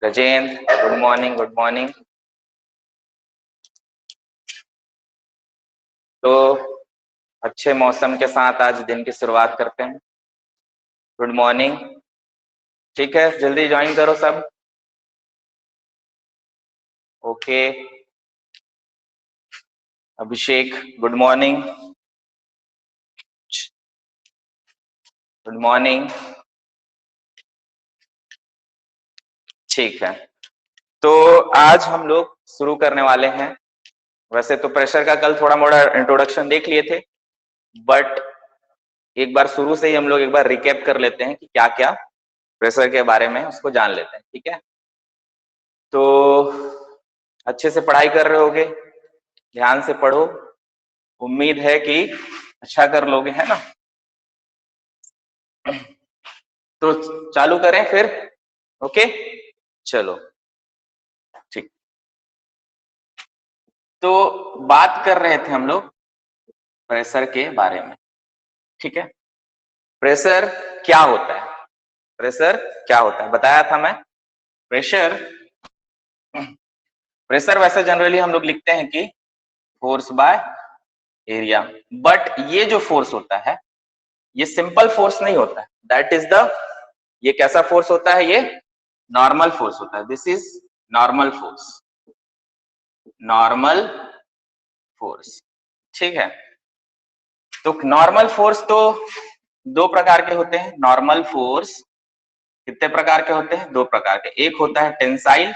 Gajendra, good morning, good morning. तो अच्छे मौसम के साथ आज दिन की शुरुआत करते हैं। Good morning. ठीक है, जल्दी ज्वाइन करो सब। ओके, अभिषेक, गुड मॉर्निंग। Good morning. ठीक है, तो आज हम लोग शुरू करने वाले हैं। वैसे तो प्रेशर का कल थोड़ा मोड़ा इंट्रोडक्शन देख लिए थे, बट एक बार शुरू से ही हम लोग एक बार रिकैप कर लेते हैं कि क्या क्या प्रेशर के बारे में उसको जान लेते हैं। ठीक है, तो अच्छे से पढ़ाई कर रहे होगे, ध्यान से पढ़ो। उम्मीद है कि अच्छा कर लोगे, है ना। तो चालू करें फिर। ओके, चलो ठीक। तो बात कर रहे थे हम लोग प्रेशर के बारे में। ठीक है, प्रेशर क्या होता है? प्रेशर क्या होता है बताया था मैं। प्रेशर प्रेशर वैसे जनरली हम लोग लिखते हैं कि फोर्स बाय एरिया, बट ये जो फोर्स होता है ये सिंपल फोर्स नहीं होता है। दैट इज द, ये कैसा फोर्स होता है? ये नॉर्मल फोर्स होता है। This is normal force, normal force. ठीक है, तो नॉर्मल फोर्स तो दो प्रकार के होते हैं। नॉर्मल फोर्स कितने प्रकार के होते हैं? दो प्रकार के। एक होता है टेंसाइल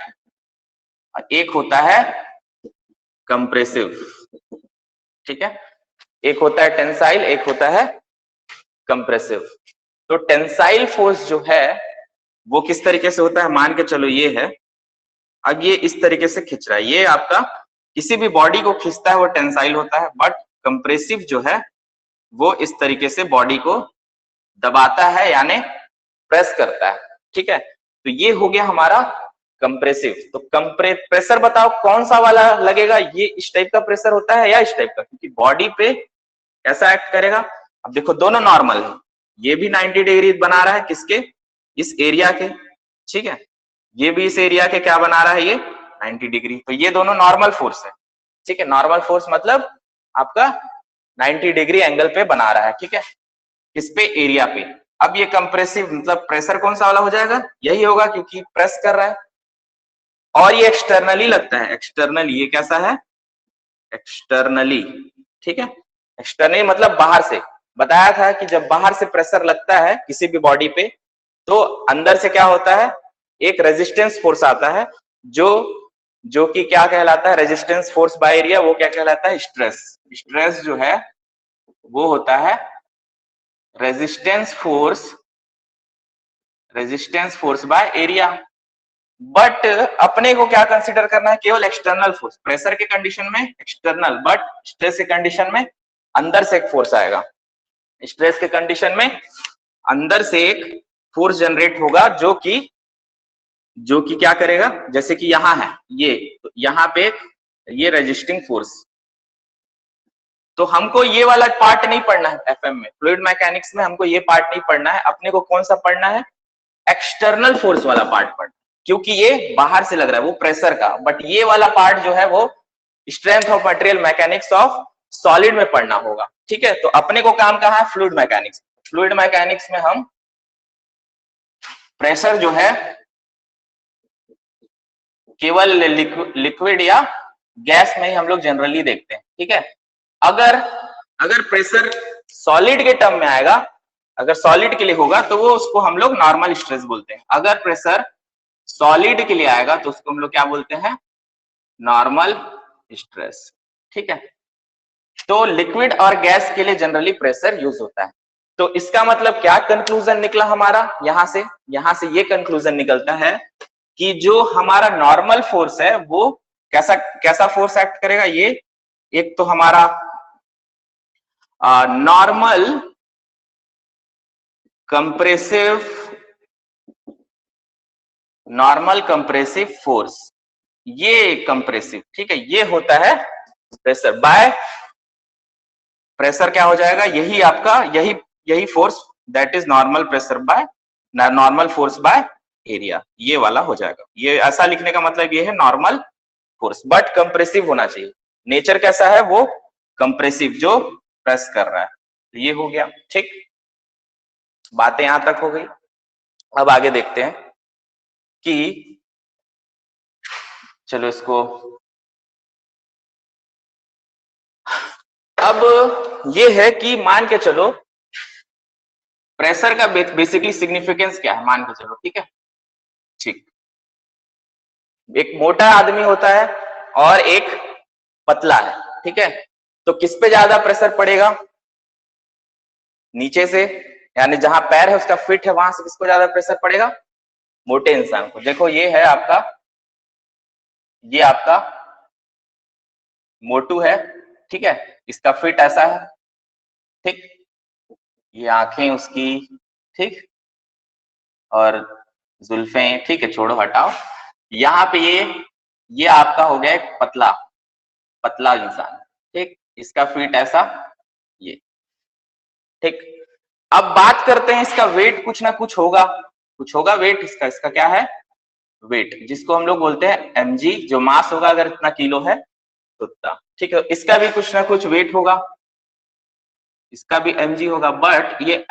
और एक होता है कंप्रेसिव। ठीक है, एक होता है टेंसाइल, एक होता है कंप्रेसिव। तो टेंसाइल फोर्स जो है वो किस तरीके से होता है? मान के चलो ये है, अब ये इस तरीके से खींच रहा है, ये आपका किसी भी बॉडी को खींचता है वो टेंसाइल होता है। बट कंप्रेसिव जो है वो इस तरीके से बॉडी को दबाता है, यानी प्रेस करता है। ठीक है, तो ये हो गया हमारा कंप्रेसिव। तो प्रेशर बताओ कौन सा वाला लगेगा? ये इस टाइप का प्रेशर होता है या इस टाइप का? क्योंकि बॉडी पे कैसा एक्ट करेगा? अब देखो दोनों नॉर्मल है, ये भी 90 डिग्री बना रहा है किसके? इस एरिया के। ठीक है, ये भी इस एरिया के क्या बना रहा है? ये 90 डिग्री। तो ये दोनों नॉर्मल फोर्स है। ठीक है, नॉर्मल फोर्स मतलब आपका 90 डिग्री एंगल पे बना रहा है। ठीक है, किस पे? एरिया पे। अब ये कंप्रेसिव मतलब प्रेशर कौन सा वाला हो जाएगा? यही होगा क्योंकि प्रेस कर रहा है। और ये एक्सटर्नली लगता है। एक्सटर्नली, ये कैसा है? एक्सटर्नली। ठीक है, एक्सटर्नली मतलब बाहर से। बताया था कि जब बाहर से प्रेशर लगता है किसी भी बॉडी पे तो अंदर से क्या होता है? एक रेजिस्टेंस फोर्स आता है, जो जो कि क्या कहलाता है? Resistance force by area. वो क्या कहलाता है? स्ट्रेस। स्ट्रेस जो है वो होता है resistance force by area. But अपने को क्या कंसीडर करना है? केवल एक्सटर्नल फोर्स। प्रेशर के कंडीशन में एक्सटर्नल, बट स्ट्रेस के कंडीशन में अंदर से एक फोर्स आएगा। स्ट्रेस के कंडीशन में अंदर से एक फोर्स जनरेट होगा जो कि क्या करेगा? जैसे कि यहां है ये, तो यहां पे ये रेजिस्टिंग फोर्स। तो हमको ये वाला पार्ट नहीं पढ़ना है एफएम में, फ्लूइड मैकेनिक्स में हमको ये पार्ट नहीं पढ़ना है। अपने को कौन सा पढ़ना है? एक्सटर्नल फोर्स वाला पार्ट पढ़ना, क्योंकि ये बाहर से लग रहा है वो प्रेशर का। बट ये वाला पार्ट जो है वो strength of material mechanics of solid में पढ़ना होगा। ठीक है, तो अपने को काम कहाँ है? Fluid mechanics. फ्लूइड मैकेनिक्स में हम प्रेशर जो है केवल लिक्विड या गैस में ही हम लोग जनरली देखते हैं। ठीक है, अगर अगर प्रेशर सॉलिड के टर्म में आएगा, अगर सॉलिड के लिए होगा तो वो उसको हम लोग नॉर्मल स्ट्रेस बोलते हैं। अगर प्रेशर सॉलिड के लिए आएगा तो उसको हम लोग क्या बोलते हैं? Normal stress. ठीक है, तो लिक्विड और गैस के लिए जनरली प्रेशर यूज होता है। तो इसका मतलब क्या कंक्लूजन निकला हमारा? यहां से ये कंक्लूजन निकलता है कि जो हमारा नॉर्मल फोर्स है वो कैसा कैसा फोर्स एक्ट करेगा? ये एक तो हमारा नॉर्मल कंप्रेसिव फोर्स, ये कंप्रेसिव। ठीक है, ये होता है प्रेशर बाय प्रेशर। क्या हो जाएगा? यही आपका यही force, that is normal force by area, ये वाला हो जाएगा। ये ऐसा लिखने का मतलब ये है नॉर्मल फोर्स, बट कंप्रेसिव होना चाहिए। नेचर कैसा है, वो कंप्रेसिव, जो प्रेस कर रहा है। तो ये हो गया, ठीक, बातें यहां तक हो गई। अब आगे देखते हैं कि चलो इसको, अब ये है कि मान के चलो प्रेशर का बेसिकली सिग्निफिकेंस क्या है, मान के चलो, ठीक है, ठीक। एक मोटा आदमी होता है और एक पतला है, ठीक है, तो किस पे ज्यादा प्रेशर पड़ेगा, नीचे से, यानी जहां पैर है उसका फिट है वहां से किसको ज्यादा प्रेशर पड़ेगा, मोटे इंसान को। देखो ये है आपका, ये आपका मोटू है, ठीक है, इसका फिट ऐसा है, ठीक, ये आंखें उसकी, ठीक, और जुल्फें, ठीक है, छोड़ो हटाओ। यहाँ पे ये आपका हो गया एक पतला, पतला इंसान, ठीक, इसका फिट ऐसा, ये, ठीक। अब बात करते हैं इसका वेट, कुछ ना कुछ होगा, कुछ होगा वेट इसका, इसका क्या है, वेट, जिसको हम लोग बोलते हैं mg, जो मास होगा अगर इतना किलो है तो उतना, ठीक है। इसका भी कुछ ना कुछ वेट होगा, इसका भी mg होगा, बट ये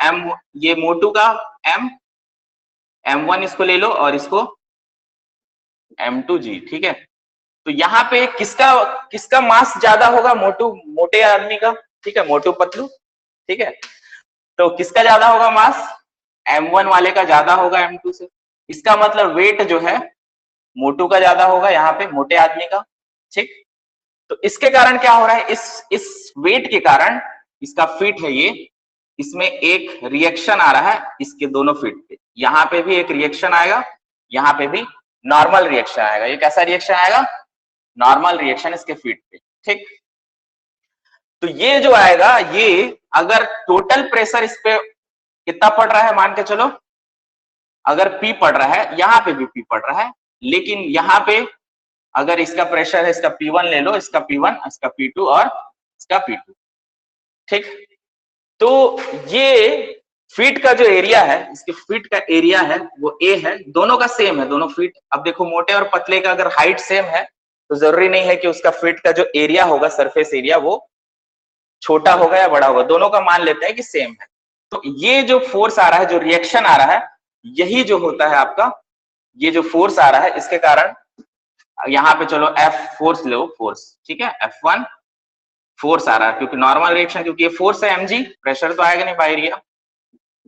ये मोटू का m1 इसको ले लो और इसको m2g, ठीक है। तो यहाँ पे किसका किसका मास ज्यादा होगा, मोटे आदमी का, ठीक है, मोटू पतलू, ठीक है, तो किसका ज्यादा होगा मास, m1 वाले का ज्यादा होगा m2 से। इसका मतलब वेट जो है मोटू का ज्यादा होगा यहाँ पे, मोटे आदमी का, ठीक। तो इसके कारण क्या हो रहा है, इस वेट के कारण, इसका फिट है ये, इसमें एक रिएक्शन आ रहा है इसके दोनों फिट पे, यहाँ पे भी एक रिएक्शन आएगा, यहाँ पे भी नॉर्मल रिएक्शन आएगा। ये कैसा रिएक्शन आएगा, नॉर्मल रिएक्शन इसके फिट पे, ठीक। तो ये जो आएगा, ये अगर टोटल प्रेशर इस पे कितना पड़ रहा है, मान के चलो अगर P पड़ रहा है, यहाँ पे भी P पड़ रहा है, लेकिन यहाँ पे अगर इसका प्रेशर है, इसका P1 ले लो, इसका P1, इसका P2 और इसका P2, ठीक। तो ये फीट का जो एरिया है, इसके फीट का एरिया है वो A है, दोनों का सेम है, दोनों फीट। अब देखो मोटे और पतले का अगर हाइट सेम है तो जरूरी नहीं है कि उसका फीट का जो एरिया होगा, सरफेस एरिया, वो छोटा होगा या बड़ा होगा, दोनों का मान लेते हैं कि सेम है। तो ये जो फोर्स आ रहा है, जो रिएक्शन आ रहा है, यही जो होता है आपका, ये जो फोर्स आ रहा है, इसके कारण यहाँ पे चलो F फोर्स लो, फोर्स, ठीक है, F1 फोर्स आ रहा है, क्योंकि नॉर्मल रिएक्शन, क्योंकि ये फोर्स है mg, प्रेशर तो आएगा नहीं बाय एरिया,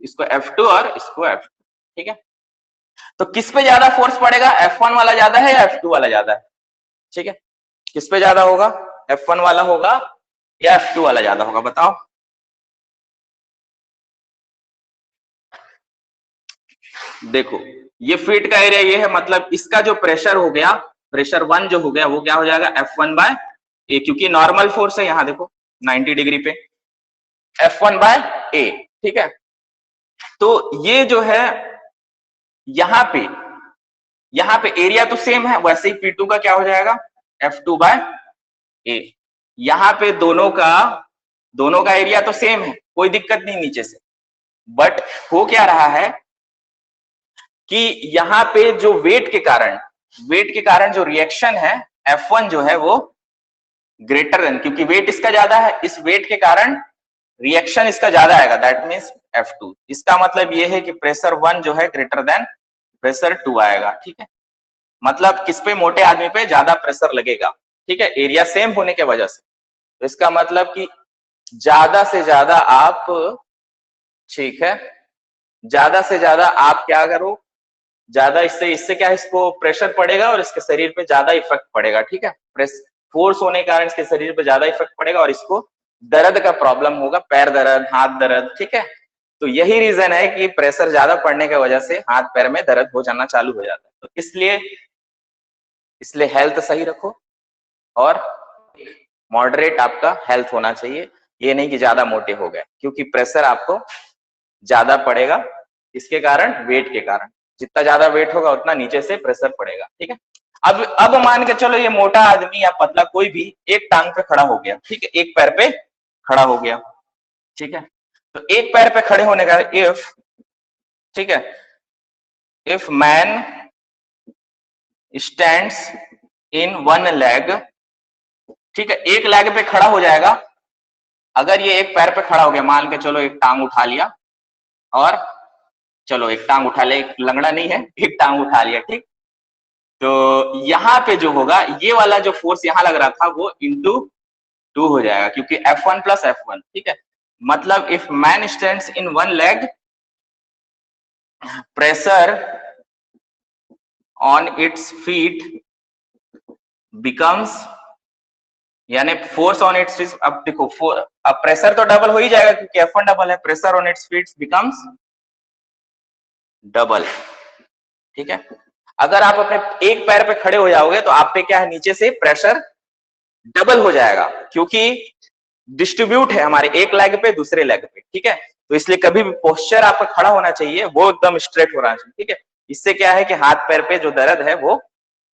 इसको F2 और इसको F2, ठीक है। तो किस पे ज्यादा फोर्स पड़ेगा, F1 वाला ज्यादा है या F2 वाला ज्यादा है, ठीक है, किस पे ज्यादा होगा, F1 वाला होगा या F2 वाला ज्यादा होगा, बताओ। देखो ये फीट का एरिया ये है, मतलब इसका जो प्रेशर हो गया, प्रेशर 1 जो हो गया, वो क्या हो जाएगा, F1 बाय ए, क्योंकि नॉर्मल फोर्स है, यहाँ देखो 90 डिग्री पे, F1 बाय ए, ठीक है। तो ये जो है यहाँ पे एरिया तो सेम है, वैसे ही P2 का क्या हो जाएगा, F2 बाय ए। यहाँ पे दोनों का एरिया तो सेम है, कोई दिक्कत नहीं नीचे से, बट हो क्या रहा है कि यहाँ पे जो वेट के कारण जो रिएक्शन है, F1 जो है वो ग्रेटर देन, क्योंकि वेट इसका ज्यादा है, इस वेट के कारण रिएक्शन इसका ज्यादा आएगा, दैट मीन्स F2। इसका मतलब ये है कि प्रेशर 1 जो है ग्रेटर देन प्रेशर 2 आएगा, ठीक है। मतलब किस पे, मोटे आदमी पे ज्यादा प्रेशर लगेगा, ठीक है, एरिया सेम होने के वजह से। तो इसका मतलब कि ज्यादा से ज्यादा आप, ठीक है, ज्यादा से ज्यादा आप क्या करो, ज्यादा इससे इससे क्या, इसको प्रेशर पड़ेगा और इसके शरीर पे ज्यादा इफेक्ट पड़ेगा, ठीक है, फोर्स होने के कारण इसके शरीर पे ज्यादा इफेक्ट पड़ेगा और इसको दर्द का प्रॉब्लम होगा, पैर दर्द, हाथ दर्द, ठीक है। तो यही रीजन है कि प्रेशर ज्यादा पड़ने की वजह से हाथ पैर में दर्द हो जाना चालू हो जाता है। तो इसलिए हेल्थ सही रखो और मॉडरेट आपका हेल्थ होना चाहिए, ये नहीं कि ज्यादा मोटे हो गए, क्योंकि प्रेशर आपको ज्यादा पड़ेगा इसके कारण, वेट के कारण, जितना ज्यादा वेट होगा उतना नीचे से प्रेशर पड़ेगा, ठीक है। अब मान के चलो ये मोटा आदमी या पतला कोई भी एक टांग पे खड़ा हो गया, ठीक है, एक पैर पे खड़ा हो गया, ठीक है। तो एक पैर पे खड़े होने का इफ, ठीक है, if man stands in one leg, ठीक है, एक लेग पे खड़ा हो जाएगा। अगर ये एक पैर पे खड़ा हो गया, मान के चलो एक टांग उठा लिया, और चलो एक टांग उठा लिया, एक लंगड़ा नहीं है, एक टांग उठा लिया, ठीक। तो यहाँ पे जो होगा, ये वाला जो फोर्स यहाँ लग रहा था वो इंटू 2 हो जाएगा, क्योंकि F1 प्लस F1, ठीक है। मतलब if man stands in one leg, pressure on its feet becomes, यानी फोर्स ऑन इट्स फीट, अब देखो अब प्रेशर तो डबल हो ही जाएगा क्योंकि F1 डबल है, pressure on its feet becomes double, ठीक है। अगर आप अपने एक पैर पे खड़े हो जाओगे तो आप पे क्या है, नीचे से प्रेशर डबल हो जाएगा, क्योंकि डिस्ट्रीब्यूट है हमारे एक लेग पे दूसरे लेग पे, ठीक है। तो इसलिए कभी भी पोस्चर आपका खड़ा होना चाहिए वो एकदम स्ट्रेट होना चाहिए, ठीक है। इससे क्या है कि हाथ पैर पे जो दर्द है वो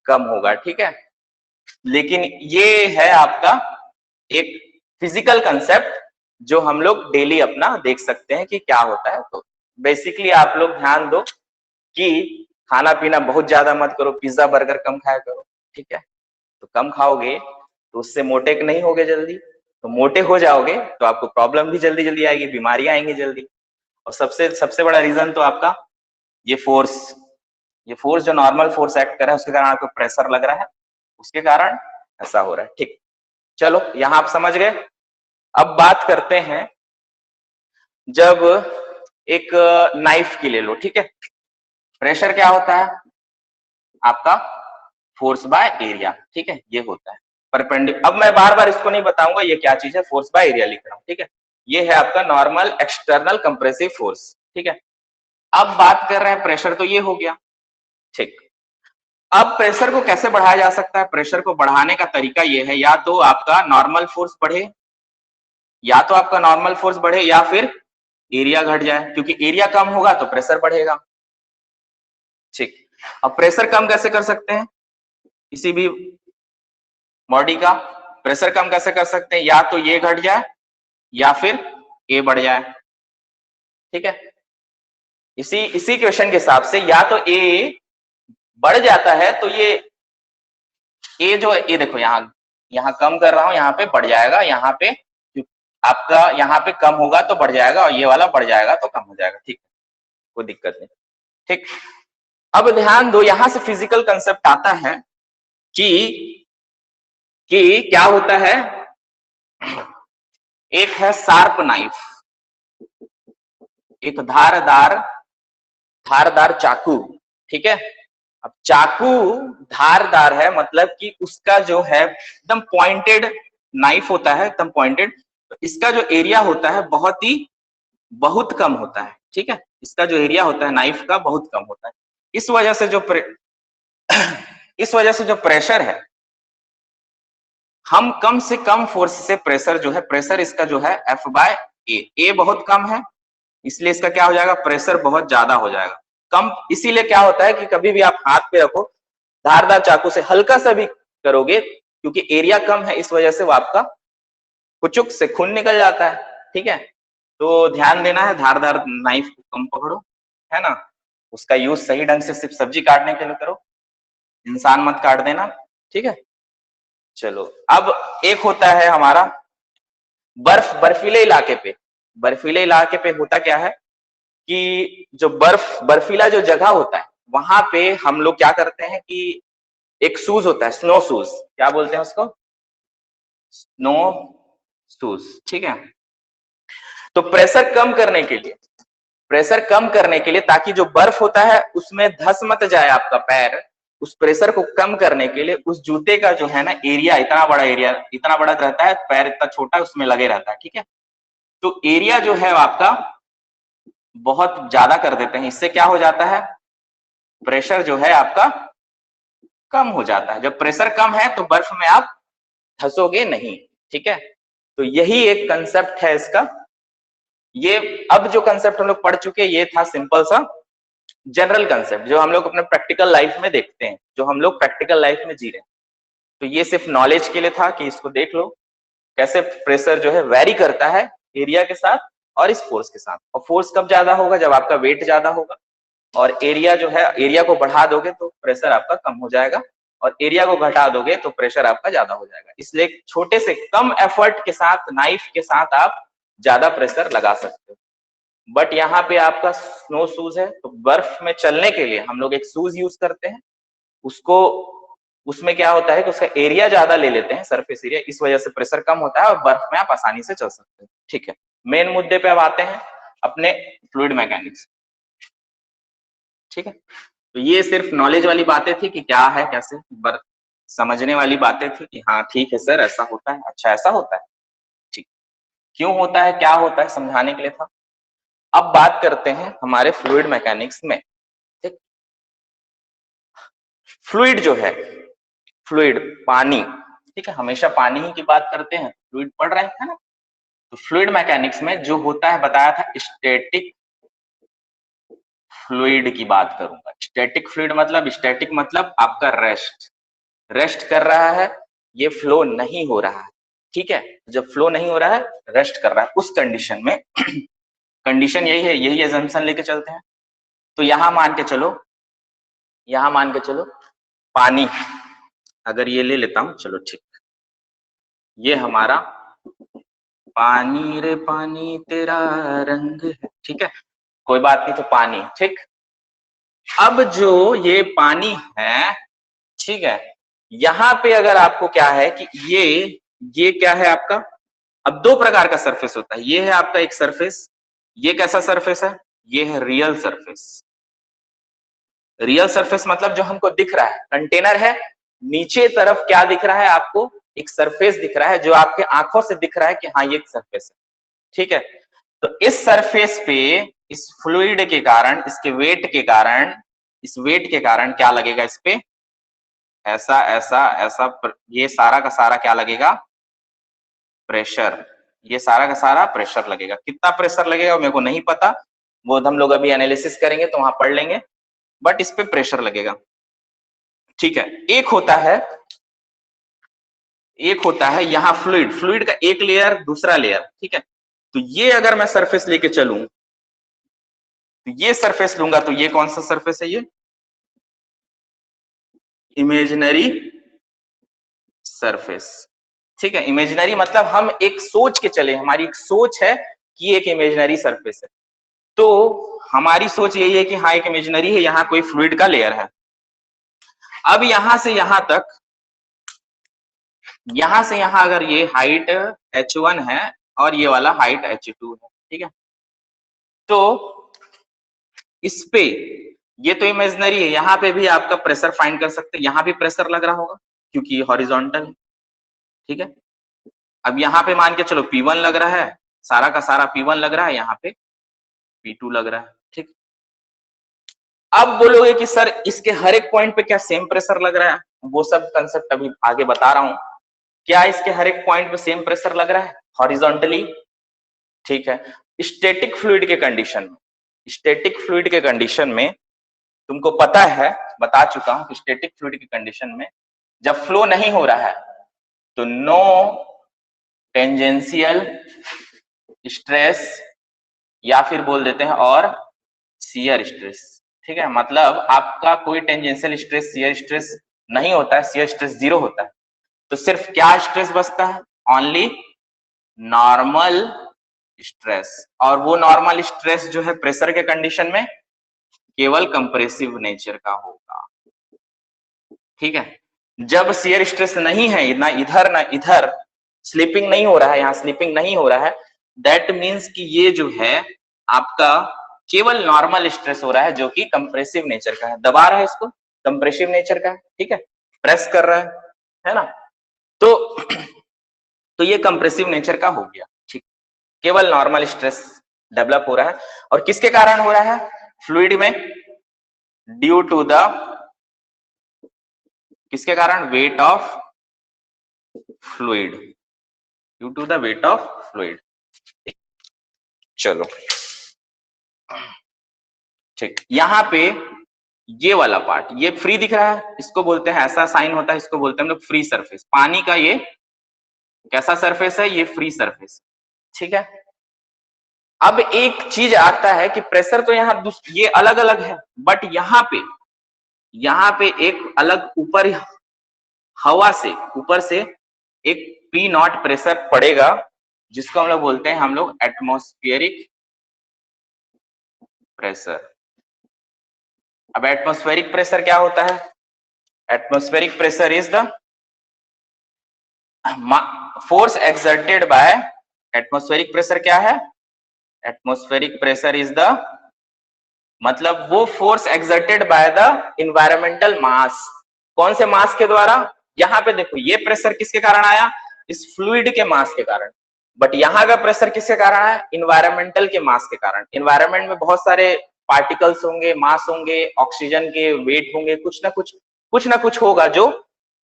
कम होगा, ठीक है। लेकिन ये है आपका एक फिजिकल कंसेप्ट जो हम लोग डेली अपना देख सकते हैं कि क्या होता है। तो बेसिकली आप लोग ध्यान दो कि खाना पीना बहुत ज्यादा मत करो, पिज्जा बर्गर कम खाया करो, ठीक है। तो कम खाओगे तो उससे मोटे नहीं होगे जल्दी, तो मोटे हो जाओगे तो आपको प्रॉब्लम भी जल्दी जल्दी आएगी, बीमारियां आएंगी जल्दी। और सबसे सबसे बड़ा रीजन तो आपका ये फोर्स जो नॉर्मल फोर्स एक्ट कर रहा है उसके कारण आपको प्रेशर लग रहा है, उसके कारण ऐसा हो रहा है, ठीक। चलो यहां आप समझ गए। अब बात करते हैं, जब एक नाइफ की ले लो, ठीक है। प्रेशर क्या होता है आपका, फोर्स बाय एरिया, ठीक है, ये होता है परपेंडिकुलर। अब मैं बार बार इसको नहीं बताऊंगा ये क्या चीज है, फोर्स बाय एरिया लिख रहा हूं, ठीक है। ये है आपका नॉर्मल एक्सटर्नल कंप्रेसिव फोर्स, ठीक है। अब बात कर रहे हैं प्रेशर, तो ये हो गया, ठीक। अब प्रेशर को कैसे बढ़ाया जा सकता है, प्रेशर को बढ़ाने का तरीका ये है, या तो आपका नॉर्मल फोर्स बढ़े, या फिर एरिया घट जाए, क्योंकि एरिया कम होगा तो प्रेशर बढ़ेगा, ठीक। अब प्रेशर कम कैसे कर सकते हैं, किसी भी बॉडी का प्रेशर कम कैसे कर सकते हैं, या तो ये घट जाए या फिर ए बढ़ जाए, ठीक है। इसी क्वेश्चन के हिसाब से या तो ए बढ़ जाता है तो ये जो ये देखो यहाँ कम कर रहा हूं, यहाँ पे बढ़ जाएगा, यहाँ पे आपका यहाँ पे कम होगा तो बढ़ जाएगा, और ये वाला बढ़ जाएगा तो कम हो जाएगा, ठीक है, कोई दिक्कत नहीं, ठीक। अब ध्यान दो, यहां से फिजिकल कंसेप्ट आता है कि क्या होता है, एक है शार्प नाइफ, एक धारदार चाकू, ठीक है। अब चाकू धारदार है, मतलब कि उसका जो है एकदम पॉइंटेड नाइफ होता है, एकदम पॉइंटेड। तो इसका जो एरिया होता है बहुत कम होता है, ठीक है। इसका जो एरिया होता है नाइफ का बहुत कम होता है। इस वजह से जो प्रेशर है, हम कम से कम फोर्स से प्रेशर जो है, प्रेशर इसका जो है F बाय ए बहुत कम है, इसलिए इसका क्या हो जाएगा, प्रेशर बहुत ज्यादा हो जाएगा कम। इसीलिए क्या होता है कि कभी भी आप हाथ पे रखो, धारदार चाकू से हल्का सा भी करोगे, क्योंकि एरिया कम है इस वजह से वो आपका कुचुक से खून निकल जाता है, ठीक है। तो ध्यान देना है, धारदार नाइफ को कम पकड़ो, है ना। उसका यूज सही ढंग से सिर्फ सब्जी काटने के लिए करो, इंसान मत काट देना, ठीक है। चलो अब एक होता है हमारा बर्फीले इलाके पे होता क्या है कि जो बर्फीला जो जगह होता है वहां पे हम लोग क्या करते हैं कि एक शूज होता है, स्नो शूज, क्या बोलते हैं उसको, स्नो शूज, ठीक है। तो प्रेशर कम करने के लिए ताकि जो बर्फ होता है उसमें धस मत जाए आपका पैर, उस प्रेशर को कम करने के लिए उस जूते का जो है ना एरिया, इतना बड़ा रहता है, पैर इतना छोटा उसमें लगे रहता है, ठीक है। तो एरिया जो है आपका बहुत ज्यादा कर देते हैं, इससे क्या हो जाता है, प्रेशर जो है आपका कम हो जाता है। जब प्रेशर कम है तो बर्फ में आप धंसोगे नहीं, ठीक है। तो यही एक कंसेप्ट है इसका। ये अब जो कंसेप्ट हम लोग पढ़ चुके हैं ये था सिंपल सा जनरल कंसेप्ट जो हम लोग अपने प्रैक्टिकल लाइफ में देखते हैं, जो हम लोग प्रैक्टिकल लाइफ में जी रहे हैं। तो ये सिर्फ नॉलेज के लिए था कि इसको देख लो कैसे प्रेशर जो है वैरी करता है एरिया के साथ और इस फोर्स के साथ। और फोर्स कब ज्यादा होगा, जब आपका वेट ज्यादा होगा, और एरिया जो है, एरिया को बढ़ा दोगे तो प्रेशर आपका कम हो जाएगा, और एरिया को घटा दोगे तो प्रेशर आपका ज्यादा हो जाएगा। इसलिए छोटे से कम एफर्ट के साथ, नाइफ के साथ आप ज्यादा प्रेशर लगा सकते हो। बट यहाँ पे आपका स्नो शूज है, तो बर्फ में चलने के लिए हम लोग एक शूज यूज करते हैं, उसको उसमें क्या होता है कि उसका एरिया ज्यादा ले लेते हैं, सरफेस एरिया, इस वजह से प्रेशर कम होता है और बर्फ में आप आसानी से चल सकते हैं। ठीक है, मेन मुद्दे पे अब आते हैं अपने फ्लूइड मैकेनिक्स। ठीक है, तो ये सिर्फ नॉलेज वाली बातें थी कि क्या है कैसे, समझने वाली बातें थी कि हाँ ठीक है सर ऐसा होता है, अच्छा ऐसा होता है, ठीक, क्यों होता है, क्या होता है, समझाने के लिए था। अब बात करते हैं हमारे फ्लूइड मैकेनिक्स में। ठीक, फ्लूइड जो है, फ्लूइड पानी, ठीक है, हमेशा पानी ही की बात करते हैं, फ्लूइड पढ़ रहे थे ना। तो फ्लूइड मैकेनिक्स में जो होता है, बताया था स्टैटिक फ्लूइड की बात करूंगा। स्टैटिक फ्लूइड मतलब, स्टैटिक मतलब आपका रेस्ट, रेस्ट कर रहा है, ये फ्लो नहीं हो रहा है। ठीक है, जब फ्लो नहीं हो रहा है, रेस्ट कर रहा है, उस कंडीशन में कंडीशन यही है, यही एजम्पशन लेके चलते हैं। तो यहां मान के चलो, यहां मान के चलो पानी, अगर ये ले लेता हूं, चलो ठीक, ये हमारा पानी रे पानी तेरा रंग है, ठीक है, कोई बात नहीं, तो पानी, ठीक। अब जो ये पानी है, ठीक है, यहां पे अगर आपको क्या है कि ये क्या है आपका, अब दो प्रकार का सरफेस होता है, ये है आपका एक सरफेस, ये कैसा सरफेस है, ये है रियल सरफेस। रियल सरफेस मतलब जो हमको दिख रहा है, कंटेनर है, नीचे तरफ क्या दिख रहा है आपको, एक सरफेस दिख रहा है, जो आपके आंखों से दिख रहा है कि हाँ ये एक सरफेस है। ठीक है, तो इस सरफेस पे, इस फ्लूइड के कारण, इसके वेट के कारण, इस वेट के कारण क्या लगेगा इस पे, ऐसा ऐसा ऐसा, ये सारा का सारा क्या लगेगा, प्रेशर, ये सारा का सारा प्रेशर लगेगा। कितना प्रेशर लगेगा मेरे को नहीं पता, वो हम लोग अभी एनालिसिस करेंगे तो वहां पढ़ लेंगे, बट इस पे प्रेशर लगेगा। ठीक है, एक होता है यहाँ फ्लूइड, फ्लूइड का एक लेयर, दूसरा लेयर। ठीक है, तो ये अगर मैं सरफेस लेके चलूं, तो ये सरफेस लूंगा, तो ये कौन सा सरफेस है, ये इमेजिनरी सरफेस। ठीक है, इमेजिनरी मतलब हम एक सोच के चले, हमारी एक सोच है कि एक इमेजिनरी सरफेस है, तो हमारी सोच यही है कि हाँ एक इमेजिनरी है, यहाँ कोई फ्लूइड का लेयर है। अब यहां से यहां तक, यहां से यहां अगर ये हाइट h1 है और ये वाला हाइट h2 है, ठीक है, तो इस पे, ये तो इमेजिनरी है, यहाँ पे भी आपका प्रेशर फाइंड कर सकते हैं, यहाँ भी प्रेशर लग रहा होगा क्योंकि ये हॉरिजॉन्टल है। ठीक है, अब यहाँ पे मान के चलो P1 लग रहा है, सारा का सारा P1 लग रहा है, यहाँ पे P2 लग रहा है। ठीक, अब बोलोगे कि सर इसके हर एक पॉइंट पे क्या सेम प्रेशर लग रहा है, वो सब कंसेप्ट अभी आगे बता रहा हूं। क्या इसके हर एक पॉइंट पे सेम प्रेशर लग रहा है हॉरिजॉन्टली? ठीक है, स्टैटिक फ्लूइड के कंडीशन में, स्टैटिक फ्लूइड के कंडीशन में तुमको पता है, बता चुका हूं कि स्टैटिक फ्लूइड की कंडीशन में जब फ्लो नहीं हो रहा है तो नो टेंजेंशियल स्ट्रेस, या फिर बोल देते हैं और शियर स्ट्रेस। ठीक है, मतलब आपका कोई टेंजेंशियल स्ट्रेस, शियर स्ट्रेस नहीं होता है, शियर स्ट्रेस जीरो होता है। तो सिर्फ क्या स्ट्रेस बचता है, ओनली नॉर्मल स्ट्रेस, और वो नॉर्मल स्ट्रेस जो है प्रेशर के कंडीशन में केवल कंप्रेसिव नेचर का होगा। ठीक है, जब शियर स्ट्रेस नहीं है, ना इधर ना इधर, स्लिपिंग नहीं हो रहा है, यहाँ स्लिपिंग नहीं हो रहा है, दैट मीन्स कि ये जो है आपका केवल नॉर्मल स्ट्रेस हो रहा है, जो कि कंप्रेसिव नेचर का है, दबा रहा है इसको, कंप्रेसिव नेचर का है। ठीक है, प्रेस कर रहा है ना, तो तो ये कंप्रेसिव नेचर का हो गया। ठीक, केवल नॉर्मल स्ट्रेस डेवलप हो रहा है, और किसके कारण हो रहा है, फ्लूइड में, ड्यू टू द, किसके कारण, weight of fluid, due to the weight of fluid. चलो ठीक, यहाँ पे ये वाला पार्ट, ये फ्री दिख रहा है, इसको बोलते हैं, ऐसा साइन होता है, इसको बोलते हैं हम लोग फ्री सरफेस। पानी का ये कैसा सरफेस है, ये फ्री सरफेस। ठीक है, अब एक चीज आता है कि प्रेशर तो यहाँ ये अलग अलग है, बट यहाँ पे एक अलग ऊपर हवा से ऊपर से एक पी नॉट प्रेशर पड़ेगा, जिसको हम लोग बोलते हैं एटमॉस्फेरिक प्रेशर। अब एटमॉस्फेरिक प्रेशर क्या होता है? Atmospheric pressure is the force exerted by, atmospheric pressure क्या है? एटमॉस्फेरिक प्रेशर इज द मतलब वो force exerted by the environmental mass. कौन से मास के द्वारा? यहाँ पे देखो ये प्रेशर किसके कारण आया? इस फ्लूइड के मास के कारण। बट यहाँ का प्रेशर किसके कारण है? इन्वायरमेंटल के मास के कारण। इन्वायरमेंट में बहुत सारे पार्टिकल्स होंगे, मास होंगे, ऑक्सीजन के वेट होंगे, कुछ ना कुछ होगा जो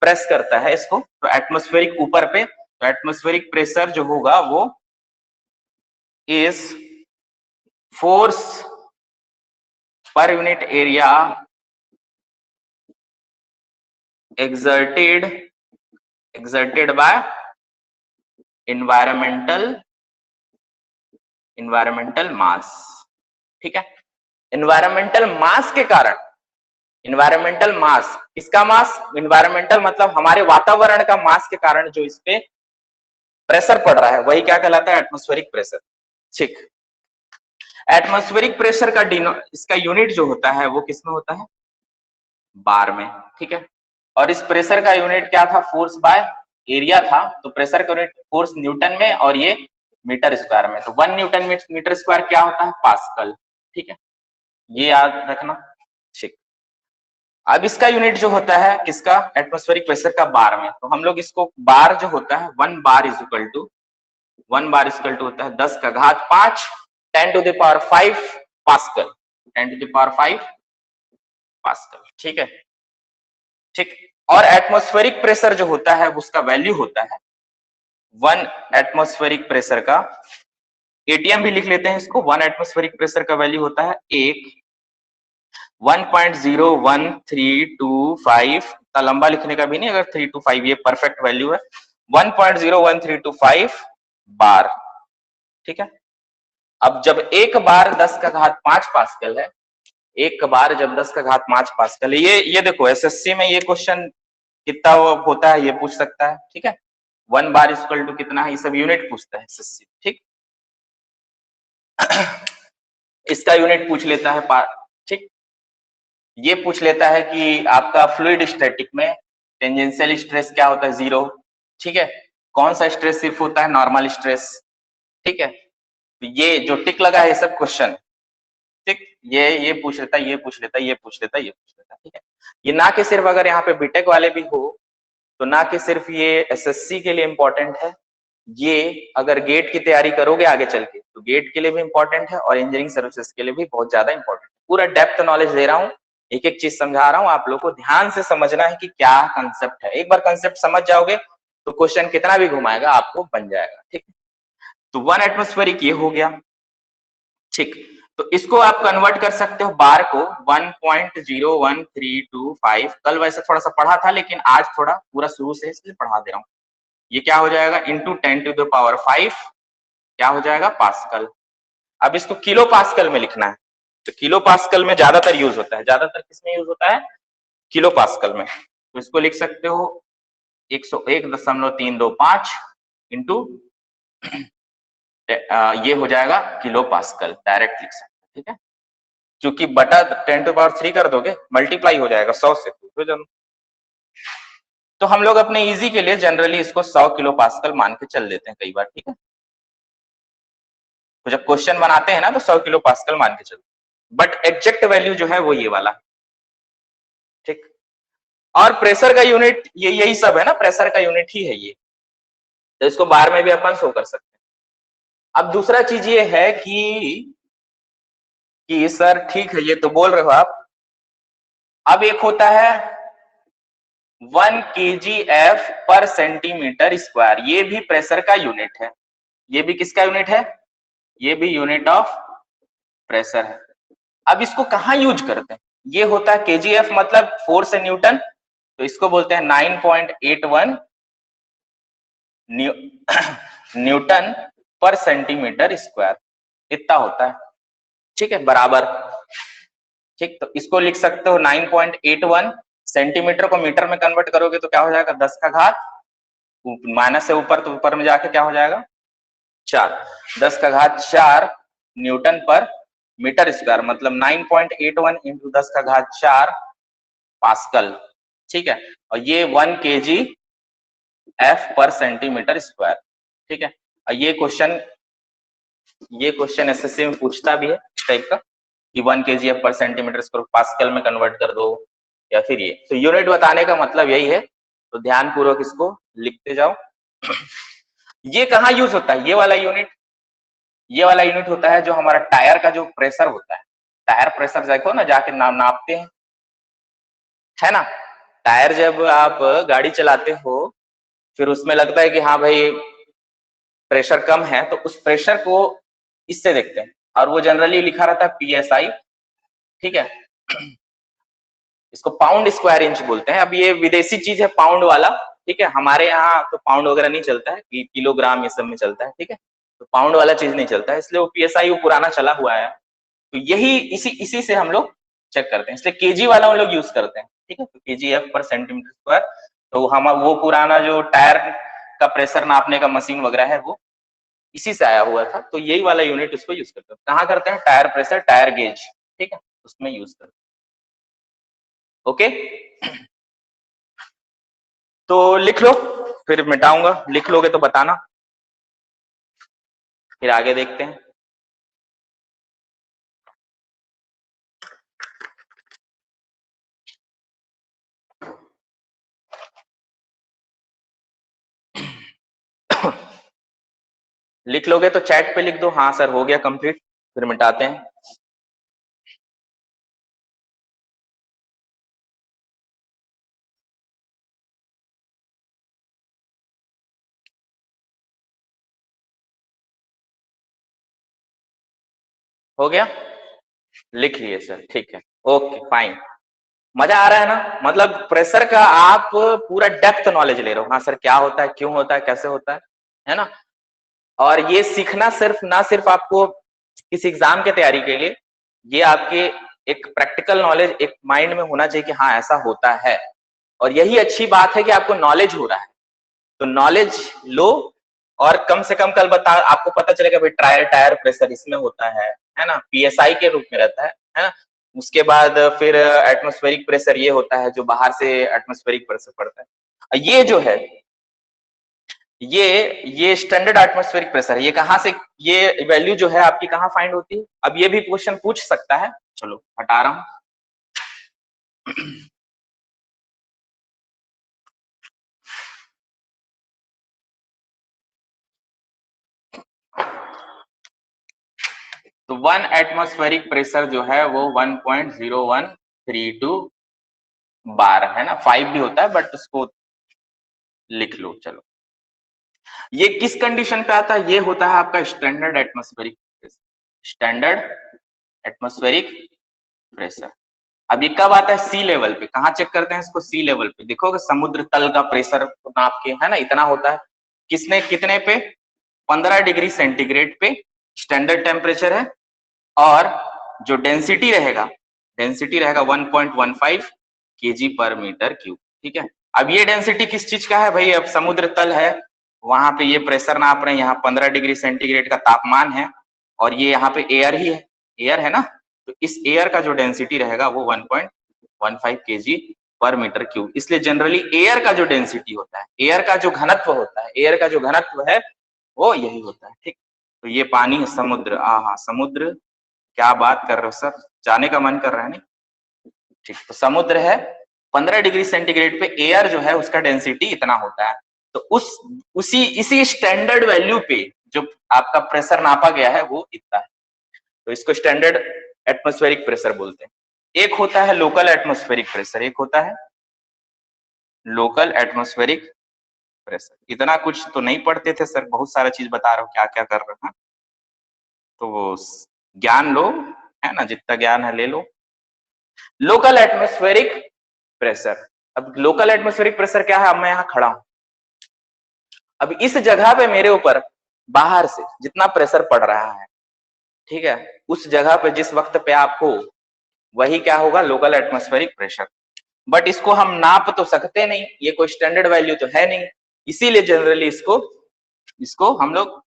प्रेस करता है इसको। तो एटमॉस्फेरिक ऊपर पे, तो एटमॉस्फेरिक प्रेशर जो होगा वो is force per unit area exerted by environmental mass। ठीक है, एनवायरमेंटल मास के कारण, एनवायरमेंटल मास, किसका मास? एनवायरमेंटल मतलब हमारे वातावरण का मास के कारण जो इस पे प्रेशर पड़ रहा है वही क्या कहलाता है? Atmospheric pressure. ठीक, एटमॉस्फेरिक प्रेशर का इसका यूनिट जो होता है वो किसमें होता है? बार में। ठीक है, और इस प्रेशर का यूनिट क्या था? फोर्स बाय एरिया था। तो प्रेशर का यूनिट फोर्स न्यूटन में और ये मीटर स्क्वायर में। तो 1 न्यूटन मीटर स्क्वायर क्या होता है? पास्कल। ठीक है, ये याद रखना। ठीक, अब इसका यूनिट जो होता है किसका? एटमॉस्फेरिक प्रेशर का बार में। तो हम लोग इसको बार जो होता है 1 बार इज इक्वल टू होता है 10 का घात 5 10 to the power 5 pascal, 10 to the power 5 pascal. ठीक है, ठीक। और एटमॉस्फेरिक प्रेशर जो होता है उसका वैल्यू होता है 1 एटमॉस्फेरिक प्रेशर का, एटीएम भी लिख लेते हैं इसको। 1 एटमॉस्फेरिक प्रेशर का वैल्यू होता है 1.01325, लंबा लिखने का भी नहीं, अगर 325 ये परफेक्ट वैल्यू है। 1.01325 बार। ठीक है, अब जब एक बार 10 का घात 5 पास्कल है, एक बार जब 10 का घात 5 पास्कल है, ये देखो एसएससी में ये क्वेश्चन कितना होता है ये पूछ सकता है। ठीक है, 1 बार इक्वल टू कितना है, ये सब यूनिट पूछता है एसएससी। ठीक, इसका यूनिट पूछ लेता है ठीक, ये पूछ लेता है कि आपका फ्लूइड स्टैटिक में टेंजेंशियल स्ट्रेस क्या होता है? 0। ठीक है, कौन सा स्ट्रेस सिर्फ होता है? Normal stress. ठीक है, तो ये जो टिक लगा है ये सब क्वेश्चन, ठीक, ये पूछ लेता है, ये पूछ लेता है, ये पूछ लेता है, ये पूछ लेता है। ठीक है, ये ना कि सिर्फ अगर यहाँ पे बीटेक वाले भी हो तो ना कि सिर्फ ये एसएससी के लिए इंपॉर्टेंट है, ये अगर गेट की तैयारी करोगे आगे चल के तो गेट के लिए भी इंपॉर्टेंट है और इंजीनियरिंग सर्विसेज के लिए भी बहुत ज्यादा इंपॉर्टेंट है। पूरा डेप्थ नॉलेज दे रहा हूँ, एक एक चीज समझा रहा हूँ, आप लोग को ध्यान से समझना है कि क्या कंसेप्ट है। एक बार कंसेप्ट समझ जाओगे तो क्वेश्चन कितना भी घुमाएगा आपको बन जाएगा। ठीक, तो 1 एटमॉस्फेरिक ये हो गया। ठीक, तो इसको आप कन्वर्ट कर सकते हो बार को 1.01325। कल वैसे थोड़ा सा पढ़ा था लेकिन आज थोड़ा पूरा शुरू से इसलिए पढ़ा दे रहा हूँ। ये क्या हो जाएगा? इंटू 10 टू द पावर 5 क्या हो जाएगा? पास्कल। अब इसको किलो पास्कल में लिखना है, तो किलो पास्कल में ज्यादातर यूज होता है। ज्यादातर किसमें यूज होता है? किलो पास्कल में। तो इसको लिख सकते हो 101.325 इंटू ये हो जाएगा किलो पास्कल, डायरेक्ट लिख सकते हैं। ठीक है, क्योंकि बटा 10 टू पावर 3 कर दोगे मल्टीप्लाई हो जाएगा 100 से, तो हम लोग अपने इजी के लिए जनरली इसको 100 किलो पास्कल मान के चल लेते हैं कई बार। ठीक है, तो जब क्वेश्चन बनाते हैं ना तो 100 किलो पास्कल मान के चलते, बट एग्जैक्ट वैल्यू जो है वो ये वाला। ठीक, और प्रेशर का यूनिट ये यही सब है ना, प्रेशर का यूनिट ही है ये, तो इसको बार में भी अपन शो कर सकते हैं। अब दूसरा चीज ये है कि सर ठीक है ये तो बोल रहे हो आप, अब एक होता है 1 kgf पर सेंटीमीटर स्क्वायर, ये भी प्रेशर का यूनिट है। ये भी किसका यूनिट है? ये भी यूनिट ऑफ प्रेशर है। अब इसको कहाँ यूज करते हैं? ये होता है kgf मतलब फोर्स है न्यूटन, तो इसको बोलते हैं 9.81 न्यूटन पर सेंटीमीटर स्क्वायर। इतना होता है, ठीक है, बराबर। ठीक, तो इसको लिख सकते हो 9.81, सेंटीमीटर को मीटर में कन्वर्ट करोगे तो क्या हो जाएगा, 10 का घात, माइनस से ऊपर तो ऊपर में जाके क्या हो जाएगा 4, 10 का घात 4 न्यूटन पर मीटर स्क्वायर, मतलब 9.81 इंटू 10 का घात 4 पास्कल, ठीक है। और ये 1 kg F पर सेंटीमीटर स्क्वायर, ठीक है। और ये क्वेश्चन एसएससी में पूछता भी है इस टाइप का कि 1 kg F पर सेंटीमीटर स्क्वायर पास्कल में कन्वर्ट कर दो, या फिर ये, तो यूनिट बताने का मतलब यही है, तो ध्यान पूर्वक इसको लिखते जाओ। ये कहाँ यूज होता है, ये वाला यूनिट होता है जो हमारा टायर का जो प्रेशर होता है, टायर प्रेशर देखो ना, जाके नापते हैं, है ना। टायर जब आप गाड़ी चलाते हो, फिर उसमें लगता है कि हाँ भाई प्रेशर कम है, तो उस प्रेशर को इससे देखते हैं, और वो जनरली लिखा रहता है PSI, ठीक है। इसको पाउंड स्क्वायर इंच बोलते हैं। अब ये विदेशी चीज है पाउंड वाला, ठीक है, हमारे यहाँ तो पाउंड वगैरह नहीं चलता है, कि किलोग्राम ये सब में चलता है, ठीक है, तो पाउंड वाला चीज नहीं चलता है, इसलिए वो PSI वो पुराना चला हुआ है, तो यही इसी से हम लोग चेक करते हैं, इसलिए केजी वाला हम लोग यूज करते हैं, ठीक है, तो केजी F पर सेंटीमीटर स्क्वायर, तो हम वो पुराना जो टायर का प्रेशर नापने का मशीन वगैरह है वो इसी से आया हुआ था, तो यही वाला यूनिट उसको यूज करते हैं। कहाँ करते हैं, टायर प्रेशर, टायर गेज, ठीक है, उसमें यूज करते हैं। ओके, तो लिख लो, फिर मिटाऊंगा, लिख लोगे तो बताना, फिर आगे देखते हैं। लिख लोगे तो चैट पे लिख दो, हाँ सर हो गया कंप्लीट, फिर मिटाते हैं। हो गया, लिख लिए सर, ठीक है, ओके फाइन। मजा आ रहा है ना, मतलब प्रेशर का आप पूरा डेप्थ नॉलेज ले रहे हो, हाँ सर क्या होता है, क्यों होता है, कैसे होता है ना। और ये सीखना सिर्फ ना सिर्फ आपको किसी एग्जाम के तैयारी के लिए, ये आपके एक प्रैक्टिकल नॉलेज एक माइंड में होना चाहिए कि हाँ ऐसा होता है, और यही अच्छी बात है कि आपको नॉलेज हो रहा है, तो नॉलेज लो, और कम से कम कल बता आपको पता चलेगा भाई टायर प्रेशर इसमें होता है ना, PSI के रूप में रहता है ना। उसके बाद फिर एटमॉस्फेरिक प्रेशर ये होता है जो बाहर से एटमॉस्फेरिक प्रेशर पड़ता है, ये जो है ये स्टैंडर्ड एटमॉस्फेरिक प्रेशर है, ये कहाँ से, ये वैल्यू जो है आपकी कहाँ फाइंड होती है, अब ये भी क्वेश्चन पूछ सकता है, चलो हटा रहा हूं। तो 1 एटमॉस्फेरिक प्रेशर जो है वो 1.0132 बार है ना, 5 भी होता है बट उसको लिख लो। चलो, ये किस कंडीशन पे आता है, ये होता है आपका standard atmospheric pressure, standard atmospheric pressure. अब ये कब आता है, सी लेवल पे, कहाँ चेक करते हैं इसको, सी लेवल पे, देखोगे समुद्र तल का प्रेशर नाप के, है ना, इतना होता है, किसने कितने पे, 15 डिग्री सेंटीग्रेड पे स्टैंडर्ड टेम्परेचर है, और जो डेंसिटी रहेगा 1.15 kg पर मीटर क्यूब, ठीक है। अब ये डेंसिटी किस चीज का है भाई, अब समुद्र तल है, वहां पे ये प्रेशर नाप रहे हैं, यहाँ 15 डिग्री सेंटीग्रेड का तापमान है, और ये यहाँ पे एयर ही है, एयर है ना, तो इस एयर का जो डेंसिटी रहेगा वो 1.15 kg पर मीटर क्यूब, इसलिए जनरली एयर का जो डेंसिटी होता है, एयर का जो घनत्व होता है, एयर का जो घनत्व है वो यही होता है, ठीक। तो ये पानी है, समुद्र, समुद्र, क्या बात कर रहे हो सर, जाने का मन कर रहा है नहीं, ठीक, तो समुद्र है, 15 डिग्री सेंटीग्रेड पे एयर जो है उसका डेंसिटी इतना होता है, तो इसी स्टैंडर्ड वैल्यू पे जो आपका प्रेशर नापा गया है वो इतना है, तो इसको स्टैंडर्ड एटमॉस्फेरिक प्रेशर बोलते हैं। एक होता है लोकल एटमॉस्फेरिक प्रेशर, एक होता है लोकल एटमॉस्फेरिक प्रेशर। इतना कुछ तो नहीं पढ़ते थे सर, बहुत सारा चीज बता रहा हूँ क्या क्या कर रहा है, तो ज्ञान लो, है ना, जितना ज्ञान है ले लो। लोकल एटमॉस्फेरिक प्रेशर, अब लोकल एटमॉस्फेरिक प्रेशर क्या है, अब मैं यहाँ खड़ा हूं, अब इस जगह पे मेरे ऊपर बाहर से जितना प्रेशर पड़ रहा है, ठीक है, उस जगह पे जिस वक्त पे आप हो वही क्या होगा, लोकल एटमॉस्फेरिक प्रेशर। बट इसको हम नाप तो सकते नहीं, ये कोई स्टैंडर्ड वैल्यू तो है नहीं, इसीलिए जनरली इसको इसको हम लोग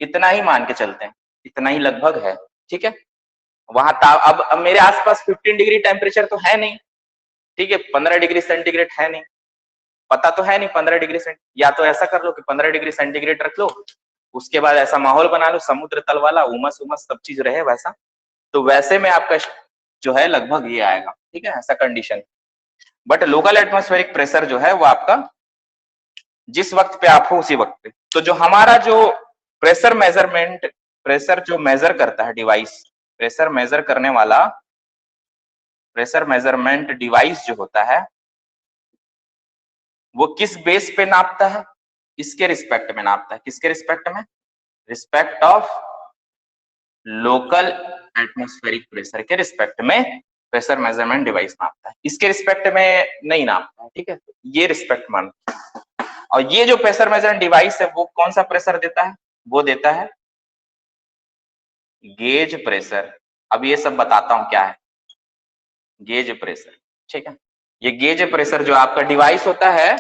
इतना ही मान के चलते हैं, इतना ही लगभग है। ठीक है, वहां अब मेरे आसपास 15 डिग्री टेम्परेचर तो है नहीं, ठीक है, 15 डिग्री सेंटीग्रेड है नहीं, पता तो है नहीं 15 डिग्री सेंट, या तो ऐसा कर लो कि 15 डिग्री सेंटीग्रेड रख लो, उसके बाद ऐसा माहौल बना लो समुद्र तल वाला, उमस उमस सब चीज रहे वैसा, तो वैसे में आपका जो है लगभग ये आएगा। ठीक है, ऐसा condition. But local atmospheric pressure जो है वो आपका जिस वक्त पे आप हो उसी वक्त पे, तो जो हमारा जो प्रेशर मेजरमेंट, प्रेशर जो मेजर करता है डिवाइस, प्रेशर मेजर करने वाला प्रेशर मेजरमेंट डिवाइस जो होता है वो किस बेस पे नापता है, इसके रिस्पेक्ट में नापता है। किसके रिस्पेक्ट में? Respect of local atmospheric pressure के रिस्पेक्ट में प्रेशर मेजरमेंट डिवाइस नापता है, इसके रिस्पेक्ट में नहीं नापता है। ठीक है, ये रिस्पेक्ट मान, और ये जो प्रेशर मेजरमेंट डिवाइस है वो कौन सा प्रेशर देता है? वो देता है गेज प्रेशर। अब ये सब बताता हूं क्या है गेज प्रेशर। ठीक है, ये गेज प्रेशर जो आपका डिवाइस होता है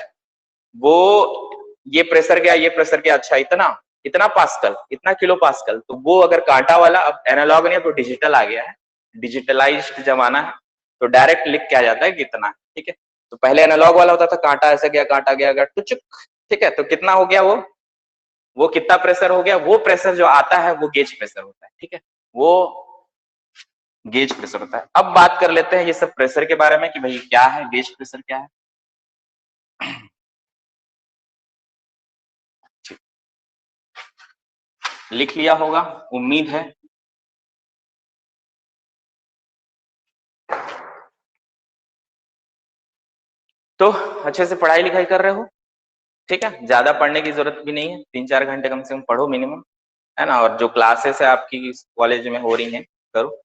वो, ये प्रेशर क्या, ये प्रेशर क्या, अच्छा इतना इतना पास्कल, इतना किलो पास्कल, तो वो अगर कांटा वाला, अब एनालॉग नहीं तो डिजिटल आ गया है, डिजिटलाइज्ड जमाना है, तो डायरेक्ट लिख के आ जाता है कितना। ठीक है, तो पहले एनालॉग वाला होता था, कांटा ऐसे गया, कांटा गया, अगर टुचुक, ठीक है, तो कितना हो गया वो कितना प्रेशर हो गया, वो प्रेशर जो आता है वो गेज प्रेशर होता है। ठीक है, वो गेज प्रेशर होता है। अब बात कर लेते हैं ये सब प्रेशर के बारे में कि भाई क्या है गेज प्रेशर, क्या है। लिख लिया होगा उम्मीद है। तो अच्छे से पढ़ाई लिखाई कर रहे हो? ठीक है, ज्यादा पढ़ने की जरूरत भी नहीं है, 3-4 घंटे कम से कम पढ़ो मिनिमम, है ना। और जो क्लासेस है आपकी कॉलेज में हो रही हैं करो,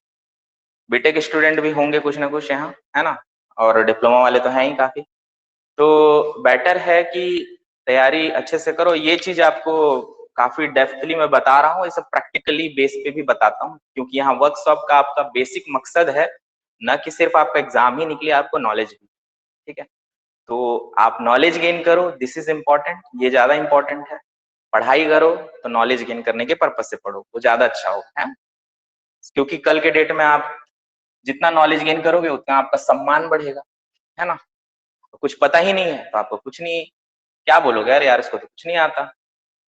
बीटेक स्टूडेंट भी होंगे कुछ ना कुछ यहाँ, है ना, और डिप्लोमा वाले तो हैं ही काफी, तो बेटर है कि तैयारी अच्छे से करो। ये चीज आपको काफी डेप्थली मैं बता रहा हूँ, ये सब प्रैक्टिकली बेस पे भी बताता हूँ, क्योंकि यहाँ वर्कशॉप का आपका बेसिक मकसद है न कि सिर्फ आपका एग्जाम ही निकले, आपको नॉलेज भी। ठीक है, तो आप नॉलेज गेन करो, दिस इज इम्पोर्टेंट, ये ज्यादा इंपॉर्टेंट है। पढ़ाई करो तो नॉलेज गेन करने के पर्पज से पढ़ो, वो ज्यादा अच्छा होगा, है, क्योंकि कल के डेट में आप जितना नॉलेज गेन करोगे उतना आपका सम्मान बढ़ेगा, है ना। कुछ पता ही नहीं है तो आपको कुछ नहीं, क्या बोलोगे, यार इसको तो कुछ नहीं आता,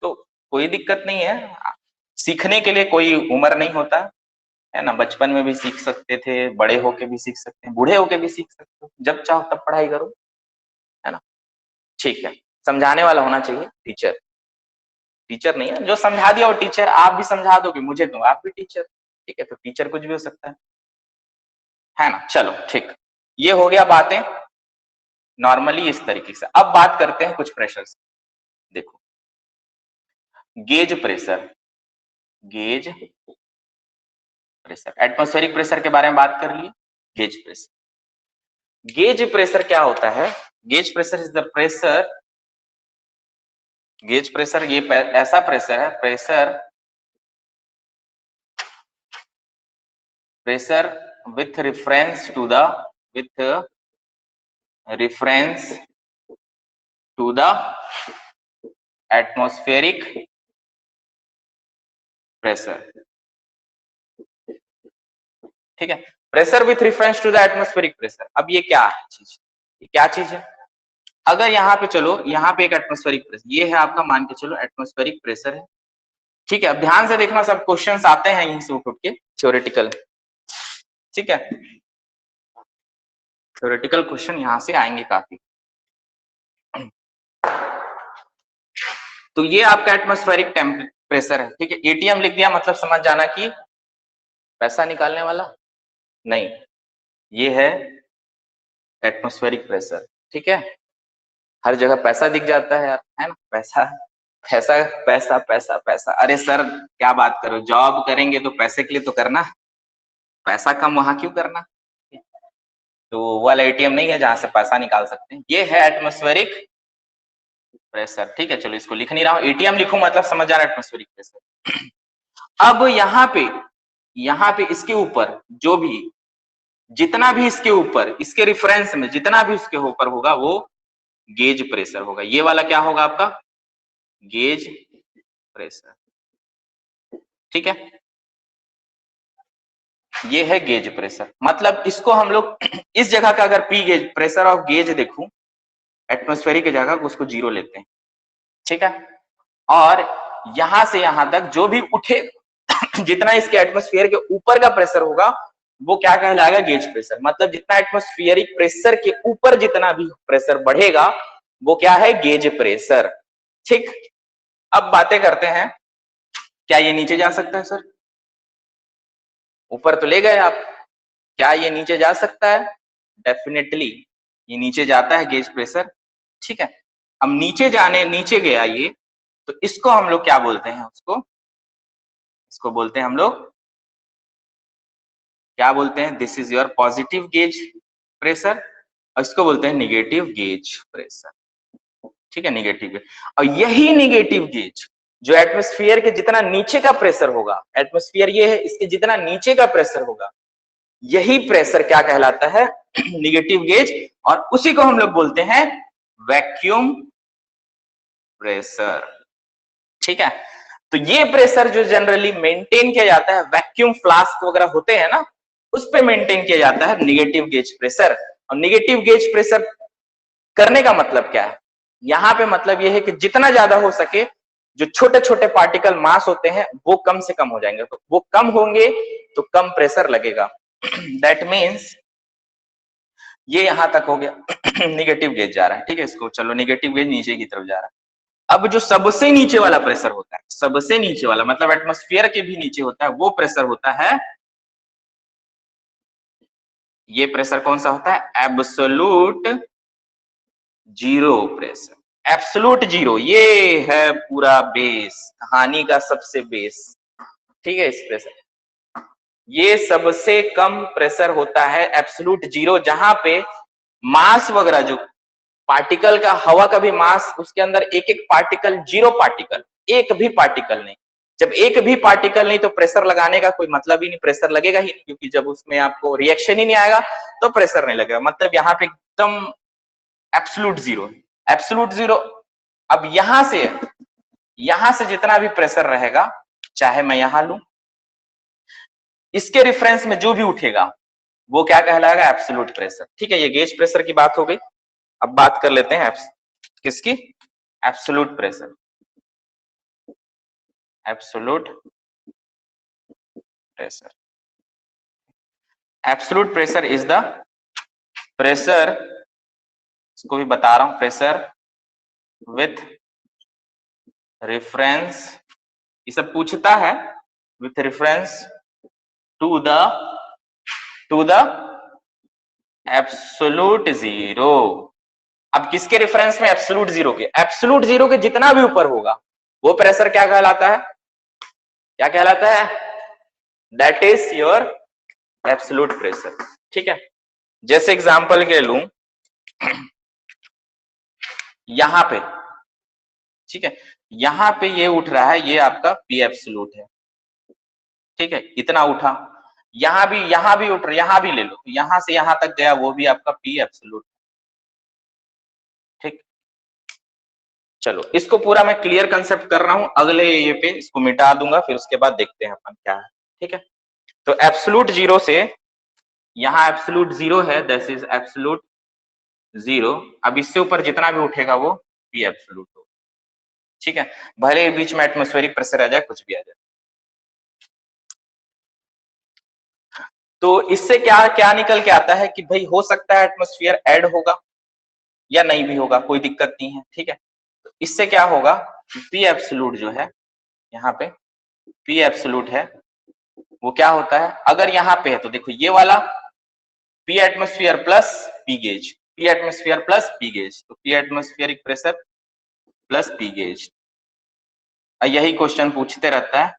तो कोई दिक्कत नहीं है, सीखने के लिए कोई उम्र नहीं होता, है ना। बचपन में भी सीख सकते थे, बड़े होके भी सीख सकते हैं, बूढ़े होके भी सीख सकते हो, जब चाहो तब पढ़ाई करो, है ना। ठीक है, समझाने वाला होना चाहिए टीचर, टीचर नहीं है जो समझा दिया वो टीचर, आप भी समझा दोगे मुझे तो आप भी टीचर। ठीक है, तो टीचर कुछ भी हो सकता है ना। चलो ठीक, ये हो गया बातें नॉर्मली इस तरीके से। अब बात करते हैं कुछ प्रेशर। देखो, gauge pressure, gauge pressure, atmospheric pressure के बारे में बात कर लिए, गेज प्रेशर। गेज प्रेशर क्या होता है? Gauge pressure is the pressure, gauge pressure ये ऐसा प्रेशर है, pressure with reference to the, with reference to the atmospheric pressure। ठीक है, pressure with reference to the atmospheric pressure. अब ये क्या है चीज, ये क्या चीज है? अगर यहाँ पे चलो, यहाँ पे एक एटमॉस्फेरिक प्रेशर, ये है आपका, मान के चलो एटमॉस्फेरिक प्रेशर है। ठीक है, अब ध्यान से देखना, सब क्वेश्चंस आते हैं यहीं से उठ के, थ्योरेटिकल। ठीक है, थ्योरेटिकल क्वेश्चन यहाँ से आएंगे काफी। तो ये आपका एटमॉस्फेरिक प्रेशर है। ठीक है, एटीएम लिख दिया मतलब समझ जाना कि पैसा निकालने वाला नहीं, ये है एटमॉस्फेरिक प्रेशर। ठीक है, हर जगह पैसा दिख जाता है यार, है ना, पैसा पैसा पैसा पैसा पैसा। अरे सर क्या बात करो, जॉब करेंगे तो पैसे के लिए तो करना, पैसा कम वहां क्यों करना। तो वो वाला एटीएम नहीं है जहां से पैसा निकाल सकते हैं, ये है एटमॉस्फेरिक प्रेशर। ठीक है, चलो इसको लिख नहीं रहा हूं, एटीएम लिखूं मतलब समझ जा रहा है एटमॉस्फेरिक प्रेशर। अब यहाँ पे यहाँ पे इसके ऊपर जो भी, जितना भी इसके ऊपर, इसके रिफरेंस में जितना भी उसके ऊपर होगा वो गेज प्रेशर होगा। ये वाला क्या होगा आपका? Gauge pressure. ठीक है, ये है गेज प्रेशर। मतलब इसको हम लोग इस जगह का अगर P gauge, pressure of gauge देखूं एटमॉस्फेरिक की जगह को, उसको 0 लेते हैं। ठीक है, और यहां से यहां तक जो भी उठे जितना इसके एटमॉस्फेयर के ऊपर का प्रेशर होगा वो क्या कहलाएगा? Gauge pressure. मतलब जितना एटमॉस्फेरिक प्रेशर के ऊपर जितना भी प्रेशर बढ़ेगा वो क्या है? Gauge pressure. ठीक, अब बातें करते हैं, क्या ये नीचे जा सकता है? सर ऊपर तो ले गए आप, क्या ये नीचे जा सकता है? डेफिनेटली ये नीचे जाता है गेज प्रेशर। ठीक है, अब नीचे गया ये, तो इसको हम लोग क्या बोलते हैं? इसको बोलते हैं हम लोग, क्या बोलते हैं? This is your positive gauge pressure, और इसको बोलते हैं निगेटिव गेज प्रेशर। ठीक है, निगेटिव गेज। और यही निगेटिव गेज जो एटमॉस्फेयर के जितना नीचे का प्रेशर होगा, एटमॉस्फेयर ये है, इसके जितना नीचे का प्रेशर होगा, यही प्रेशर क्या कहलाता है? Negative gauge. और उसी को हम लोग बोलते हैं वैक्यूम प्रेशर। ठीक है, तो ये प्रेशर जो जनरली मेंटेन किया जाता है, वैक्यूम फ्लास्क वगैरह होते हैं ना, उस पे मेंटेन किया जाता है निगेटिव गेज प्रेशर। और निगेटिव गेज प्रेशर करने का मतलब क्या है? यहाँ पे मतलब ये है कि जितना ज्यादा हो सके जो छोटे छोटे पार्टिकल मास होते हैं वो कम से कम हो जाएंगे, तो वो कम होंगे तो कम प्रेशर लगेगा। दैट मीन्स ये यहां तक हो गया निगेटिव गेज जा रहा है। ठीक है, इसको चलो निगेटिव गेज नीचे की तरफ जा रहा है। अब जो सबसे नीचे वाला प्रेशर होता है, सबसे नीचे वाला मतलब एटमॉस्फेयर के भी नीचे होता है, वो प्रेशर होता है, ये प्रेशर कौन सा होता है? Absolute zero pressure. Absolute zero ये है पूरा बेस, कहानी का सबसे बेस। ठीक है, इस प्रेशर, ये सबसे कम प्रेशर होता है एब्सोलूट जीरो, जहां पे मास वगैरह जो पार्टिकल का, हवा का भी मास, उसके अंदर एक एक पार्टिकल, 0 पार्टिकल, एक भी पार्टिकल नहीं। जब एक भी पार्टिकल नहीं तो प्रेशर लगाने का कोई मतलब ही नहीं, प्रेशर लगेगा ही नहीं, क्योंकि जब उसमें आपको रिएक्शन ही नहीं आएगा तो प्रेशर नहीं लगेगा। मतलब यहाँ पे एकदम एब्सोलूट जीरो, एब्सोलूट जीरो। अब यहां से जितना भी प्रेशर रहेगा, चाहे मैं यहां लू, इसके रिफरेंस में जो भी उठेगा वो क्या कहलाएगा? Absolute pressure. ठीक है, ये गेज प्रेशर की बात हो गई। अब बात कर लेते हैं किसकी? Absolute pressure. Absolute pressure, absolute pressure is the pressure, इसको भी बता रहा हूं, प्रेशर विथ रेफरेंस, ये सब पूछता है, with reference to the absolute zero. अब किसके रेफरेंस में? एब्सोलूट जीरो के। एब्सोलूट जीरो के जितना भी ऊपर होगा वो प्रेशर क्या कहलाता है? क्या कहलाता है? That is your absolute pressure. ठीक है, जैसे एग्जांपल के लूं यहां पे, ठीक है, यहां पे ये उठ रहा है, ये आपका पी एब्सोलूट है। ठीक है, इतना उठा, यहां भी उठ रहा, यहां भी ले लो, यहां से यहां तक गया, वो भी आपका पी एब्सोलूट। ठीक, चलो इसको पूरा मैं क्लियर कंसेप्ट कर रहा हूं, अगले ये पे इसको मिटा दूंगा, फिर उसके बाद देखते हैं अपन क्या है। ठीक है, तो एब्सोलूट जीरो से यहाँ एब्सोलूट जीरो है, दिस इज एब्सोलूट जीरो। अब इससे ऊपर जितना भी उठेगा वो पी एब्सोलूट हो। ठीक है, भले ही बीच में एटमॉस्फेरिक प्रेशर आ जाए, कुछ भी आ जाए। तो इससे क्या क्या निकल के आता है कि भाई हो सकता है एटमॉस्फेयर ऐड होगा या नहीं भी होगा, कोई दिक्कत नहीं है। ठीक है, तो इससे क्या होगा? पी एब्सोलूट जो है, यहाँ पे पी एब्सोलूट है, वो क्या होता है? अगर यहाँ पे है तो देखो ये वाला P atmosphere plus P gauge, P atmosphere plus P gauge, तो P atmospheric pressure plus P gauge. यही क्वेश्चन पूछते रहता है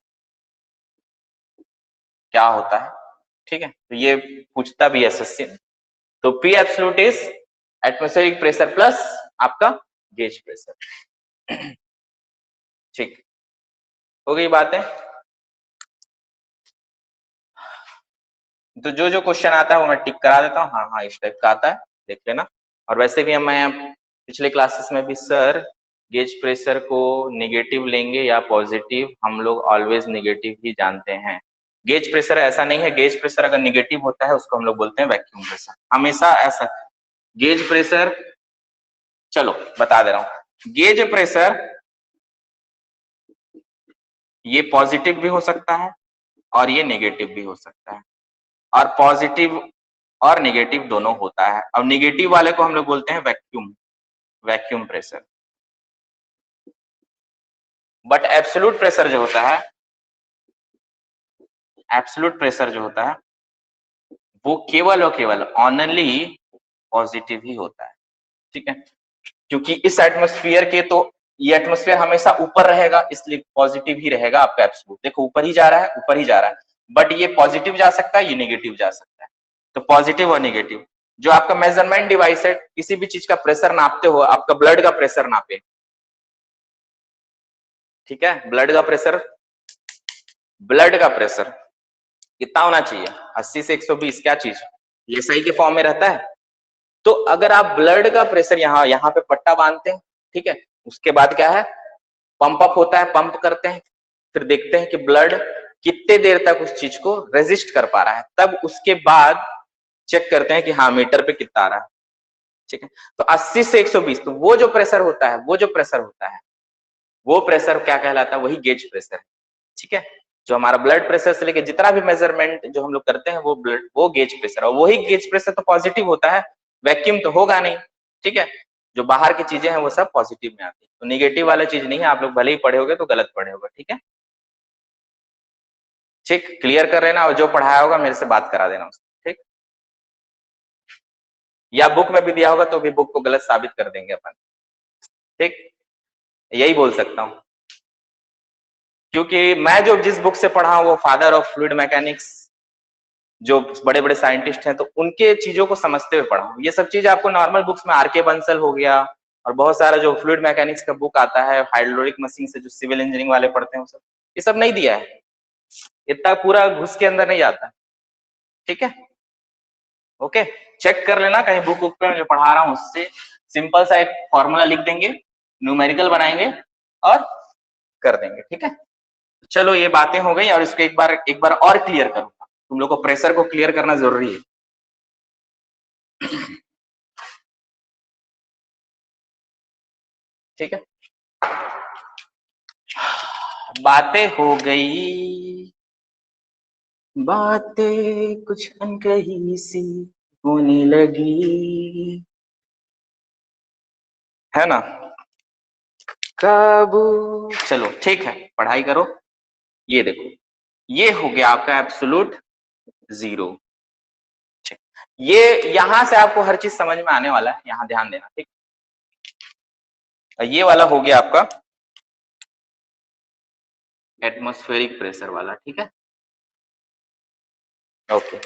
क्या होता है। ठीक है, तो ये पूछता भी एसएससी। तो P absolute is atmospheric pressure plus आपका गेज प्रेशर। ठीक, हो गई बातें। तो जो जो क्वेश्चन आता है वो मैं टिक करा देता हूँ, हाँ हाँ इस टाइप का आता है, देख लेना। और वैसे भी मैं पिछले क्लासेस में भी सर गेज प्रेशर को निगेटिव लेंगे या पॉजिटिव, हम लोग ऑलवेज निगेटिव ही जानते हैं। गेज प्रेशर ऐसा नहीं है, गेज प्रेशर अगर निगेटिव होता है उसको हम लोग बोलते हैं वैक्यूम प्रेशर, हमेशा ऐसा। गेज प्रेशर, चलो बता दे रहा हूँ, गेज प्रेशर ये पॉजिटिव भी हो सकता है और ये नेगेटिव भी हो सकता है, और पॉजिटिव और नेगेटिव दोनों होता है। अब नेगेटिव वाले को हम लोग बोलते हैं vacuum, vacuum pressure. But absolute pressure जो होता है, एब्सोल्यूट प्रेशर जो होता है वो केवल और केवल ओनली पॉजिटिव ही होता है, ठीक है। क्योंकि इस एटमॉस्फेयर के तो ये एटमॉस्फेयर हमेशा ऊपर रहेगा, इसलिए पॉजिटिव ही रहेगा आपका एब्सोल्यूट। देखो ऊपर ही जा रहा है, ऊपर ही जा रहा है, बट ये पॉजिटिव जा सकता है, ये नेगेटिव जा सकता है। तो पॉजिटिव और नेगेटिव, जो आपका मेजरमेंट डिवाइस है, किसी भी चीज का प्रेशर नापते हो, आपका ब्लड का प्रेशर नापे, ठीक है, ब्लड का प्रेशर, ब्लड का प्रेशर कितना होना चाहिए, 80 से 120, क्या चीज, ये सही के फॉर्म में रहता है। तो अगर आप ब्लड का प्रेशर यहाँ यहाँ पे पट्टा बांधते हैं, ठीक है, उसके बाद क्या है, पंप अप होता है, पंप करते हैं, फिर देखते हैं कि ब्लड कितने देर तक उस चीज को रेजिस्ट कर पा रहा है, तब उसके बाद चेक करते हैं कि हाँ मीटर पे कितना आ रहा है, ठीक है। तो 80 से 120, तो वो जो प्रेशर होता है, वो जो प्रेशर होता है, वो प्रेशर क्या कहलाता है, वही गेज प्रेशर है, ठीक है। जो हमारा ब्लड प्रेशर से लेके जितना भी मेजरमेंट जो हम लोग करते हैं वो ब्लड, वो गेज प्रेशर, और वही गेज प्रेशर तो पॉजिटिव होता है, वैक्यूम तो होगा नहीं, ठीक है। जो बाहर की चीजें हैं वो सब पॉजिटिव में आती है, तो निगेटिव वाला चीज नहीं है, आप लोग भले ही पढ़े होगे तो गलत पढ़े होगे, ठीक है। ठीक, क्लियर कर लेना, और जो पढ़ाया होगा मेरे से बात करा देना उसको, ठीक। या बुक में भी दिया होगा तो भी बुक को गलत साबित कर देंगे अपन, ठीक, यही बोल सकता हूँ। क्योंकि मैं जो जिस बुक से पढ़ा हूँ वो फादर ऑफ फ्लूइड मैकेनिक्स, जो बड़े बड़े साइंटिस्ट हैं, तो उनके चीजों को समझते हुए पढ़ा हूँ। ये सब चीज आपको नॉर्मल बुक्स में आर के बंसल हो गया, और बहुत सारा जो फ्लूइड मैकेनिक्स का बुक आता है, हाइड्रोलिक मशीन से जो सिविल इंजीनियरिंग वाले पढ़ते हैं, सब ये सब नहीं दिया है, इतना पूरा घुस के अंदर नहीं जाता, ठीक है। ओके, चेक कर लेना कहीं बुक बुक पे जो पढ़ा रहा हूँ उससे, सिंपल सा एक फॉर्मूला लिख देंगे, न्यूमेरिकल बनाएंगे और कर देंगे, ठीक है। चलो ये बातें हो गई, और इसको एक बार और क्लियर करूंगा, तुम लोग को प्रेशर को क्लियर करना जरूरी है। ठीक है, बातें हो गई, बातें कुछ अनकही सी होने लगी, है ना, काबू। चलो ठीक है, पढ़ाई करो। ये देखो, ये हो गया आपका एब्सोल्यूट जीरो, ठीक। ये यहां से आपको हर चीज समझ में आने वाला है, यहां ध्यान देना, ठीक। ये वाला हो गया आपका एटमॉस्फेरिक प्रेशर वाला, ठीक है। ओके,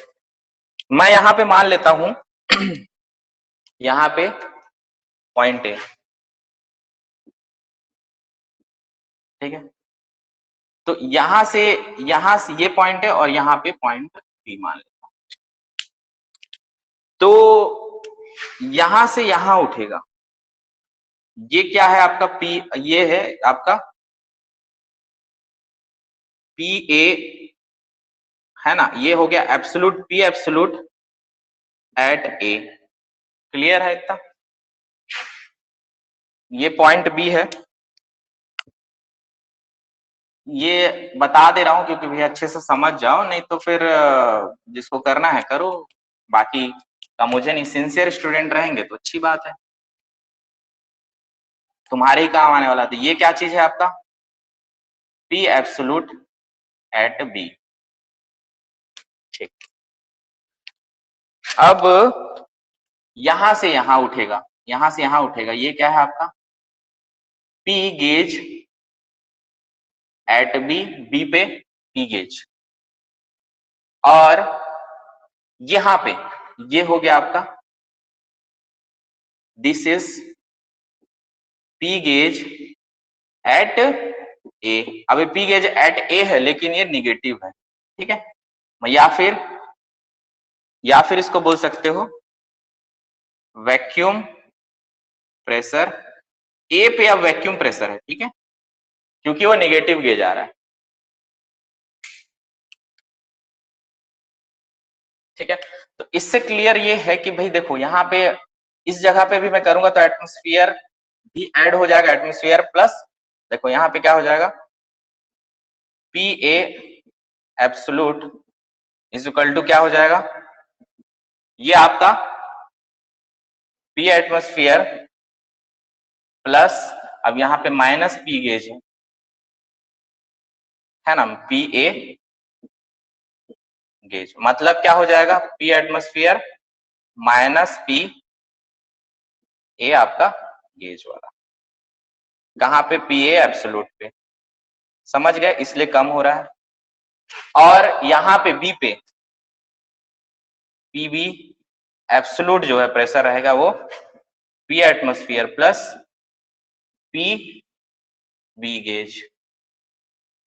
मैं यहां पे मान लेता हूं यहां पे पॉइंट है, ठीक है। तो यहां से ये पॉइंट है, और यहाँ पे पॉइंट बी मान लेता हूं। तो यहां से यहां उठेगा, ये क्या है आपका पी, ये है आपका पी ए, है ना, ये हो गया एब्सोल्यूट पी एब्सोल्यूट एट ए, क्लियर है इतना। ये पॉइंट बी है, ये बता दे रहा हूं क्योंकि भैया अच्छे से समझ जाओ, नहीं तो फिर जिसको करना है करो, बाकी का मुझे नहीं, सिंसियर स्टूडेंट रहेंगे तो अच्छी बात है, तुम्हारे ही काम आने वाला। तो ये क्या चीज है आपका पी एब्सोल्यूट एट बी, ठीक। अब यहां से यहां उठेगा, यहां से यहां उठेगा, ये क्या है आपका P gauge at B, B पे पी गेज, और यहां पे ये हो गया आपका this is P gauge at A. अब पी गेज एट ए है लेकिन ये निगेटिव है, ठीक है, या फिर या फिर इसको बोल सकते हो वैक्यूम प्रेशर। ए पे अब वैक्यूम प्रेशर है, ठीक है, क्योंकि वो नेगेटिव गेज आ रहा है, ठीक है। तो इससे क्लियर ये है कि भाई देखो यहाँ पे इस जगह पे भी मैं करूंगा तो एटमॉस्फेयर भी ऐड हो जाएगा, एटमॉस्फेयर प्लस देखो यहाँ पे क्या हो जाएगा, P A absolute is equal to क्या हो जाएगा, ये आपका पी एटमॉस्फेयर प्लस अब यहाँ पे माइनस पी गेज है ना, पी ए गेज, मतलब क्या हो जाएगा, P atmosphere minus P A आपका गेज वाला, कहाँ पे, पी ए एब्सोल्यूट पे, समझ गए, इसलिए कम हो रहा है। और यहाँ पे बी पे पी बी एब्सोल्यूट जो है प्रेशर रहेगा वो P atmosphere plus P B gauge,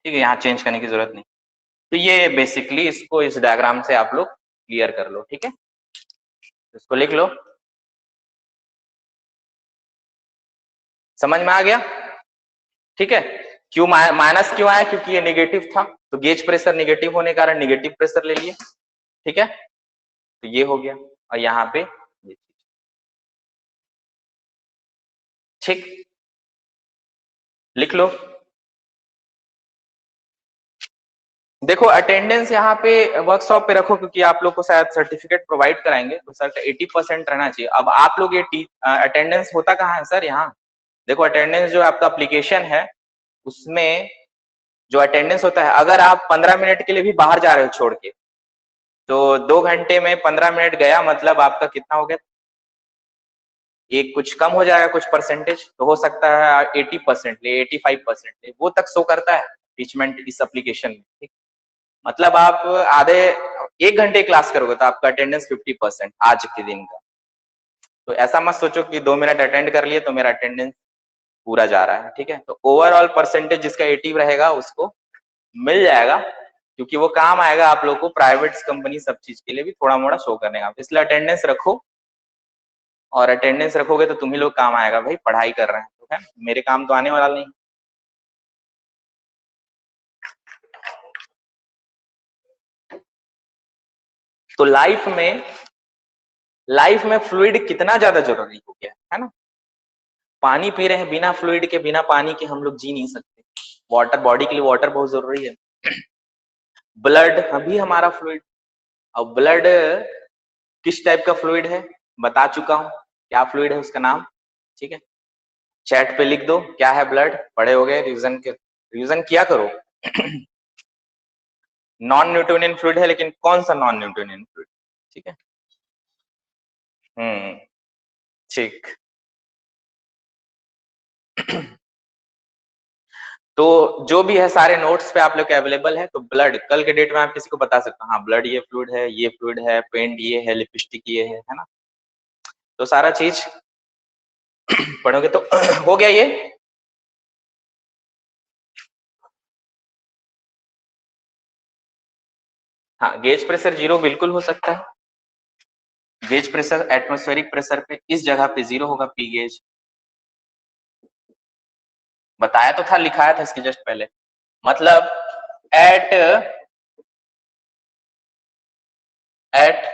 ठीक है, यहाँ चेंज करने की जरूरत नहीं। तो ये बेसिकली इसको इस डायग्राम से आप लोग क्लियर कर लो, ठीक है, इसको लिख लो, समझ में आ गया, ठीक है। क्यों माइनस क्यों आया, क्योंकि ये नेगेटिव था, तो गेज प्रेशर नेगेटिव होने के कारण नेगेटिव प्रेशर ले लिए, ठीक है, तो ये हो गया, और यहाँ पे ये, ठीक, लिख लो। देखो अटेंडेंस यहाँ पे वर्कशॉप पे रखो, क्योंकि आप लोग को शायद सर्टिफिकेट प्रोवाइड कराएंगे, तो सर 80% रहना चाहिए। अब आप लोग ये अटेंडेंस होता कहाँ है सर, यहाँ देखो अटेंडेंस जो आपका एप्लीकेशन है उसमें जो अटेंडेंस होता है, अगर आप 15 मिनट के लिए भी बाहर जा रहे हो छोड़ के, तो 2 घंटे में 15 मिनट गया, मतलब आपका कितना हो गया, एक कुछ कम हो जाएगा कुछ परसेंटेज, तो हो सकता है 80% ले, 85% ले, वो तक शो करता है टीचमेंट इस एप्लीकेशन में, ठीक, मतलब आप आधे 1 घंटे क्लास करोगे तो आपका अटेंडेंस 50% आज के दिन का। तो ऐसा मत सोचो कि 2 मिनट अटेंड कर लिए तो मेरा अटेंडेंस पूरा जा रहा है, ठीक है। तो ओवरऑल परसेंटेज जिसका 80 रहेगा उसको मिल जाएगा, क्योंकि वो काम आएगा आप लोग को प्राइवेट कंपनी सब चीज के लिए भी थोड़ा मोड़ा शो करने का, इसलिए अटेंडेंस रखो, और अटेंडेंस रखोगे तो तुम ही लोग काम आएगा, भाई पढ़ाई कर रहे हैं तो है, मेरे काम तो आने वाला नहीं। तो लाइफ में फ्लूइड कितना ज्यादा जरूरी हो गया है ना, पानी पी रहे हैं, बिना फ्लूइड के, बिना पानी के हम लोग जी नहीं सकते, वाटर बॉडी के लिए वाटर बहुत जरूरी है, ब्लड अभी हमारा फ्लूइड, अब ब्लड किस टाइप का फ्लूइड है बता चुका हूं, क्या फ्लूइड है उसका नाम, ठीक है, चैट पे लिख दो क्या है, ब्लड पढ़े हो गए, रिवीजन किया करो। नॉन न्यूटोनियन फ्लूइड है, लेकिन कौन सा नॉन न्यूटोनियन फ्लूइड, ठीक है, ठीक। तो जो भी है सारे नोट्स पे आप लोग के अवेलेबल है। तो ब्लड कल के डेट में आप किसी को बता सकते हो, हाँ ब्लड ये फ्लूइड है, ये फ्लूइड है, पेंट ये है, लिपस्टिक ये है ना, तो सारा चीज पढ़ोगे तो हो गया ये। हाँ गेज प्रेशर 0 बिल्कुल हो सकता है, गेज प्रेशर एटमॉस्फेरिक प्रेशर पे इस जगह पे 0 होगा, पी गेज बताया तो था, लिखाया था इसके जस्ट पहले, मतलब at at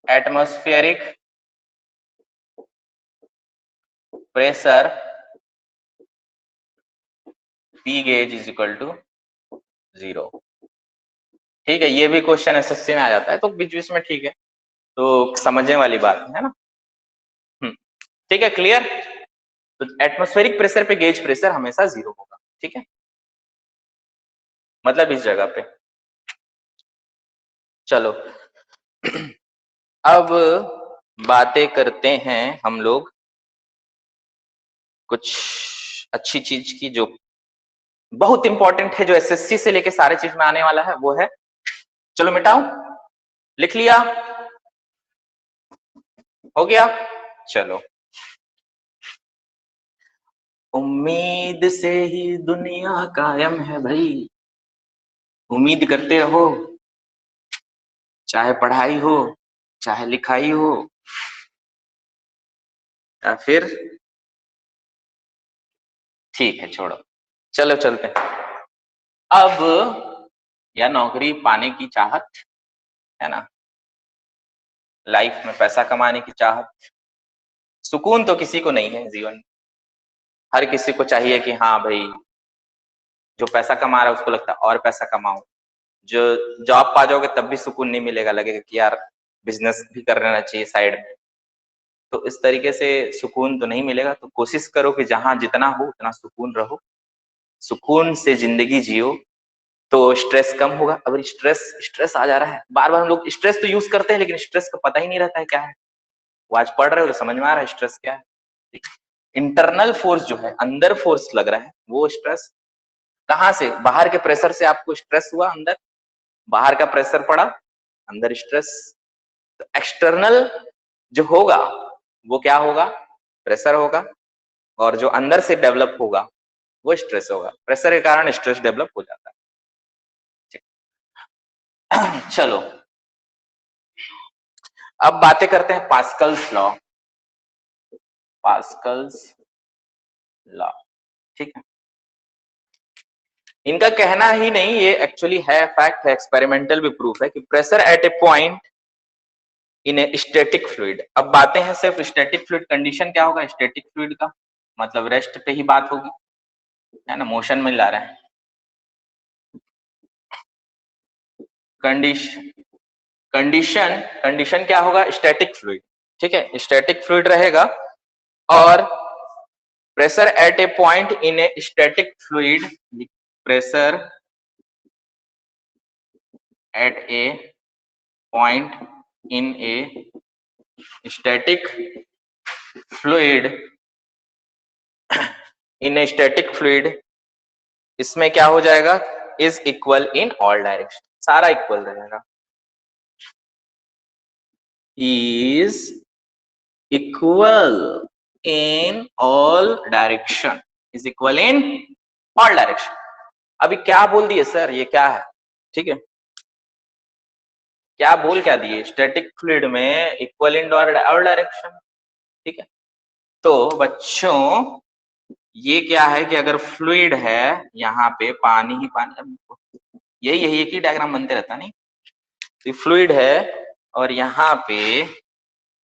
atmospheric pressure P gauge is equal to 0, ठीक है। ये भी क्वेश्चन एसएससी में आ जाता है, तो बीच बीच में, ठीक है, तो समझने वाली बात है ना, ठीक है, क्लियर। तो एटमॉस्फेरिक प्रेशर पे गेज प्रेशर हमेशा 0 होगा, ठीक है, मतलब इस जगह पे। चलो अब बातें करते हैं हम लोग कुछ अच्छी चीज की, जो बहुत इंपॉर्टेंट है, जो एसएससी से लेके सारे चीज में आने वाला है, वो है, चलो मिटाओ, लिख लिया, हो गया, चलो। उम्मीद से ही दुनिया कायम है भाई, उम्मीद करते रहो, चाहे पढ़ाई हो, चाहे लिखाई हो, या फिर ठीक है छोड़ो, चलो चलते हैं। अब या नौकरी पाने की चाहत है ना, लाइफ में पैसा कमाने की चाहत, सुकून तो किसी को नहीं है जीवन में। हर किसी को चाहिए कि हाँ भाई, जो पैसा कमा रहा है उसको लगता है और पैसा कमाऊं। जो जॉब पा जाओगे तब भी सुकून नहीं मिलेगा, लगेगा कि यार बिजनेस भी कर लेना चाहिए साइड में। तो इस तरीके से सुकून तो नहीं मिलेगा। तो कोशिश करो कि जहां जितना हो उतना सुकून रहो, सुकून से जिंदगी जियो, तो स्ट्रेस कम होगा। अगर स्ट्रेस स्ट्रेस आ जा रहा है बार बार, हम लोग स्ट्रेस तो यूज करते हैं लेकिन स्ट्रेस का पता ही नहीं रहता है क्या है। वो आज पढ़ रहे हो तो समझ में आ रहा है स्ट्रेस क्या है। इंटरनल फोर्स जो है, अंदर फोर्स लग रहा है, वो स्ट्रेस कहाँ से? बाहर के प्रेशर से आपको स्ट्रेस हुआ, अंदर बाहर का प्रेशर पड़ा, अंदर स्ट्रेस। तो एक्सटर्नल जो होगा वो क्या होगा? प्रेशर होगा। और जो अंदर से डेवलप होगा वो स्ट्रेस होगा। प्रेशर के कारण स्ट्रेस डेवलप हो जाता है। चलो अब बातें करते हैं पास्कल्स लॉ। पास्कल्स लॉ, ठीक है। इनका कहना ही नहीं, ये एक्चुअली है, फैक्ट है, एक्सपेरिमेंटल भी प्रूफ है कि pressure at A point in a static fluid. अब बातें हैं सिर्फ स्टैटिक फ्लूइड। कंडीशन क्या होगा स्टैटिक फ्लूइड का? मतलब रेस्ट पे ही बात होगी, है ना, मोशन में ला रहा है। कंडीशन कंडीशन कंडीशन क्या होगा? स्टैटिक फ्लूइड, ठीक है, स्टैटिक फ्लूइड रहेगा। और pressure at A point in a static fluid, pressure at A point in a static fluid, in a static fluid, इसमें क्या हो जाएगा? Is equal in all direction, सारा इक्वल रहेगा। Is equal in all direction, is equal in all direction. अभी क्या बोल दिए सर, ये क्या है? ठीक है, क्या बोल क्या दिए? स्टैटिक फ्लूइड में इक्वल इन ऑल डायरेक्शन, ठीक है। तो बच्चों ये क्या है कि अगर फ्लूइड है, यहाँ पे पानी ही पानी, यही यही एक ही डायग्राम बनते रहता नहीं। तो फ्लूइड है और यहाँ पे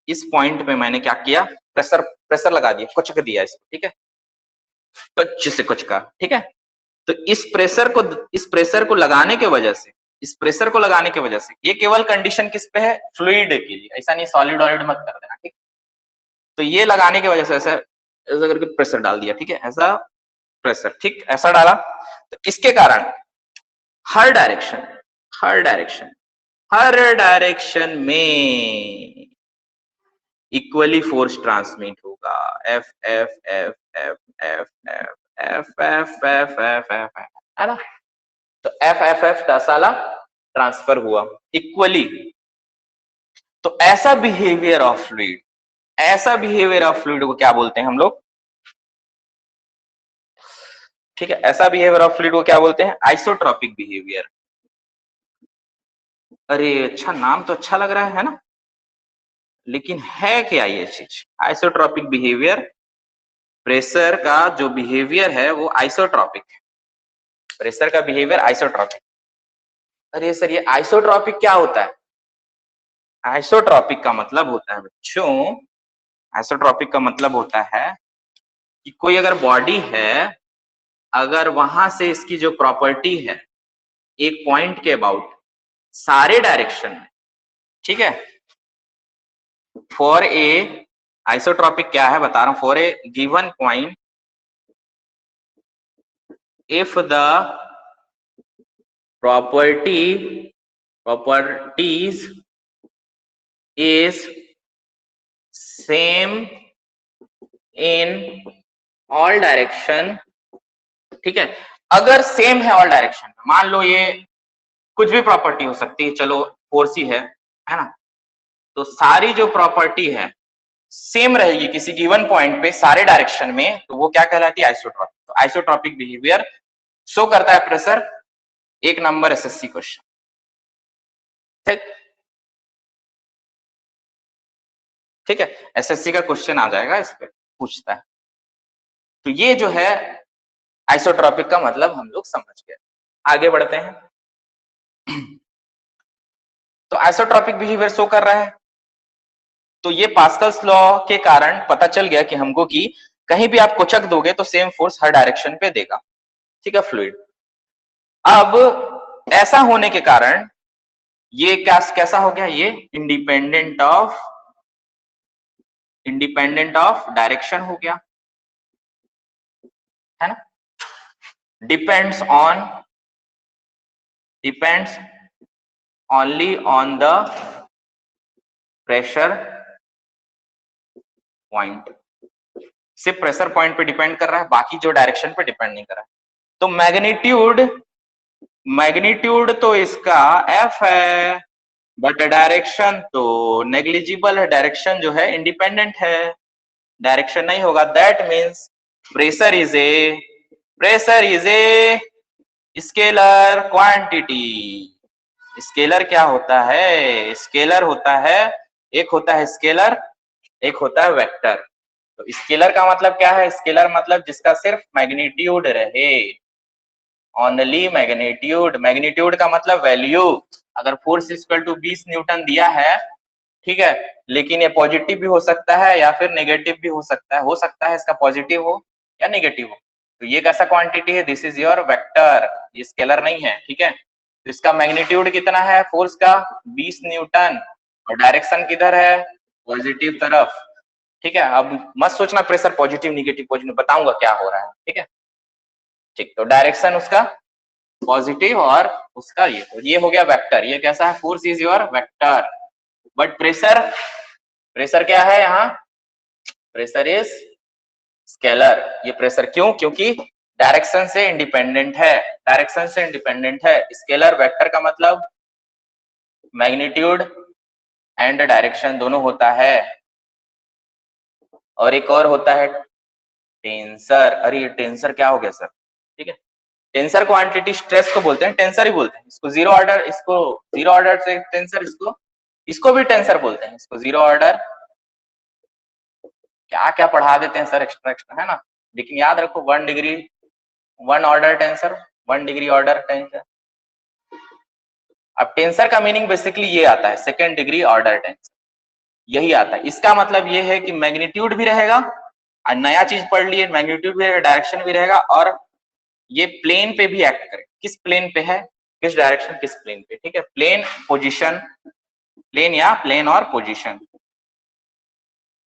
इस पॉइंट पे मैंने क्या किया? प्रेशर प्रेशर लगा दिया, कुचक दिया इसको, ठीक है, टच से कुचका, ठीक है। तो इस प्रेशर को लगाने के वजह से, इस प्रेशर को लगाने की वजह से, ये केवल कंडीशन किस पे है? फ्लूइड के लिए, ऐसा नहीं सॉलिड वॉलिड मत कर देना, ठीक। तो ये लगाने की वजह से ऐसा ऐसा करके प्रेशर डाल दिया, ठीक है, ऐसा प्रेशर, ठीक, ऐसा डाला। तो इसके कारण हर डायरेक्शन हर डायरेक्शन हर डायरेक्शन में इक्वली फोर्स ट्रांसमिट होगा। F F F F F F F F F F, है ना। तो एफ एफ एफ का साला ट्रांसफर हुआ इक्वली। तो ऐसा बिहेवियर ऑफ फ्लूइड, ऐसा बिहेवियर ऑफ फ्लूइड को क्या बोलते हैं हम लोग? ठीक है, ऐसा बिहेवियर ऑफ फ्लूइड को क्या बोलते हैं? Isotropic behaviour. अरे अच्छा, नाम तो अच्छा लग रहा है ना, लेकिन है क्या ये चीज? आइसोट्रॉपिक बिहेवियर, प्रेशर का जो बिहेवियर है वो आइसोट्रॉपिक है। प्रेशर का बिहेवियर आइसोट्रॉपिक। अरे सर ये आइसोट्रॉपिक क्या होता है? आइसोट्रॉपिक का मतलब होता है बच्चों, आइसोट्रॉपिक का मतलब होता है कि कोई अगर बॉडी है, अगर वहां से इसकी जो प्रॉपर्टी है एक पॉइंट के अबाउट सारे डायरेक्शन में, ठीक है, फॉर ए, आइसोट्रॉपिक क्या है बता रहा हूं, for a given point if the properties is same in all direction, ठीक है। अगर सेम है ऑल डायरेक्शन, मान लो ये कुछ भी प्रॉपर्टी हो सकती है, चलो फोर्स ही है ना, तो सारी जो प्रॉपर्टी है सेम रहेगी किसी गिवन पॉइंट पे सारे डायरेक्शन में, तो वो क्या कहलाती है? आइसोट्रॉपिक। तो आइसोट्रॉपिक बिहेवियर शो करता है प्रेशर, एक नंबर एसएससी क्वेश्चन, ठीक। ठीक है, एसएससी का क्वेश्चन आ जाएगा, इस पे पूछता है। तो ये जो है आइसोट्रॉपिक का मतलब हम लोग समझ गए। आगे बढ़ते हैं। तो आइसोट्रॉपिक बिहेवियर शो कर रहा है, तो ये पास्कल्स लॉ के कारण पता चल गया कि हमको कि कहीं भी आप कोचक दोगे तो सेम फोर्स हर डायरेक्शन पे देगा, ठीक है, फ्लूइड। अब ऐसा होने के कारण ये कैसा हो गया, ये इंडिपेंडेंट ऑफ डायरेक्शन हो गया, है ना। Depends only on the pressure point, सिर्फ प्रेशर पॉइंट पे डिपेंड कर रहा है, बाकी जो डायरेक्शन पे डिपेंड नहीं कर रहा है। तो मैग्नीट्यूड तो इसका एफ है, बट डायरेक्शन तो नेग्लिजिबल है, डायरेक्शन जो है इंडिपेंडेंट है, डायरेक्शन नहीं होगा। That means pressure is a scalar quantity. Scalar क्या होता है, स्केलर होता है, एक होता है स्केलर, एक होता है वेक्टर। तो स्केलर का मतलब क्या है, स्केलर मतलब जिसका सिर्फ मैग्नीट्यूड रहे, ओनली मैग्नीट्यूड। मैग्नीट्यूड का मतलब वैल्यू। अगर फोर्स इक्वल टू 20 न्यूटन दिया है, ठीक है, लेकिन ये पॉजिटिव भी हो सकता है या फिर नेगेटिव भी हो सकता है इसका पॉजिटिव हो या नेगेटिव हो। तो ये कैसा क्वांटिटी है, दिस इज योर वेक्टर, ये स्केलर नहीं है, ठीक है। तो इसका मैग्नीट्यूड कितना है फोर्स का, 20 न्यूटन, और डायरेक्शन किधर है, पॉजिटिव तरफ, ठीक है। अब मत सोचना प्रेशर पॉजिटिव नेगेटिव, बताऊंगा क्या हो रहा है, ठीक है, ठीक। तो डायरेक्शन उसका पॉजिटिव और उसका ये हो गया वेक्टर। ये कैसा है, force is your vector, but pressure क्या है यहाँ, प्रेशर इज स्केलर। ये प्रेशर क्यों, क्योंकि डायरेक्शन से इंडिपेंडेंट है, डायरेक्शन से इंडिपेंडेंट है। स्केलर वेक्टर का मतलब मैग्नीट्यूड एंड डायरेक्शन दोनों होता है, और एक और होता है टेंसर। अरे ये टेंसर क्या हो गया सर, ठीक है, टेंसर क्वांटिटी स्ट्रेस को बोलते हैं, टेंसर ही बोलते हैं इसको, जीरो ऑर्डर से टेंसर, इसको भी टेंसर बोलते हैं, इसको जीरो ऑर्डर। क्या क्या पढ़ा देते हैं सर एक्स्ट्रा एक्स्ट्रा, है ना। लेकिन याद रखो 1 order tensor, 1 degree order tensor. अब टेंसर का मीनिंग बेसिकली ये आता है, सेकेंड डिग्री ऑर्डर टेंसर, यही आता है। इसका मतलब ये है कि मैग्नीट्यूड भी रहेगा, नया चीज पढ़ लिए, मैग्नीट्यूड भी रहेगा, डायरेक्शन भी रहेगा, और ये प्लेन पे भी एक्ट करे। किस प्लेन पे है, किस डायरेक्शन, किस प्लेन पे, ठीक है, प्लेन पोजीशन, प्लेन या प्लेन और पोजीशन,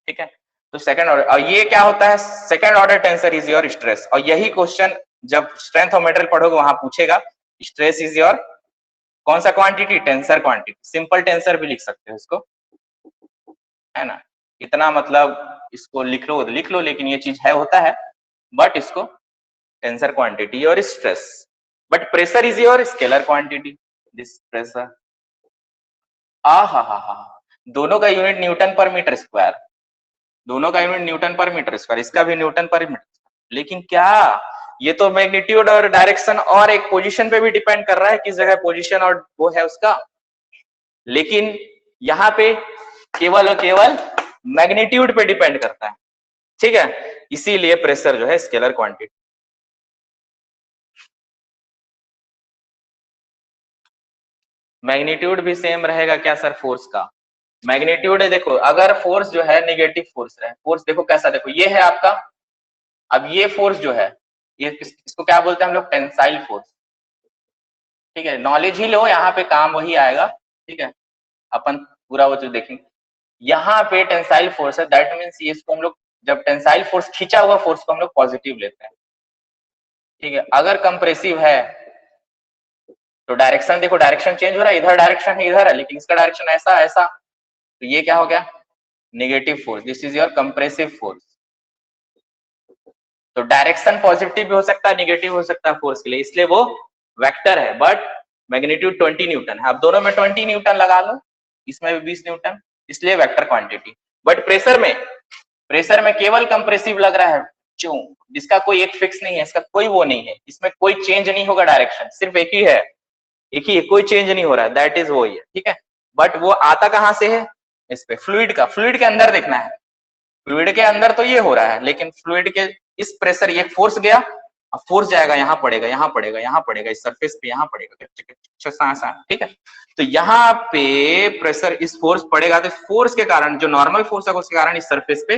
ठीक है। तो सेकंड ऑर्डर, और ये क्या होता है, second order tensor is your stress. और यही क्वेश्चन जब स्ट्रेंथ ऑफ मटेरियल पढ़ोगे वहां पूछेगा, स्ट्रेस इज योर कौन सा quantity, tensor quantity. Simple tensor भी लिख सकते हो इसको, है ना। इतना मतलब इसको लिख लो, लेकिन ये चीज है, होता है, बट इसको टेंसर क्वांटिटी और stress, but pressure is your scalar quantity, this pressure. हा, दोनों का यूनिट न्यूटन पर मीटर स्क्वायर, दोनों का यूनिट न्यूटन पर मीटर स्क्वायर, इसका भी न्यूटन पर मीटर। लेकिन क्या ये तो मैग्नीट्यूड और डायरेक्शन और एक पोजीशन पे भी डिपेंड कर रहा है, किस जगह पोजीशन और वो है उसका, लेकिन यहाँ पे केवल और केवल मैग्नीट्यूड पे डिपेंड करता है, ठीक है। इसीलिए प्रेशर जो है स्केलर क्वांटिटी। मैग्नीट्यूड भी सेम रहेगा क्या सर फोर्स का, मैग्नीट्यूड है, देखो अगर फोर्स जो है नेगेटिव फोर्स है, फोर्स देखो कैसा, देखो ये है आपका, अब ये फोर्स जो है ये इसको क्या बोलते हैं हम लोग, टेंसाइल फोर्स, ठीक है। नॉलेज ही लो, यहाँ पे काम वही आएगा, ठीक है, अपन पूरा वो जो देखेंगे। यहाँ पे टेंसाइल फोर्स है, दैट मीन्स ये इसको हम लोग, जब टेंसाइल फोर्स खींचा हुआ फोर्स को हम लोग पॉजिटिव लेते हैं, ठीक है। अगर कंप्रेसिव है तो डायरेक्शन देखो, डायरेक्शन चेंज हो रहा है, इधर डायरेक्शन है, इधर है, लेकिन इसका डायरेक्शन ऐसा ऐसा, तो ये क्या हो गया, negative force, this is your compressive force. तो डायरेक्शन पॉजिटिव भी हो सकता है, नेगेटिव हो सकता है फोर्स के लिए, इसलिए वो वेक्टर है, बट मैग्नीट्यूड 20 न्यूटन है। अब दोनों में 20 न्यूटन लगा लो, इसमें भी 20 न्यूटन, इसलिए वेक्टर क्वांटिटी। बट प्रेशर में केवल कंप्रेसिव लग रहा है, क्यों, जिसका कोई एक फिक्स नहीं है, इसका कोई वो नहीं है, इसमें कोई चेंज नहीं होगा, डायरेक्शन सिर्फ एक ही है, कोई चेंज नहीं हो रहा है, दैट इज वो ही है, ठीक है। बट वो आता कहां से है, इस पे फ्लूइड के अंदर देखना है, फ्लूइड के अंदर तो ये हो रहा है, लेकिन फ्लूइड के इस प्रेशर, ये फोर्स गया, अब फोर्स जाएगा, यहाँ पड़ेगा, यहाँ पड़ेगा, यहाँ पड़ेगा, इस सरफेस पे यहाँ पड़ेगा, ठीक है। तो यहाँ पे प्रेशर, इस फोर्स पड़ेगा, तो फोर्स के कारण, जो नॉर्मल फोर्स है उसके कारण इस सरफेस पे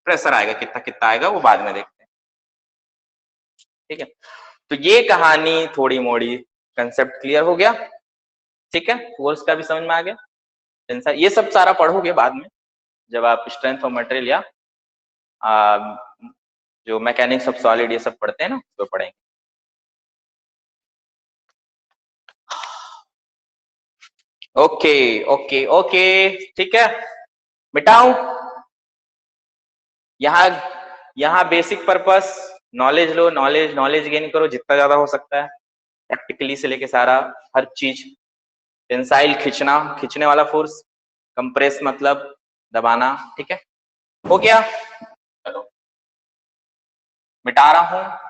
प्रेशर आएगा, कितना कितना आएगा वो बाद में देखते हैं, ठीक है। तो ये कहानी थोड़ी मोड़ी कंसेप्ट क्लियर हो गया, ठीक है। फोर्स का भी समझ में आ गया, टेंसर, ये सब सारा पढ़ोगे बाद में जब आप स्ट्रेंथ ऑफ मटेरियल या जो मैकेनिक्स ऑफ सॉलिड ये सब पढ़ते हैं ना, तो पढ़ेंगे। ओके ओके ओके, ठीक है, मिटाऊं। यहाँ बेसिक पर्पस, नॉलेज लो, नॉलेज गेन करो जितना ज्यादा हो सकता है, प्रैक्टिकली से लेके सारा हर चीज। टेंसाइल खींचना, खींचने वाला फोर्स, कंप्रेस मतलब दबाना, ठीक है, हो गया। चलो मिटा रहा हूं।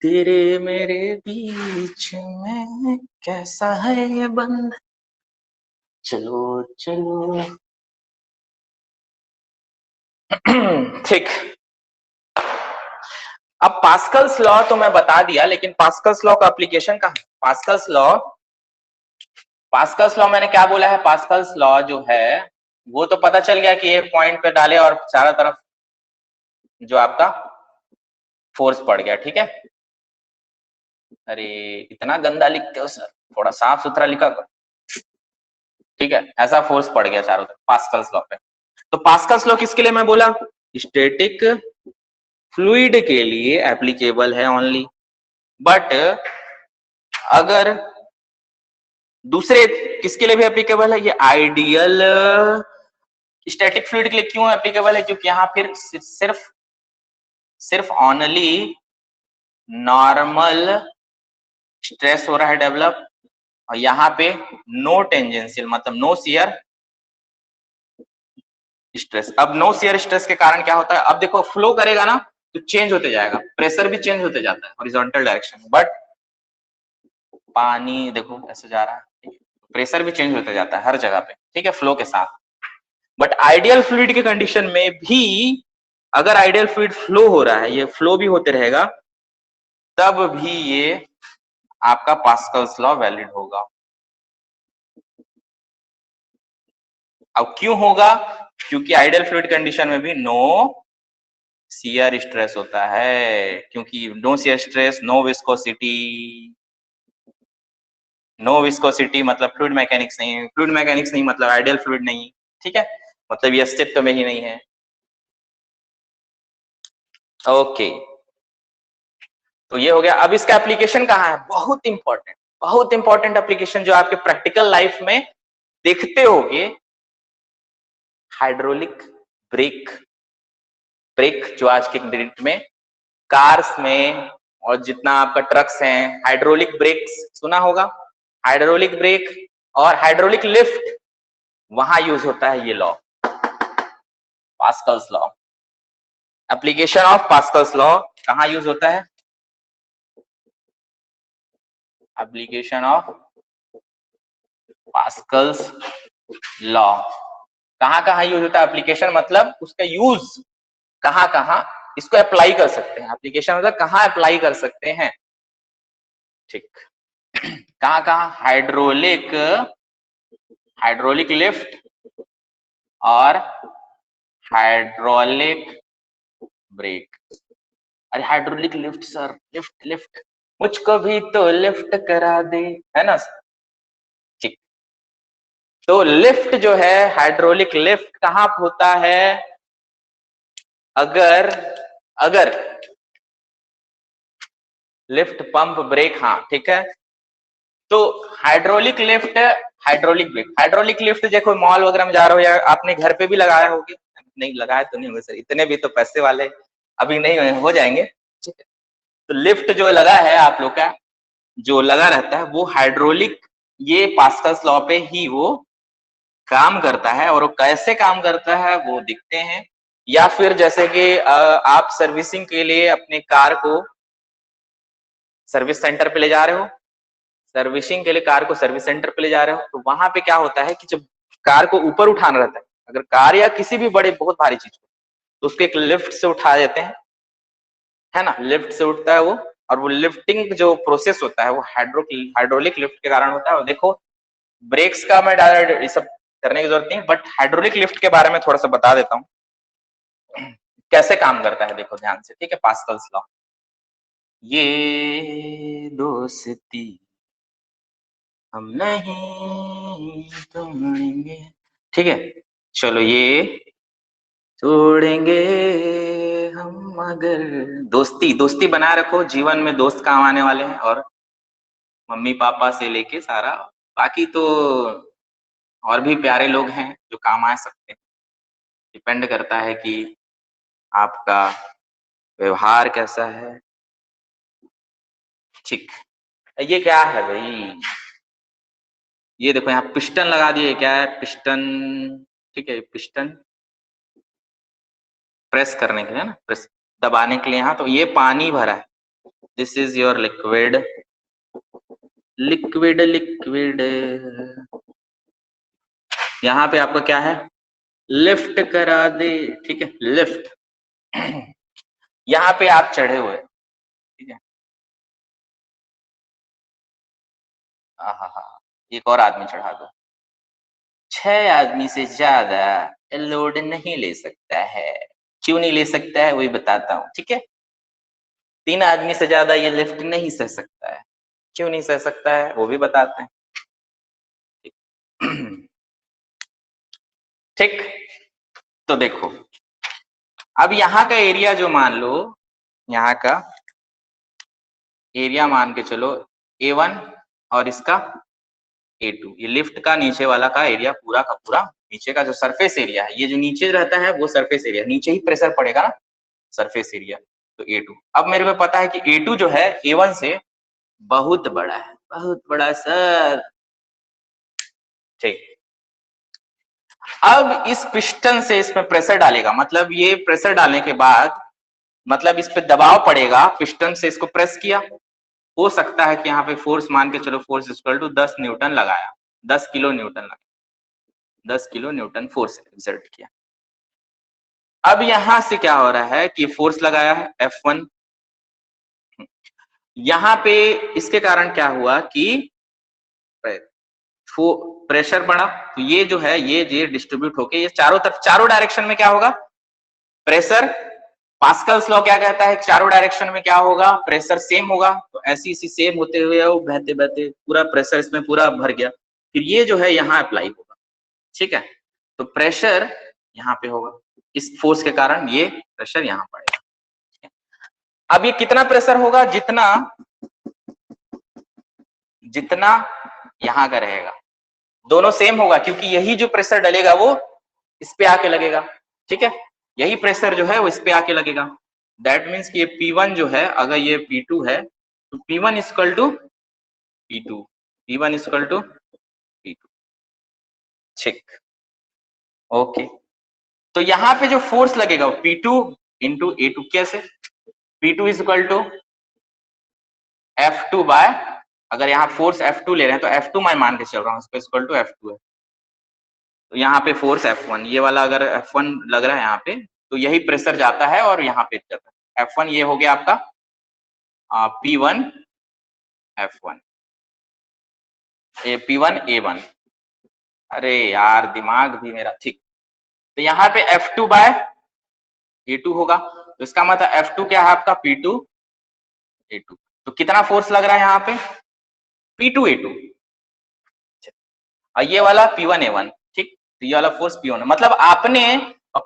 तेरे मेरे बीच में कैसा है ये बंद, चलो चलो। ठीक, अब पास्कल्स लॉ तो मैं बता दिया, लेकिन पास्कल्स लॉ का एप्लीकेशन कहाँ? पास्कल्स लॉ मैंने क्या बोला है? पास्कल्स लॉ जो है वो तो पता चल गया कि एक पॉइंट पे डाले और चारों तरफ जो आपका फोर्स पड़ गया, ठीक है। अरे इतना गंदा लिखते हो सर, थोड़ा साफ सुथरा लिखा करो, ठीक है। ऐसा फोर्स पड़ गया चारों तरफ पास्कल्स लॉ पे। तो पास्कल्स लॉ किसके लिए मैं बोला? स्टैटिक फ्लूइड के लिए एप्लीकेबल है ओनली, बट अगर दूसरे किसके लिए भी एप्लीकेबल है? ये आइडियल स्टैटिक फ्लूइड के लिए क्यों एप्लीकेबल है? क्योंकि यहाँ फिर सिर्फ ओनली नॉर्मल स्ट्रेस हो रहा है डेवलप, और यहाँ पे नो टेंजेंशियल मतलब नो शियर स्ट्रेस। अब नो शियर स्ट्रेस के कारण क्या होता है? अब देखो फ्लो करेगा ना तो चेंज होते जाएगा, प्रेशर भी चेंज होते जाता है हॉरिजॉन्टल डायरेक्शन में, बट पानी देखो ऐसे जा रहा है, प्रेशर भी चेंज होते जाता है हर जगह पे, ठीक है, फ्लो के साथ। बट आइडियल फ्लूइड के कंडीशन में भी अगर आइडियल फ्लूइड फ्लो हो रहा है, ये फ्लो भी होते रहेगा, तब भी ये आपका पास्कल्स लॉ वैलिड होगा। अब क्यों होगा? क्योंकि आइडियल फ्लूइड कंडीशन में भी नो शियर स्ट्रेस होता है, क्योंकि no shear stress, no viscosity. No viscosity मतलब फ्लूइड मैकेनिक्स नहीं, फ्लूइड मैकेनिक्स नहीं मतलब आइडियल फ्लूइड नहीं, ठीक है, मतलब ये अस्तित्व में ही नहीं है। ओके, तो ये हो गया। अब इसका एप्लीकेशन कहाँ है? बहुत इंपॉर्टेंट एप्लीकेशन जो आपके प्रैक्टिकल लाइफ में देखते होगे, हाइड्रोलिक ब्रेक। ब्रेक जो आज के डेट में कार्स में और जितना आपका ट्रक्स हैं, हाइड्रोलिक ब्रेक सुना होगा, हाइड्रोलिक ब्रेक और हाइड्रोलिक लिफ्ट, वहां यूज होता है ये law, Pascal's law. Application of Pascal's law कहाँ यूज होता है? एप्लीकेशन ऑफ पास्कल्स लॉ कहाँ कहाँ यूज होता है? एप्लीकेशन मतलब उसका यूज कहाँ कहाँ इसको अप्लाई कर सकते हैं, एप्लीकेशन मतलब कहाँ अप्लाई कर सकते हैं, ठीक। कहाँ कहाँ? हाइड्रोलिक लिफ्ट और हाइड्रोलिक ब्रेक। अरे hydraulic lift sir, lift lift मुझको भी तो लिफ्ट करा दे, है ना, ठीक। तो लिफ्ट जो है, हाइड्रोलिक लिफ्ट कहाँ होता है? अगर अगर लिफ्ट पंप ब्रेक, हाँ ठीक है। तो हाइड्रोलिक लिफ्ट, हाइड्रोलिक लिफ्ट देखो मॉल वगैरह में जा रहे हो या आपने घर पे भी लगाया होगे, नहीं लगाया तो नहीं होगा सर, इतने भी तो पैसे वाले अभी नहीं हो जाएंगे, ठीक है। तो लिफ्ट जो लगा है आप लोग का, जो लगा रहता है वो हाइड्रोलिक, ये पास्कल्स लॉ पे ही वो काम करता है, और वो कैसे काम करता है वो दिखते हैं। या फिर जैसे कि आप सर्विसिंग के लिए अपनी कार को सर्विस सेंटर पे ले जा रहे हो, सर्विसिंग के लिए कार को सर्विस सेंटर पे ले जा रहे हो, तो वहां पे क्या होता है कि जब कार को ऊपर उठाना रहता है, अगर कार या किसी भी बड़े बहुत भारी चीज को, तो उसको एक लिफ्ट से उठा देते हैं, है ना, लिफ्ट से उठता है वो। और वो लिफ्टिंग जो प्रोसेस होता है वो हाइड्रोलिक लिफ्ट के कारण होता है। और देखो ब्रेक्स का मैं डायरेक्ट ये सब करने की जरूरत नहीं, बट हाइड्रोलिक लिफ्ट के बारे में थोड़ा सा बता देता हूँ कैसे काम करता है, देखो ध्यान से, ठीक है। पास्कल्स लॉ, ये दोस्ती हम नहीं तोड़ेंगे, ठीक है। चलो ये तोड़ेंगे हम अगर, दोस्ती दोस्ती बनाए रखो, जीवन में दोस्त काम आने वाले हैं, और मम्मी पापा से लेके सारा बाकी तो और भी प्यारे लोग हैं जो काम आ सकते हैं। डिपेंड करता है कि आपका व्यवहार कैसा है, ठीक। ये क्या है भाई, ये देखो यहाँ पिस्टन लगा दिए, क्या है पिस्टन, ठीक है, पिस्टन प्रेस करने के लिए ना, प्रेस दबाने के लिए। यहाँ तो ये पानी भरा है, this is your liquid, liquid liquid. यहाँ पे आपका क्या है, लिफ्ट करा दे, ठीक है, लिफ्ट। यहाँ पे आप चढ़े हुए, ठीक है, हाँ, एक और आदमी चढ़ा दो। 6 आदमी से ज्यादा लोड नहीं ले सकता है, क्यों नहीं ले सकता है वही बताता हूँ, ठीक है। 3 आदमी से ज्यादा ये लिफ्ट नहीं सह सकता है, क्यों नहीं सह सकता है वो भी बताते हैं, ठीक। तो देखो अब यहाँ का एरिया जो मान लो, यहाँ का एरिया मान के चलो A1 और इसका A2, ये लिफ्ट का नीचे वाला का एरिया पूरा का पूरा, नीचे का जो सरफेस एरिया है, ये जो नीचे रहता है वो सरफेस एरिया, नीचे ही प्रेशर पड़ेगा ना, सरफेस एरिया, तो A2। अब मेरे को पता है कि A2 जो है A1 से बहुत बड़ा है, बहुत बड़ा सर, ठीक। अब इस पिस्टन से इसमें प्रेशर डालेगा, मतलब ये प्रेशर डालने के बाद मतलब इस पे दबाव पड़ेगा, पिस्टन से इसको प्रेस किया, हो सकता है कि यहाँ पे फोर्स मान के चलो, फोर्स इक्वल टू 10 न्यूटन लगाया, 10 किलो न्यूटन लगाया, 10 किलो न्यूटन फोर्स एक्सर्ट किया। अब यहां से क्या हो रहा है कि फोर्स लगाया है F1, यहाँ पे इसके कारण क्या हुआ कि प्रेशर बढ़ा, तो ये जो है ये डिस्ट्रीब्यूट होके ये चारों तरफ, चारों डायरेक्शन में क्या होगा, प्रेशर, पास्कल्स लॉ क्या कहता है, चारों डायरेक्शन में क्या होगा, प्रेशर सेम होगा। तो ऐसी इसी सेम होते हुए वो बहते बहते पूरा प्रेशर इसमें पूरा भर गया, फिर ये जो है यहाँ अप्लाई होगा, ठीक है। तो प्रेशर यहाँ पे होगा, इस फोर्स के कारण ये प्रेशर यहाँ पड़ेगा। अब ये कितना प्रेशर होगा, जितना जितना यहाँ का रहेगा, दोनों सेम होगा, क्योंकि यही जो प्रेशर डलेगा वो इस पे आके लगेगा, ठीक है, यही प्रेशर जो है वो इस पे आके लगेगा। दैट मीन्स कि ये P1 जो है, अगर ये P2 है तो P1 equal to P2, P1 equal to P2, ठीक, ओके। तो यहाँ पे जो फोर्स लगेगा P2 इंटू A2, कैसे, P2 equal to F2 bye, अगर यहाँ फोर्स F2 ले रहे हैं तो F2 मैं मान के चल रहा हूँ, इसको इक्वल टू F2 है, तो यहाँ पे फोर्स F1, ये वाला अगर F1 लग रहा है यहाँ पे, तो यही प्रेशर जाता है और यहाँ पे जाता है F1, ये हो गया आपका P1 F1, P1 A1, अरे यार दिमाग भी मेरा, ठीक। तो यहाँ पे F2 बाय A2 होगा, तो इसका मतलब F2 क्या है आपका P2 A2, तो कितना फोर्स लग रहा है यहाँ पे, P2 A2, और ये वाला P1 A1, ठीक। तो ये वाला फोर्स P1, मतलब आपने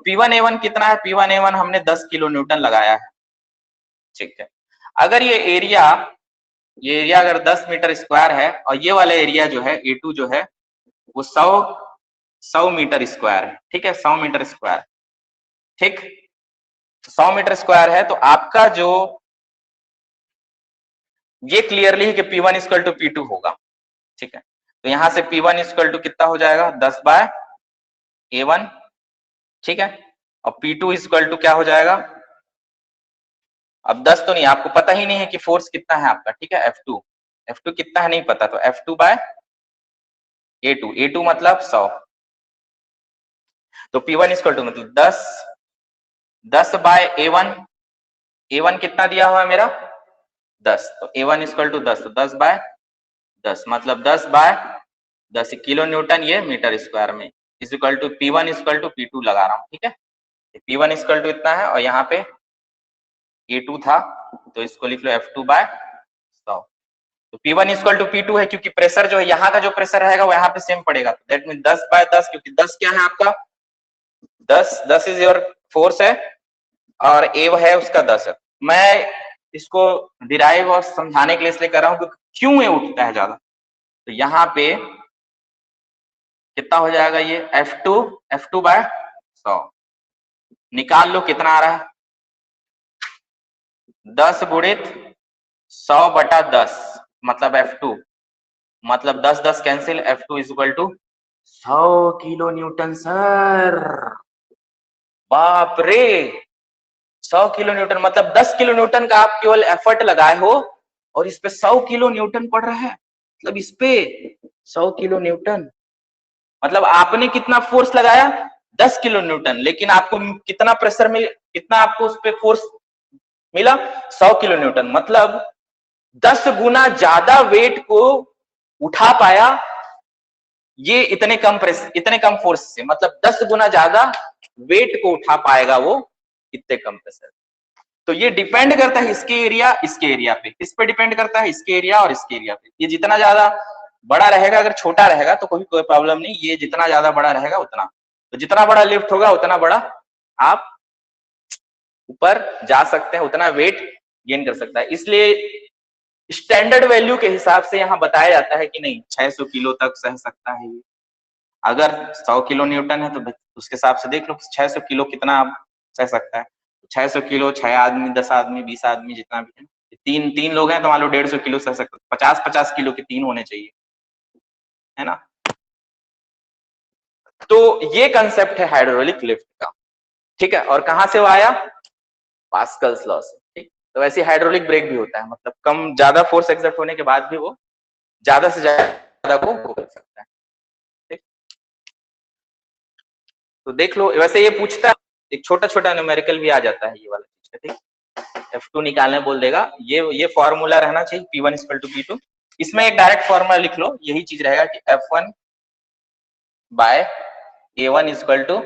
P1 A1 कितना है, P1 A1 हमने 10 किलो न्यूटन लगाया है, ठीक है। अगर ये एरिया अगर 10 मीटर स्क्वायर है, और ये वाला एरिया जो है A2 जो है वो 100 मीटर स्क्वायर है, ठीक है, 100 मीटर स्क्वायर, ठीक, 100 मीटर स्क्वायर है, तो आपका जो ये क्लियरली है कि P1 इक्वल टू P2 होगा, ठीक है। तो यहां से P1 इक्वल टू कितना हो जाएगा, 10 बाय A1, ठीक है। और P2 इक्वल टू क्या हो जाएगा, अब 10 तो नहीं, आपको पता ही नहीं है कि फोर्स कितना है आपका, ठीक है, F2 कितना है नहीं पता, तो F2 बाय A2 मतलब 100, तो P1 इक्वल टू मतलब 10 बाय A1 कितना दिया हुआ है मेरा 10, तो A1 इक्वल टू 10, तो 10 बाय 10 मतलब 10 बाय 10 किलो न्यूटन ये मीटर स्क्वायर में, is equal to P1 equal to P2 लगा रहा हूँ, ठीक है, P1 इक्वल टू इतना है और यहाँ पे A2 था, तो इसको लिख लो F2 बाय 100, तो P1 इक्वल टू P2 है, क्योंकि प्रेशर जो है यहाँ का जो प्रेशर रहेगा वो यहाँ पे सेम पड़ेगा, तो दैट मीन 10 बाय 10, क्योंकि 10 क्या है आपका 10 इज योर फोर्स है और ए है उसका 10 है। मैं इसको डिराइव और समझाने के लिए इसलिए कर रहा हूँ कि क्यों ये उठता है ज्यादा, तो यहाँ पे कितना हो जाएगा ये F2 बाय 100, निकाल लो कितना आ रहा है 10 गुणित 100 बटा 10 मतलब F2, मतलब 10 cancel, F2 is equal to 100 kilo newton sir, बाप रे 100 किलो न्यूटन, मतलब 10 किलो न्यूटन का आप केवल एफर्ट लगाए हो और इस पे 100 किलो न्यूटन पड़ रहा है, मतलब इस पे 100 किलो न्यूटन, मतलब आपने कितना फोर्स लगाया 10 किलो न्यूटन, लेकिन आपको कितना प्रेशर मिल, कितना आपको उस पे फोर्स मिला 100 किलो न्यूटन, मतलब 10 गुना ज्यादा वेट को उठा पाया ये इतने कम फोर्स से, मतलब 10 गुना ज्यादा वेट को उठा पाएगा वो इतने कम प्रेशर। तो ये डिपेंड करता है इसके एरिया पे, इस पे डिपेंड करता है इसके एरिया और इसके एरिया पे, ये जितना ज्यादा बड़ा रहेगा, अगर छोटा रहेगा तो कोई प्रॉब्लम नहीं, ये जितना ज्यादा बड़ा रहेगा उतना, तो जितना बड़ा लिफ्ट होगा उतना बड़ा आप ऊपर जा सकते हैं, उतना वेट गेन कर सकता है, इसलिए स्टैंडर्ड वैल्यू के हिसाब से यहाँ बताया जाता है कि नहीं 600 किलो तक सह सकता है ये, अगर 100 किलो न्यूटन है तो उसके हिसाब से देख लो 600 किलो कितना आप सह सकता है, 600 किलो 6 आदमी 10 आदमी 20 आदमी जितना भी है, तीन लोग हैं तो मान लो 150 किलो सह सकते, 50 किलो के 3 होने चाहिए, है ना। तो ये कंसेप्ट है हाइड्रोलिक लिफ्ट का, ठीक है, और कहां से वो आया पास्कल्स लॉ से, ठीक, तो वैसे हाइड्रोलिक ब्रेक भी होता है, मतलब कम ज्यादा फोर्स एक्सर्ट होने के बाद भी वो ज्यादा से ज्यादा को कर सकता है, ठीक। तो देख लो, वैसे ये पूछता है एक छोटा छोटा न्यूमेरिकल भी आ जाता है ये वाला चीज, ठीक, F2 निकालने बोल देगा, ये फॉर्मूला रहना चाहिए P1 इक्वल टू P2, इसमें एक डायरेक्ट फॉर्मूला लिख लो, यही चीज रहेगा कि F1 bye A1 equal to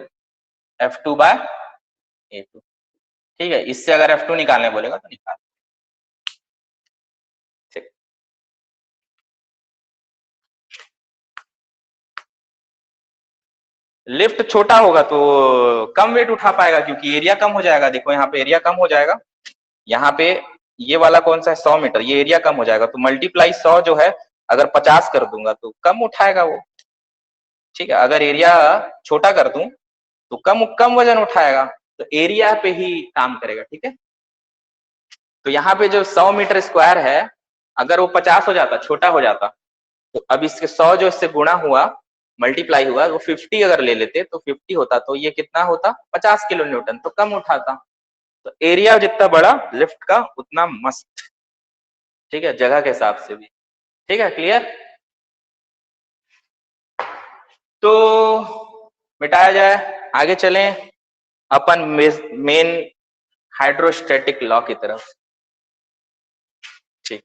F2 bye A2, ठीक है, इससे अगर F2 निकालने बोलेगा तो निकाल, ठीक। लिफ्ट छोटा होगा तो कम वेट उठा पाएगा क्योंकि एरिया कम हो जाएगा, देखो यहाँ पे एरिया कम हो जाएगा, यहाँ पे ये वाला कौन सा है 100 मीटर, ये एरिया कम हो जाएगा, तो मल्टीप्लाई 100 जो है अगर 50 कर दूंगा तो कम उठाएगा वो, ठीक है, अगर एरिया छोटा कर दूं तो कम वजन उठाएगा, तो एरिया पे ही काम करेगा, ठीक है। तो यहाँ पे जो 100 मीटर स्क्वायर है, अगर वो 50 हो जाता, छोटा हो जाता, तो अब इसके 100 जो इससे गुणा हुआ मल्टीप्लाई हुआ वो 50 अगर ले लेते तो 50 होता, तो ये कितना होता 50 किलो न्यूटन, तो कम उठाता, तो एरिया जितना बड़ा लिफ्ट का उतना मस्त, ठीक है, जगह के हिसाब से भी, ठीक है, क्लियर। तो मिटाया जाए, आगे चलें अपन मेन हाइड्रोस्टैटिक लॉ की तरफ, ठीक,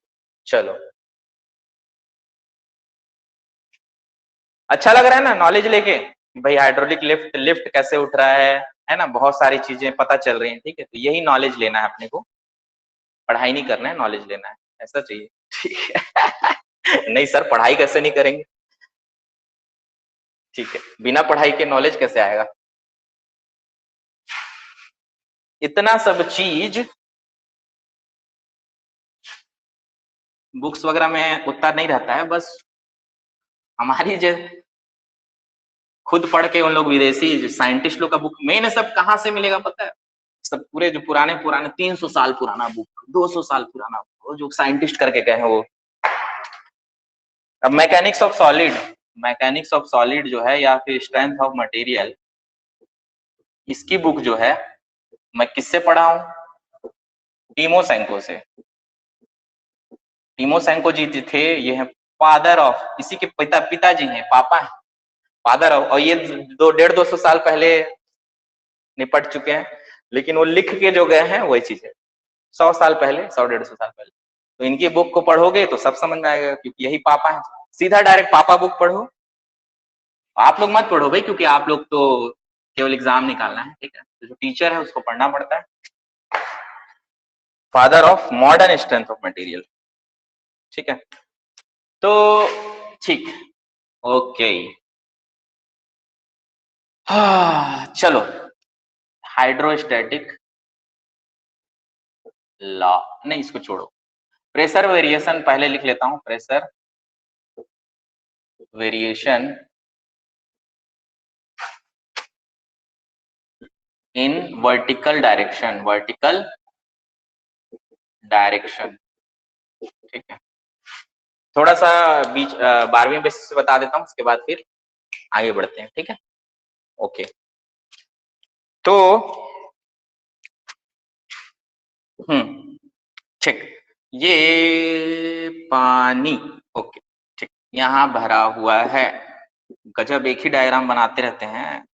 चलो, अच्छा लग रहा है ना नॉलेज लेके, भाई हाइड्रोलिक लिफ्ट कैसे उठ रहा है ना, बहुत सारी चीजें पता चल रही हैं, ठीक है, तो यही नॉलेज लेना है अपने को, पढ़ाई नहीं करना है, नॉलेज लेना है, ऐसा चाहिए, ठीक है नहीं सर पढ़ाई कैसे नहीं करेंगे, ठीक है, बिना पढ़ाई के नॉलेज कैसे आएगा, इतना सब चीज बुक्स वगैरह में उतना नहीं रहता है, बस हमारी जो खुद पढ़ के उन लोग विदेशी साइंटिस्ट लोग का बुक मेन है, सब कहाँ से मिलेगा पता है, सब पूरे जो पुराने 300 साल पुराना बुक, 200 साल पुराना बुक, जो साइंटिस्ट करके गए हैं वो, अब मैकेनिक्स ऑफ सॉलिड जो है या फिर स्ट्रेंथ ऑफ मटेरियल, इसकी बुक जो है मैं किससे पढ़ा हूं? टीमोसेंको से। टीमोसेंको जी थे, ये है फादर ऑफ, इसी के पिताजी हैं, पापा हैं, फादर ऑफ। और ये 200 साल पहले निपट चुके हैं, लेकिन वो लिख के जो गए हैं वही चीज है 100 साल पहले, 100-150 साल पहले। तो इनकी बुक को पढ़ोगे तो सब समझ में आएगा, क्योंकि यही पापा है। सीधा डायरेक्ट पापा बुक पढ़ो। आप लोग मत पढ़ो भाई, क्योंकि आप लोग तो केवल एग्जाम निकालना है, ठीक है। तो जो टीचर है उसको पढ़ना पड़ता है। Father of modern strength of material, ठीक है। तो ठीक, ओके। चलो, हाइड्रोस्टैटिक लॉ नहीं, इसको छोड़ो। प्रेशर वेरिएशन पहले लिख लेता हूं। Pressure variation in vertical direction, vertical direction, ठीक है। थोड़ा सा बीच 12वीं बेसिस से बता देता हूं, उसके बाद फिर आगे बढ़ते हैं, ठीक है। ओके, तो ठीक, ये पानी, ओके ठीक, यहाँ भरा हुआ है। गजब, एक ही डायग्राम बनाते रहते हैं,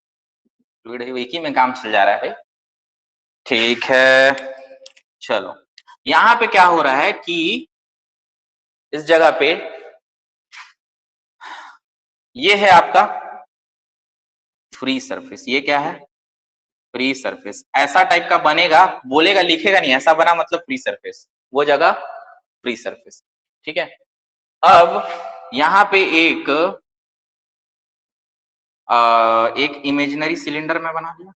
एक ही में काम चल जा रहा है भाई। ठीक है, चलो यहाँ पे क्या हो रहा है कि इस जगह पे ये है आपका फ्री सरफेस। ये क्या है? Free surface. ऐसा टाइप का बनेगा, बोलेगा लिखेगा नहीं, ऐसा बना मतलब फ्री सरफेस, वो जगह फ्री सरफेस, ठीक है। अब यहाँ पे एक इमेजिनरी सिलेंडर में बना दिया,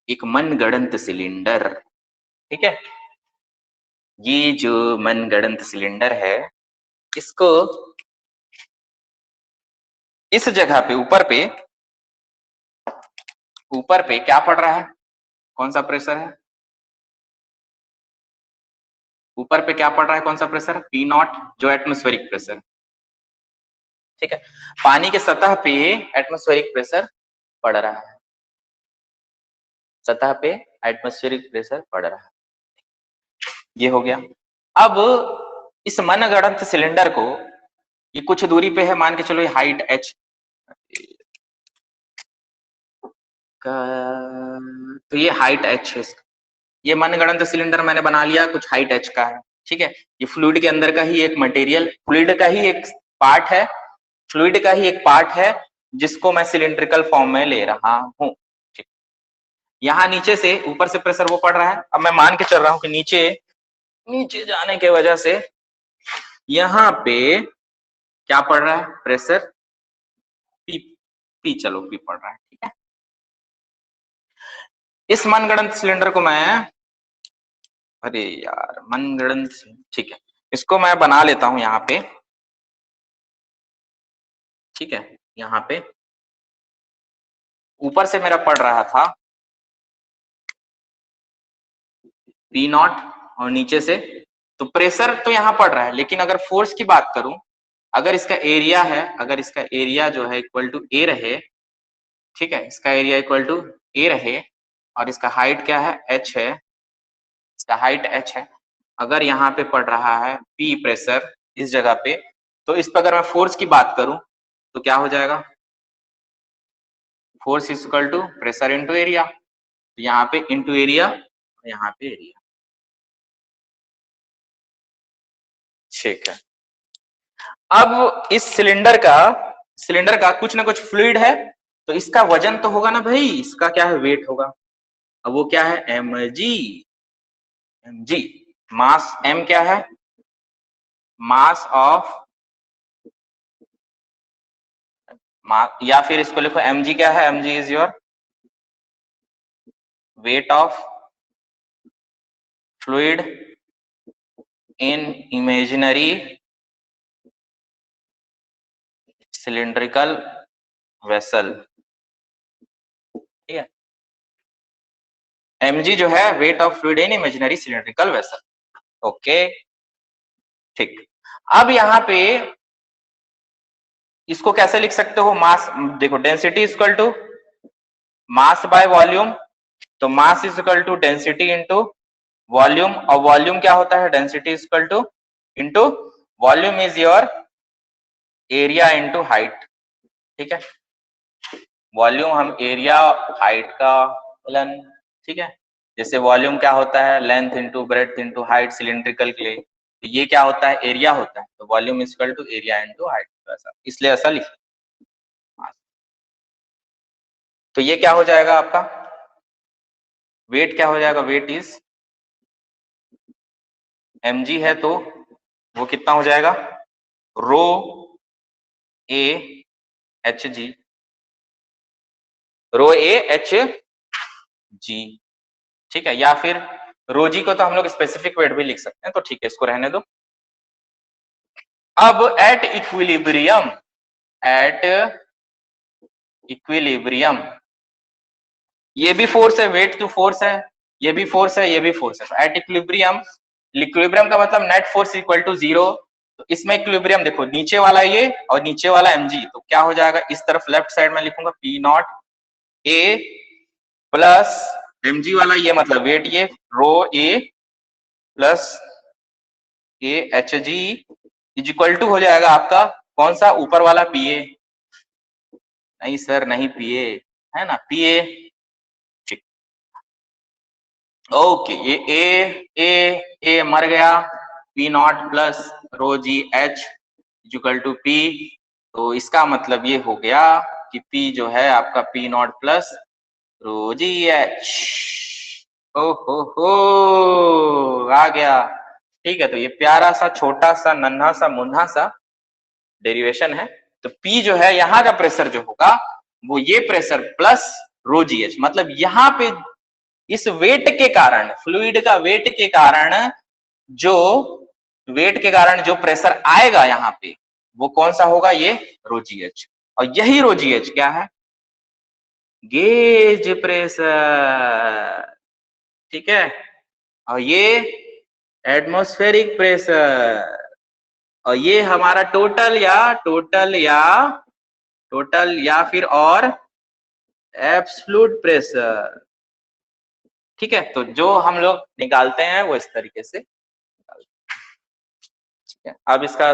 एक मनगढ़ंत सिलेंडर, ठीक है। ये जो मनगढ़ंत सिलेंडर है, इसको इस जगह पे ऊपर पे क्या पड़ रहा है? कौन सा प्रेशर है? ऊपर पे क्या पड़ रहा है? कौन सा प्रेशर? P0, जो एटमॉस्फेरिक प्रेशर, ठीक है। पानी के सतह पे एटमॉस्फेरिक प्रेशर पड़ रहा है, सतह पे एटमॉस्फेरिक प्रेशर पड़ रहा है, ये हो गया। अब इस मनगढ़ंत सिलेंडर को, ये कुछ दूरी पे है, मान के चलो ये हाइट h का, तो ये हाइट h है। ये मनगढ़ंत सिलेंडर मैंने बना लिया, कुछ हाइट h का है, ठीक है। ये फ्लूइड के अंदर का ही एक मटेरियल, फ्लूइड का ही एक पार्ट है, फ्लूइड का ही एक पार्ट है, जिसको मैं सिलिंड्रिकल फॉर्म में ले रहा हूं, ठीक। यहाँ नीचे से ऊपर से प्रेशर वो पड़ रहा है। अब मैं मान के चल रहा हूं कि नीचे नीचे जाने के वजह से यहाँ पे क्या पड़ रहा है? प्रेशर पी, पी, चलो पी पड़ रहा है, ठीक है। इस मनगढ़ंत सिलेंडर को मैं, अरे यार मनगढ़ंत, ठीक है, इसको मैं बना लेता हूं यहाँ पे, ठीक है। यहाँ पे ऊपर से मेरा पड़ रहा था P0 और नीचे से, तो प्रेशर तो यहाँ पड़ रहा है, लेकिन अगर फोर्स की बात करूं, अगर इसका एरिया है, अगर इसका एरिया जो है इक्वल टू ए रहे, ठीक है, इसका एरिया इक्वल टू ए रहे, और इसका हाइट क्या है? h है, इसका हाइट h है। अगर यहाँ पे पड़ रहा है P प्रेशर इस जगह पे, तो इस पर अगर मैं फोर्स की बात करूं तो क्या हो जाएगा? Force is equal to pressure into area. तो यहाँ पे इंटू एरिया, यहाँ पे एरिया, ठीक है। अब इस सिलेंडर का कुछ ना कुछ फ्लूइड है, तो इसका वजन तो होगा ना भाई, इसका क्या है? वेट होगा। अब वो क्या है? mg, mg। मास m क्या है? मास ऑफ, या फिर इसको लिखो mg क्या है? mg is your weight of fluid in imaginary cylindrical vessel, ठीक है। mg जो है wait of fluid in imaginary cylindrical vessel, okay ठीक। अब यहाँ पे इसको कैसे लिख सकते हो, मास, देखो density equal to mass by volume, तो mass is equal to density into volume, और वॉल्यूम क्या होता है, density is equal to into volume is your area into height. ठीक है, वॉल्यूम हम एरिया हाइट का फलन, ठीक है, जैसे वॉल्यूम क्या होता है, length into breadth into height cylindrical के लिए, तो ये क्या होता है, एरिया होता है, तो volume is equal to area into height, ऐसा, इसलिए ऐसा लिख। तो ये क्या हो जाएगा आपका, वेट क्या हो जाएगा, वेट इज mg है, तो वो कितना हो जाएगा, रो ए एच जी, रो ए एच जी, ठीक है, या फिर रो जी को तो हम लोग स्पेसिफिक वेट भी लिख सकते हैं, तो ठीक है, इसको रहने दो। अब एट इक्विलिब्रियम, एट इक्विलिब्रियम, ये भी फोर्स है, वेट टू फोर्स है, ये भी फोर्स है, ये भी फोर्स है, एट इक्विलिब्रियम, इक्विलिब्रियम का मतलब net force equal to zero, तो इसमें इक्विलिब्रियम देखो, नीचे वाला ये और नीचे वाला mg, तो क्या हो जाएगा, इस तरफ लेफ्ट साइड में लिखूंगा P naught A plus mg वाला ये मतलब वेट, ये rho A plus A H G is equal to हो जाएगा आपका कौन सा, ऊपर वाला पी ए, नहीं सर नहीं पी ए, है ना पी ए, ठीक, ओके, ये ए मर गया, P not plus rho G H equal to P, तो इसका मतलब ये हो गया कि पी जो है आपका P not plus rho G H, ओ हो आ गया, ठीक है, तो ये प्यारा सा छोटा सा नन्हा सा मुन्ना सा डेरिवेशन है, तो पी जो है यहाँ का प्रेशर जो होगा वो ये pressure plus rho G H, मतलब यहाँ पे इस वेट के कारण, फ्लूइड का वेट के कारण जो, वेट के कारण जो प्रेशर आएगा यहाँ पे वो कौन सा होगा, ये रो जी एच, और यही रो जी एच क्या है, गेज प्रेशर, ठीक है, और ये एटमॉस्फेरिक प्रेशर, और ये हमारा टोटल या फिर और एब्सोल्यूट प्रेशर, ठीक है, तो जो हम लोग निकालते हैं वो इस तरीके से, ठीक है, अब इसका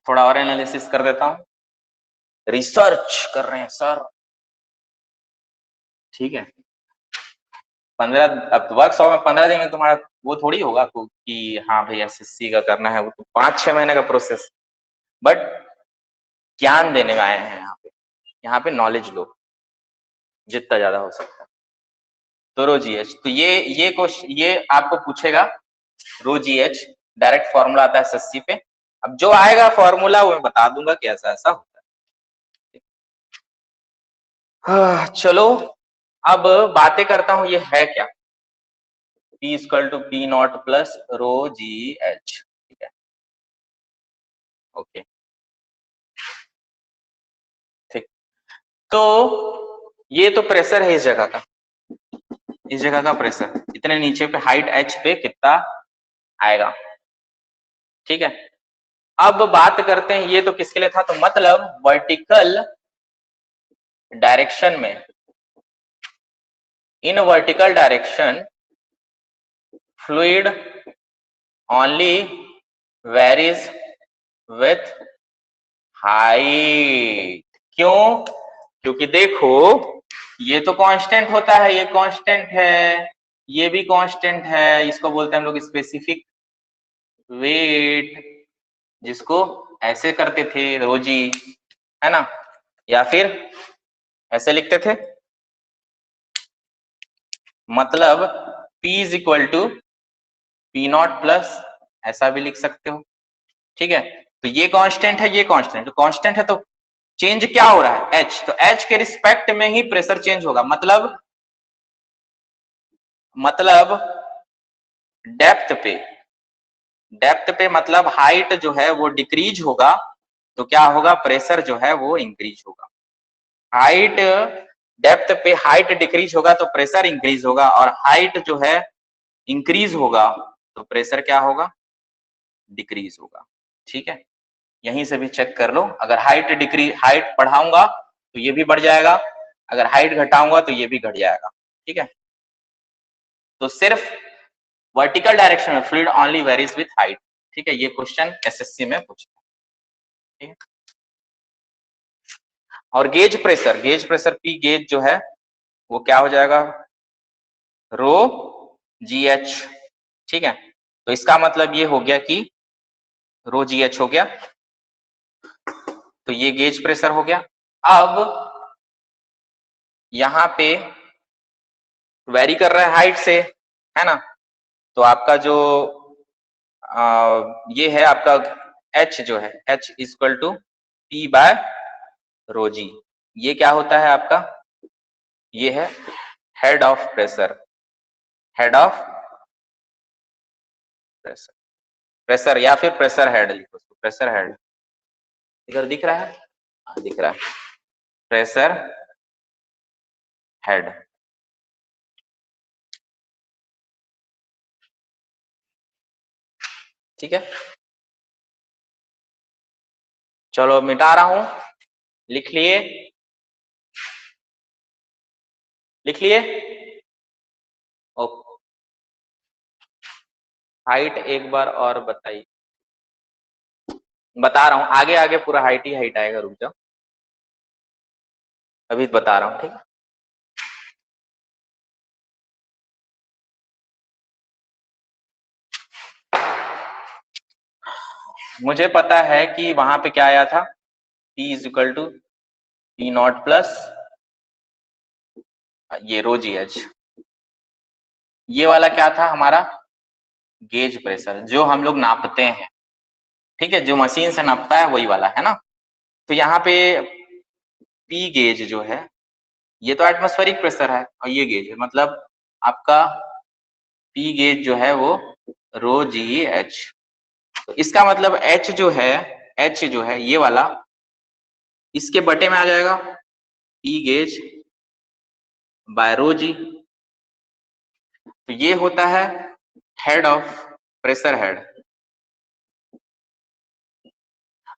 थोड़ा और एनालिसिस कर देता हूं, रिसर्च कर रहे हैं सर, ठीक है, 15, अब वर्कशॉप में 15 दिन में तुम्हारा वो थोड़ी होगा कि हाँ भाई एसएससी का करना है, वो तो 5-6 महीने का प्रोसेस, बट ज्ञान देने में आए हैं यहाँ पे नॉलेज लो जितना ज्यादा हो सकता है। तो रो जी एच, तो ये क्वेश्चन ये आपको पूछेगा, रो जी एच डायरेक्ट फॉर्मूला आता है एसएससी पे, अब जो आएगा फॉर्मूला वो मैं बता दूंगा कि ऐसा ऐसा होता है। हाँ, चलो अब बातें करता हूं ये है क्या, P equal to P not plus rho G H, ठीक है, ओके, ठीक, तो ये तो प्रेशर है इस जगह का प्रेशर, इतने नीचे पे हाइट एच पे कितना आएगा, ठीक है, अब बात करते हैं, ये तो किसके लिए था, तो मतलब वर्टिकल डायरेक्शन में, in vertical direction fluid only varies with height, क्यों, क्योंकि देखो ये तो कांस्टेंट होता है, ये कांस्टेंट है, ये भी कांस्टेंट है, इसको बोलते हैं हम लोग स्पेसिफिक वेट, जिसको ऐसे करते थे रोजी, है ना, या फिर ऐसे लिखते थे, मतलब P is equal to P not plus, ऐसा भी लिख सकते हो, ठीक है, तो ये कांस्टेंट है, ये कांस्टेंट, तो कांस्टेंट है तो चेंज क्या हो रहा है, एच, तो एच के रिस्पेक्ट में ही प्रेशर चेंज होगा, मतलब डेप्थ पे मतलब हाइट जो है वो डिक्रीज होगा, तो क्या होगा, प्रेशर जो है वो इंक्रीज होगा, हाइट, डेप्थ पे हाइट डिक्रीज होगा तो प्रेशर इंक्रीज होगा, और हाइट जो है इंक्रीज होगा तो प्रेशर क्या होगा, डिक्रीज होगा, ठीक है, यहीं से भी चेक कर लो। अगर हाइट बढ़ाऊंगा तो ये भी बढ़ जाएगा, अगर हाइट घटाऊंगा तो ये भी घट जाएगा। ठीक है, तो सिर्फ वर्टिकल डायरेक्शन में fluid only varies with height. ठीक है, ये क्वेश्चन एसएससी में पूछा। ठीक है, और गेज प्रेशर पी गेज जो है वो क्या हो जाएगा, रो जी एच। ठीक है, तो इसका मतलब ये हो गया कि रो जी एच हो गया, तो ये गेज प्रेशर हो गया। अब यहाँ पे वेरी कर रहा है हाइट से, है ना, तो आपका जो ये है आपका एच जो है, H equal to P by rho G. ये क्या होता है आपका, ये है head of pressure, head of pressure, pressure या फिर प्रेशर हेड लिखो, प्रेशर हेड इधर दिख रहा है, दिख रहा है, प्रेशर हेड। ठीक है, चलो मिटा रहा हूं, लिख लिए, लिख लिए। ओके, हाइट एक बार और बताइए, बता रहा हूं, आगे आगे पूरा हाइट ही हाइट आएगा, रुक जाओ अभी बता रहा हूं। ठीक है, मुझे पता है कि वहां पे क्या आया था, P is equal to P not plus ये रो जी एच। ये वाला क्या था हमारा, गेज प्रेशर जो हम लोग नापते हैं। ठीक है, जो मशीन से नापता है वही वाला है ना। तो यहाँ पे पी गेज जो है ये तो एटमॉस्फेरिक प्रेशर है, और ये गेज है, मतलब आपका पी गेज जो है वो रो जी एच। तो इसका मतलब एच जो है, एच जो है ये वाला इसके बटे में आ जाएगा, पी गेज बाय रो जी। तो ये होता है हेड ऑफ प्रेशर हेड।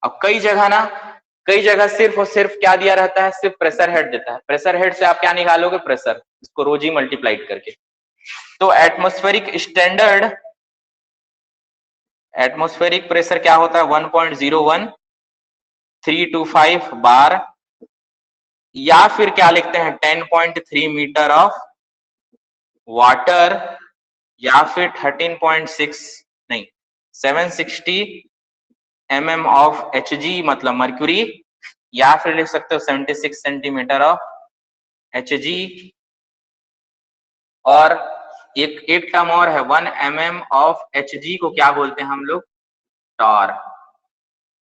अब कई जगह सिर्फ और सिर्फ क्या दिया रहता है, सिर्फ प्रेशर हेड देता है। प्रेशर हेड से आप क्या निकालोगे, प्रेशर, इसको रोजी मल्टीप्लाइड करके। तो एटमॉस्फेरिक प्रेशर क्या होता है, 1.01325 बार, या फिर क्या लिखते हैं 10.3 मीटर ऑफ वाटर, या फिर 13.6 नहीं 760 mm ऑफ Hg मतलब मर्क्यूरी, या फिर लिख सकते हो 76 सेंटीमीटर ऑफ Hg। और एक टर्म और है 1 mm ऑफ Hg को क्या बोलते हैं हम लोग, टॉर।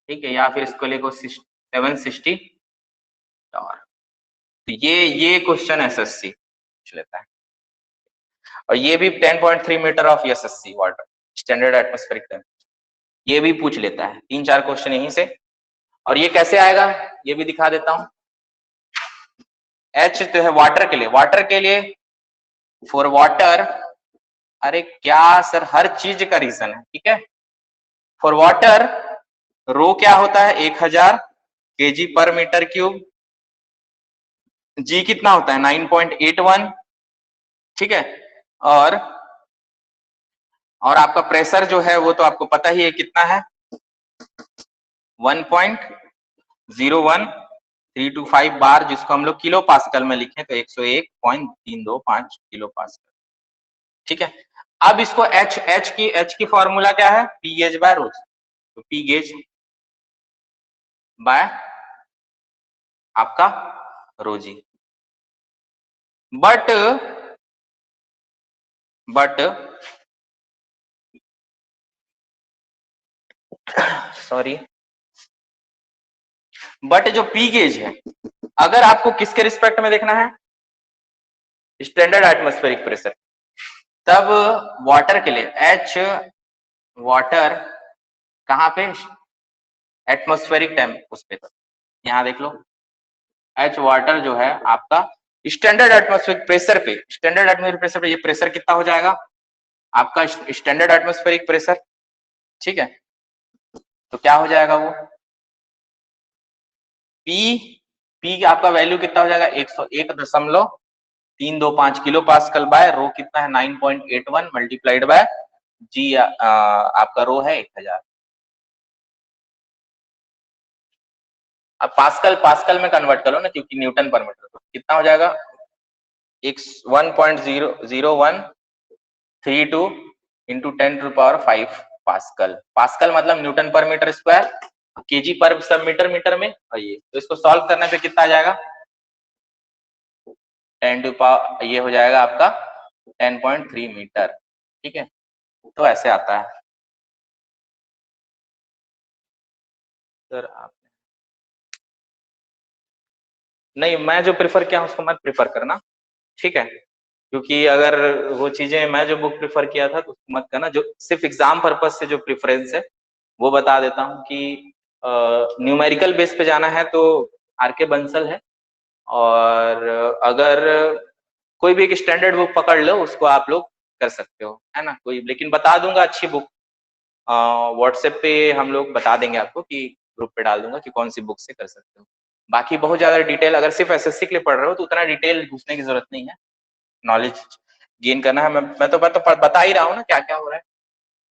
ठीक है, या फिर इसको लिखो 760 टॉर। तो ये क्वेश्चन एसएससी पूछ लेता है, और ये भी 10.3 metre of SSC water standard atmospheric temperature, ये भी पूछ लेता है। 3-4 क्वेश्चन यहीं से। और ये कैसे आएगा ये भी दिखा देता हूं। एच तो है वाटर के लिए फॉर वाटर, अरे क्या सर हर चीज का रीजन है। ठीक है, फॉर वाटर रो क्या होता है 1000 केजी पर मीटर क्यूब, जी कितना होता है 9.81। ठीक है, और आपका प्रेशर जो है वो तो आपको पता ही है कितना है, 1.01325 बार, जिसको हम लोग किलो पास्कल में लिखें तो 101.325 किलो पास्कल। ठीक है, अब इसको एच की फॉर्मूला क्या है, पी गेज बाय रोज, तो पी गेज बाय आपका रोजी। बट सॉरी, बट जो पी गेज है अगर आपको किसके रिस्पेक्ट में देखना है, स्टैंडर्ड एटमॉस्फेरिक प्रेशर, तब वाटर के लिए एच वाटर कहां पे, एटमॉस्फेरिक टाइम उस पे, तो यहां देख लो एच वाटर जो है आपका स्टैंडर्ड एटमॉस्फेरिक प्रेशर पे, स्टैंडर्ड एटमॉस्फेरिक प्रेशर पे ये प्रेशर कितना हो जाएगा आपका स्टैंडर्ड एटमॉस्फेरिक प्रेशर। ठीक है, तो क्या हो जाएगा वो पी आपका वैल्यू कितना हो जाएगा 101.325 किलो पास्कल बाय रो कितना है 9.81 मल्टीप्लाइड बाय जी आपका रो है 1000। अब पास्कल में कन्वर्ट करो ना क्योंकि न्यूटन पर मीटर, तो कितना हो जाएगा 1.0132 इंटू 10⁵ पास्कल। पास्कल मतलब न्यूटन पर मीटर स्क्वायर, केजी पर सब मीटर मीटर में। और ये तो इसको सॉल्व करने पे कितना आ जाएगा 10⁻, ये हो जाएगा आपका 10.3 मीटर। ठीक है, तो ऐसे आता है सर। आप नहीं, मैं जो प्रेफर किया उसको मत प्रेफर करना, ठीक है, क्योंकि अगर वो चीजें मैं जो बुक प्रेफर किया था तो उसको मत करना। जो सिर्फ एग्जाम पर्पज से जो प्रेफरेंस है वो बता देता हूँ कि न्यूमेरिकल बेस पे जाना है तो आर.के. बंसल है, और अगर कोई भी एक स्टैंडर्ड बुक पकड़ लो उसको आप लोग कर सकते हो, है ना। कोई, लेकिन बता दूंगा अच्छी बुक व्हाट्सएप पे हम लोग बता देंगे आपको, कि ग्रुप पे डाल दूंगा कि कौन सी बुक से कर सकते हो। बाकी बहुत ज्यादा डिटेल, अगर सिर्फ एसएससी के लिए पढ़ रहे हो तो उतना डिटेल घुसने की जरूरत नहीं है। नॉलेज गेन करना है, मैं तो बता ही रहा हूँ ना क्या क्या हो रहा है।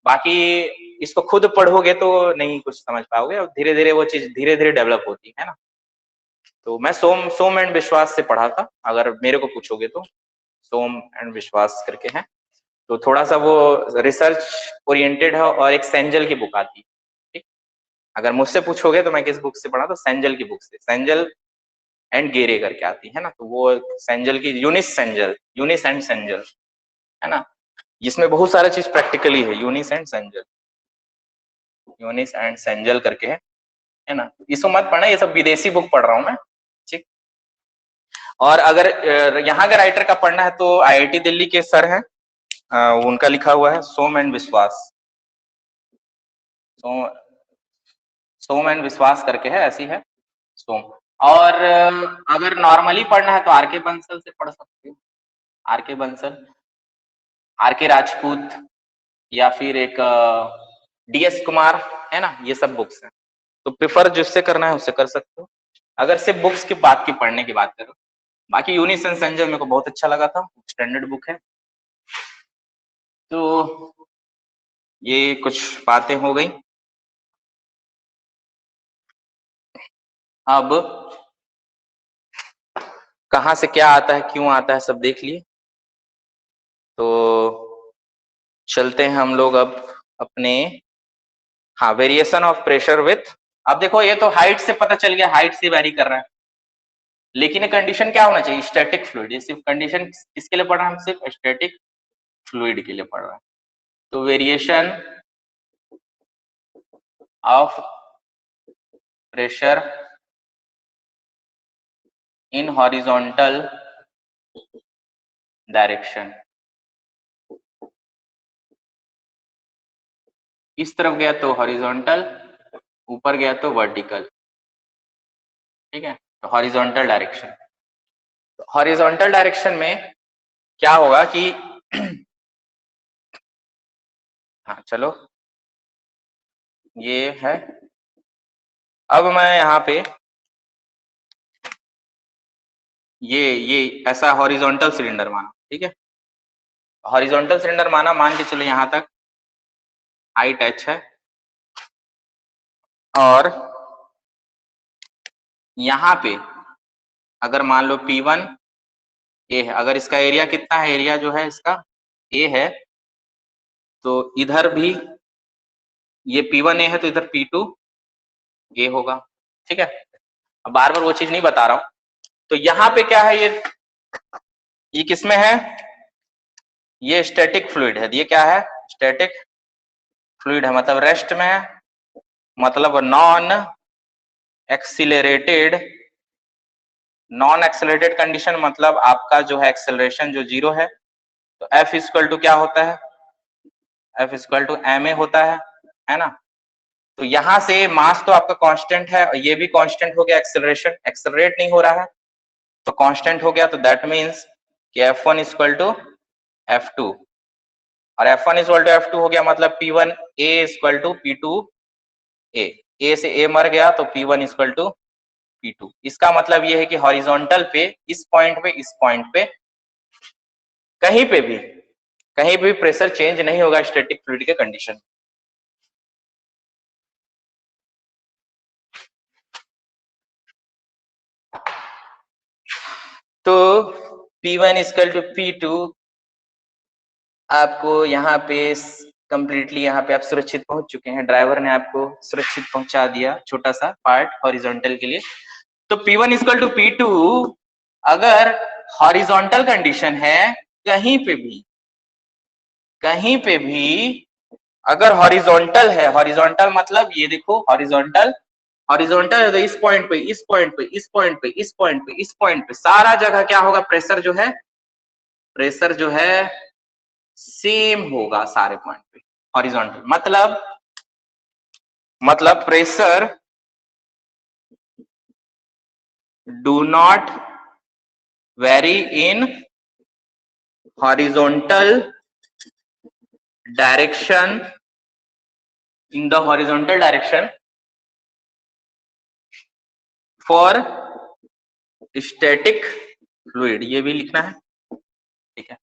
बाकी इसको खुद पढ़ोगे तो नहीं कुछ समझ पाओगे, और धीरे धीरे वो चीज धीरे धीरे डेवलप होती है ना। तो मैं सोम एंड विश्वास से पढ़ा था, अगर मेरे को पूछोगे तो सोम एंड विश्वास करके है। तो थोड़ा सा वो रिसर्च ओरिएंटेड है, और एक सेंजल की बुक आती है। ठीक, अगर मुझसे पूछोगे तो मैं किस बुक से पढ़ा, तो सेंजल की बुक से, सेंजल एंड गेरे करके आती है ना। तो वो सेंजल की यूनिस एंड सेंजल है ना, जिसमें बहुत सारा चीज प्रैक्टिकली है। यूनिस एंड सेंजल करके है ना। इसको मत पढ़ना, ये सब विदेशी बुक पढ़ रहा हूँ मैं। ठीक, और अगर यहाँ का राइटर का पढ़ना है तो आईआईटी दिल्ली के सर हैं, उनका लिखा हुआ है सोम एंड विश्वास। सोम एंड विश्वास करके है, ऐसी है सोम। और अगर नॉर्मली पढ़ना है तो आर.के. बंसल से पढ़ सकते हो। आर.के. बंसल, आर.के. राजपूत, या फिर एक डी.एस. कुमार, है ना। ये सब बुक्स हैं, तो प्रिफर जिससे करना है उससे कर सकते हो, अगर सिर्फ बुक्स की बात की पढ़ने की बात करो। बाकी यूनिस एंड सेंजल मेरे को बहुत अच्छा लगा था, स्टैंडर्ड बुक है। तो ये कुछ बातें हो गई। अब कहाँ से क्या आता है, क्यों आता है, सब देख लिए। तो चलते हैं हम लोग अब अपने, हाँ, वेरिएशन ऑफ प्रेशर विथ। अब देखो ये तो हाइट से पता चल गया, हाइट से वेरी कर रहा है, लेकिन ये कंडीशन क्या होना चाहिए, स्टैटिक फ्लूइड। ये सिर्फ कंडीशन किसके लिए पढ़ रहे हैं, हम सिर्फ स्टैटिक फ्लूइड के लिए पढ़ रहे हैं। तो variation of pressure in horizontal direction, इस तरफ गया तो हॉरिजॉन्टल, ऊपर गया तो वर्टिकल। ठीक है, तो हॉरिजॉन्टल डायरेक्शन, हॉरिजॉन्टल डायरेक्शन में क्या होगा कि हाँ चलो ये है। अब मैं यहाँ पे ये ऐसा हॉरिजॉन्टल सिलेंडर माना, ठीक है। हॉरिजॉन्टल सिलेंडर माना, मान के चलो यहाँ तक हाइट h है, और यहाँ पे अगर मान लो P1 A है, अगर इसका एरिया कितना है, एरिया जो है इसका A है, तो इधर भी ये P1 A है तो इधर P2 A होगा। ठीक है, अब बार बार वो चीज नहीं बता रहा हूं। तो यहाँ पे क्या है, ये किसमें है, ये स्टैटिक फ्लूइड है। ये क्या है, स्टैटिक फ्लूइड है, मतलब रेस्ट में है, मतलब नॉन एक्सेलरेटेड कंडीशन, मतलब आपका जो है एक्सेलरेशन जो 0 है। तो F इक्वल टू क्या होता है, F इक्वल टू ma होता है ना। तो यहाँ से मास तो आपका कांस्टेंट है, और ये भी कांस्टेंट हो गया, एक्सेलरेशन एक्सेलरेट नहीं हो रहा है तो कांस्टेंट हो गया। तो दैट मीन्स कि F1 इक्वल टू F2, और F1 इक्वल टू F2 हो गया, मतलब P1 A equal to P2 A, A से A मर गया तो P1 इक्वल टू P2। इसका मतलब ये है कि हॉरिजॉन्टल पे इस पॉइंट पे कहीं भी प्रेशर चेंज नहीं होगा स्टैटिक फ्लूइड के कंडीशन। तो P1 इक्वल टू P2 आपको यहाँ पे कंप्लीटली यहाँ पे आप सुरक्षित पहुंच चुके हैं, ड्राइवर ने आपको सुरक्षित पहुंचा दिया छोटा सा पार्ट हॉरिजॉन्टल के लिए। तो P1 इक्वल टू P2 अगर हॉरिजॉन्टल कंडीशन है कहीं पे भी अगर हॉरिजॉन्टल है, हॉरिजॉन्टल मतलब ये देखो हॉरिजॉन्टल है तो इस पॉइंट पे सारा जगह क्या होगा, प्रेशर जो है सेम होगा सारे पॉइंट पे हॉरिजॉन्टल। मतलब pressure do not very in horizontal direction, in the horizontal direction for static fluid, ये भी लिखना है, ठीक है।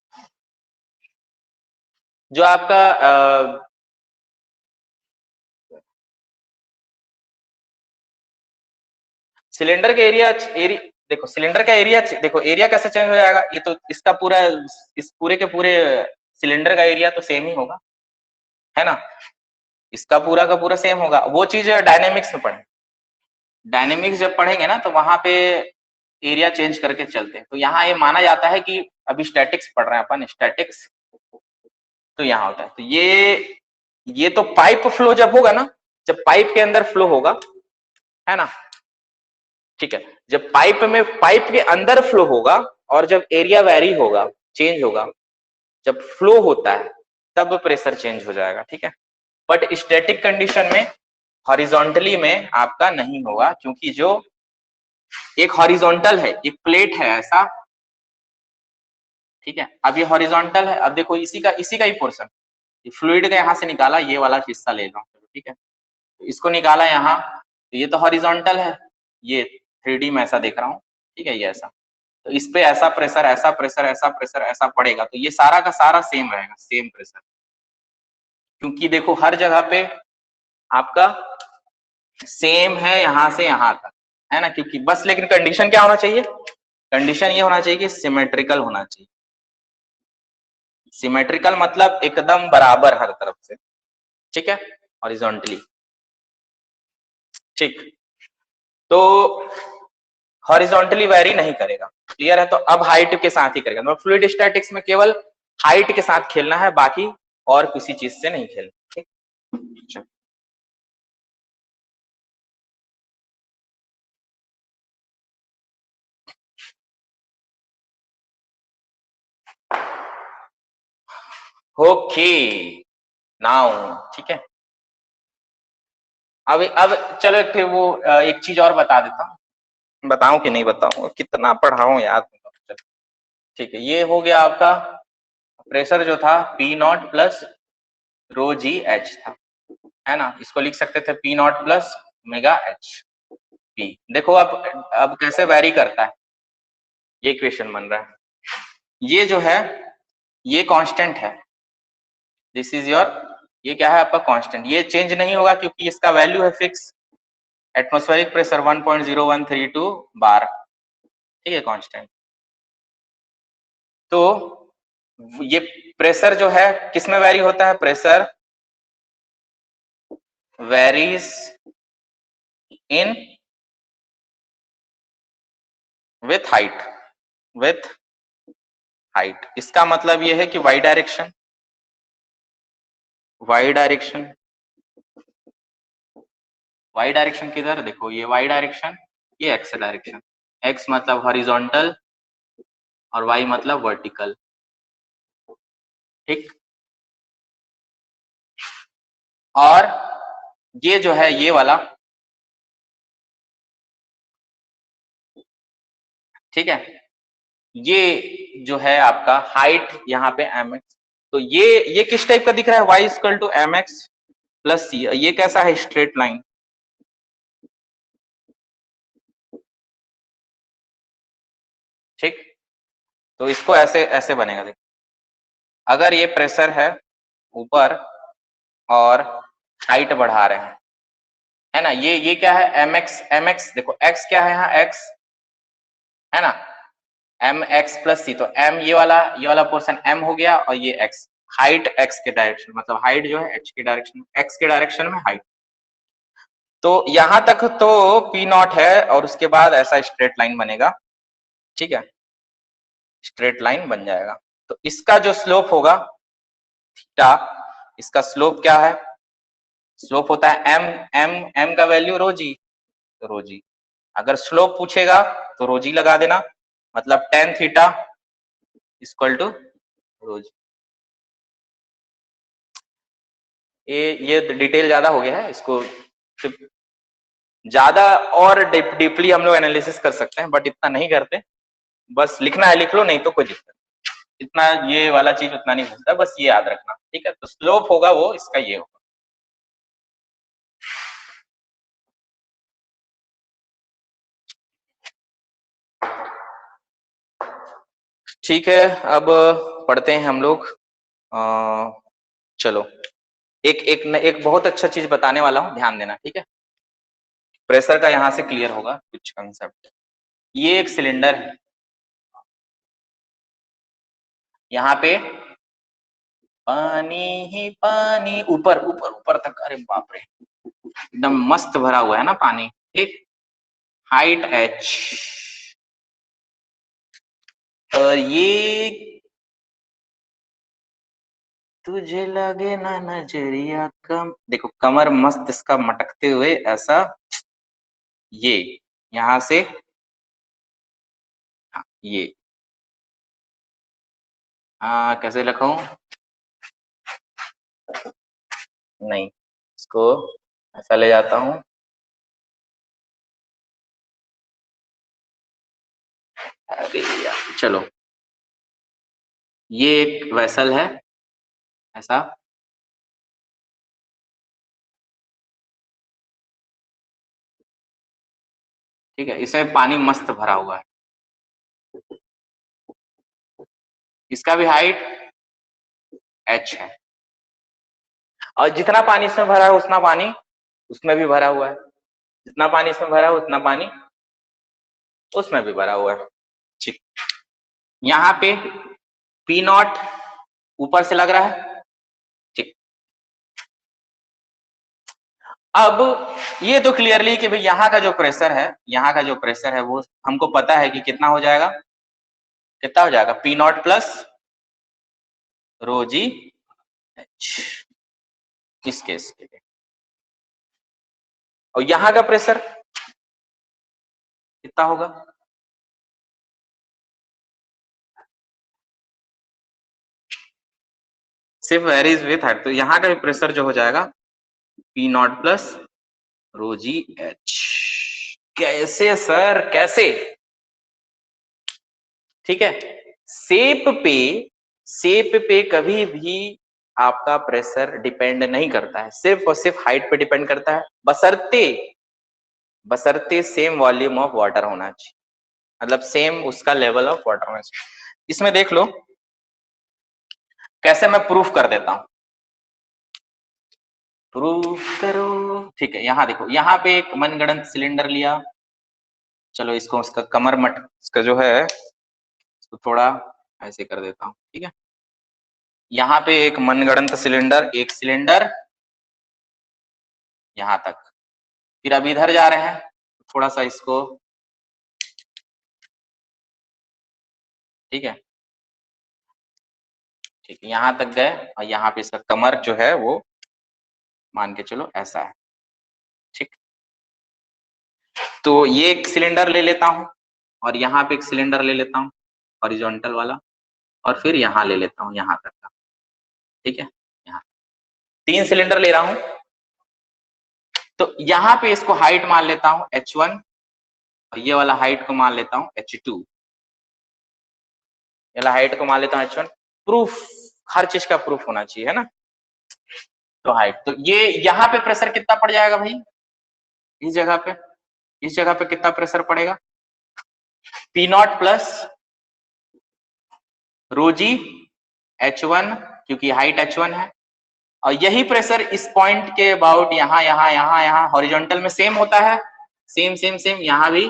जो आपका सिलेंडर के एरिया देखो, सिलेंडर का एरिया देखो, एरिया कैसे चेंज हो जाएगा, ये तो इसका पूरा, इस पूरे के पूरे सिलेंडर का एरिया तो सेम ही होगा, है ना, इसका पूरा का पूरा सेम होगा। वो चीज डायनेमिक्स में पढ़े, डायनेमिक्स जब पढ़ेंगे ना तो वहां पे एरिया चेंज करके चलते हैं। तो यहाँ ये माना जाता है कि अभी स्टैटिक्स पढ़ रहे हैं अपन, स्टैटिक्स तो यहाँ होता है। तो ये तो पाइप फ्लो जब होगा ना, जब पाइप के अंदर फ्लो होगा, है ना, ठीक है, जब पाइप के अंदर फ्लो होगा और जब एरिया वेरी होगा, चेंज होगा, जब फ्लो होता है तब प्रेशर चेंज हो जाएगा, ठीक है। बट स्टैटिक कंडीशन में हॉरिजॉन्टली में आपका नहीं होगा, क्योंकि जो एक हॉरिजॉन्टल है, एक प्लेट है ऐसा, ठीक है। अब ये हॉरिजॉन्टल है, अब देखो इसी का ही पोर्शन फ्लूइड का यहाँ से निकाला, ये वाला हिस्सा ले लो, ठीक है, तो इसको निकाला यहाँ, तो ये तो हॉरिजॉन्टल है, ये 3D में ऐसा देख रहा हूँ, ठीक है, ये ऐसा, तो इस पे ऐसा पड़ेगा, तो ये सारा का सारा सेम रहेगा, सेम प्रेशर, क्योंकि देखो हर जगह पे आपका सेम है यहाँ से यहाँ तक, है ना, क्योंकि बस, लेकिन कंडीशन क्या होना चाहिए, कंडीशन ये होना चाहिए कि सिमेट्रिकल होना चाहिए। सिमेट्रिकल मतलब एकदम बराबर हर तरफ से, ठीक है, हॉरिजॉन्टली, ठीक। तो हॉरिजॉन्टली वेरी नहीं करेगा, क्लियर है। तो अब हाइट के साथ ही करेगा, मतलब फ्लूइड स्टैटिक्स में केवल हाइट के साथ खेलना है, बाकी और किसी चीज से नहीं खेलना, ठीक। ओके नाउ, ठीक है। अब चलो फिर वो एक चीज और बता देता हूँ, बताऊं कि नहीं बताऊं, कितना पढ़ाऊं यार, ठीक है। ये हो गया आपका प्रेशर जो था P0 plus rho G H था, है ना, इसको लिख सकते थे P0 plus omega H P. देखो अब कैसे वेरी करता है, ये इक्वेशन बन रहा है, ये जो है ये कांस्टेंट है, दिस इज योर, ये क्या है आपका कांस्टेंट, ये चेंज नहीं होगा क्योंकि इसका वैल्यू है फिक्स, एटमॉस्फेरिक प्रेशर 1.0132 बार, ठीक है, कांस्टेंट। तो ये प्रेशर जो है किसमें वेरी होता है, pressure varies in with height, इसका मतलब ये है कि वाई डायरेक्शन, वाई डायरेक्शन किधर, देखो ये वाई डायरेक्शन, ये एक्स डायरेक्शन, एक्स मतलब हॉरिजॉन्टल और वाई मतलब वर्टिकल, ठीक। और ये जो है ये वाला, ठीक है, ये जो है आपका हाइट यहाँ पे एम एक्स, तो ये किस टाइप का दिख रहा है, Y equal to M X plus C, ये कैसा है, स्ट्रेट लाइन, तो इसको ऐसे ऐसे बनेगा, देखो अगर ये प्रेशर है ऊपर और हाइट बढ़ा रहे हैं, है ना, ये क्या है एम एक्स, देखो एक्स क्या है यहाँ एक्स, है ना, एम एक्स प्लस सी, तो एम ये वाला पोर्शन एम हो गया और ये एक्स, हाइट एक्स के डायरेक्शन, मतलब हाइट जो है एच के डायरेक्शन, एक्स के डायरेक्शन में हाइट। तो यहां तक तो पी नॉट है और उसके बाद ऐसा स्ट्रेट लाइन बनेगा, ठीक है, स्ट्रेट लाइन बन जाएगा। तो इसका जो स्लोप होगा थीटा, इसका स्लोप क्या है, स्लोप होता है एम, एम का वैल्यू रो जी, तो रो जी, अगर स्लोप पूछेगा तो रो जी लगा देना, मतलब tan theta equal to row G. ये डिटेल ज्यादा हो गया है, इसको ज्यादा और डीपली हम लोग एनालिसिस कर सकते हैं बट इतना नहीं करते, बस लिखना है लिख लो, नहीं तो कोई दिक्कत, इतना ये वाला चीज उतना नहीं होता, बस ये याद रखना, ठीक है। तो स्लोप होगा वो इसका ये होगा। ठीक है, अब पढ़ते हैं हम लोग। चलो एक बहुत अच्छा चीज बताने वाला हूं, ध्यान देना, ठीक है। प्रेशर का यहां से क्लियर होगा कुछ कंसेप्ट। ये एक सिलेंडर है, यहाँ पे पानी ही पानी, ऊपर ऊपर ऊपर तक, अरे बाप रे एकदम मस्त भरा हुआ है ना पानी, ठीक, हाइट एच, और ये तुझे लगे ना नजरिया कम, देखो कमर मस्त इसका मटकते हुए ऐसा, ये यहां से, हाँ, ये कैसे लिखूं, नहीं इसको ऐसा ले जाता हूं, अरे यार चलो, ये एक वेसल है ऐसा, ठीक है, इसमें पानी मस्त भरा हुआ है, इसका भी हाइट एच है, और जितना पानी इसमें भरा है उतना पानी उसमें भी भरा हुआ है, जितना पानी इसमें भरा है उतना पानी उसमें भी भरा हुआ है, ठीक। यहाँ पे पी नॉट ऊपर से लग रहा है, ठीक। अब ये तो क्लियरली कि भाई यहाँ का जो प्रेशर है, यहाँ का जो प्रेशर है वो हमको पता है कि कितना हो जाएगा, कितना हो जाएगा P not plus rho G H, इस केस के लिए। और यहाँ का प्रेशर कितना होगा, सिर्फ वेरीज विथ हाइट, तो यहाँ का भी प्रेशर जो हो जाएगा P not plus rho G H. कैसे सर कैसे, ठीक है, शेप पे, शेप पे कभी भी आपका प्रेशर डिपेंड नहीं करता है, सिर्फ और सिर्फ हाइट पे डिपेंड करता है, बशर्ते बशर्ते सेम वॉल्यूम ऑफ वाटर होना चाहिए, मतलब सेम उसका लेवल ऑफ वाटर होना चाहिए। इसमें देख लो कैसे मैं प्रूफ कर देता हूं, प्रूफ करो, ठीक है। यहाँ देखो, यहाँ पे एक मनगढ़ंत सिलेंडर लिया, चलो इसको उसका कमर मट इसका जो है इसको थोड़ा ऐसे कर देता हूँ, ठीक है। यहाँ पे एक मनगढ़ंत सिलेंडर, एक सिलेंडर यहाँ तक, फिर अब इधर जा रहे हैं, थोड़ा सा इसको, ठीक है, ठीक है, यहाँ तक गए और यहाँ पे इसका कमर जो है वो मान के चलो ऐसा है, ठीक। तो ये एक सिलेंडर ले लेता हूँ और यहाँ पे एक सिलेंडर ले लेता हूँ हॉरिजॉन्टल वाला, और फिर यहाँ ले लेता हूँ यहाँ तक का, ठीक है, यहाँ तीन सिलेंडर ले रहा हूँ। तो यहाँ पे इसको हाइट मान लेता हूँ h1 और ये वाला हाइट को मान लेता हूँ h2, ये वाला हाइट को मान लेता हूँ h1। प्रूफ, हर चीज का प्रूफ होना चाहिए, है ना। तो हाइट, तो ये यहाँ पे प्रेशर कितना पड़ जाएगा भाई, इस जगह पे, इस जगह पे कितना प्रेशर पड़ेगा, P not plus rho G H1, क्योंकि हाइट H1 है, और यही प्रेशर इस पॉइंट के अबाउट यहाँ यहाँ यहाँ यहाँ हॉरिजॉन्टल में सेम होता है, सेम सेम सेम, यहाँ भी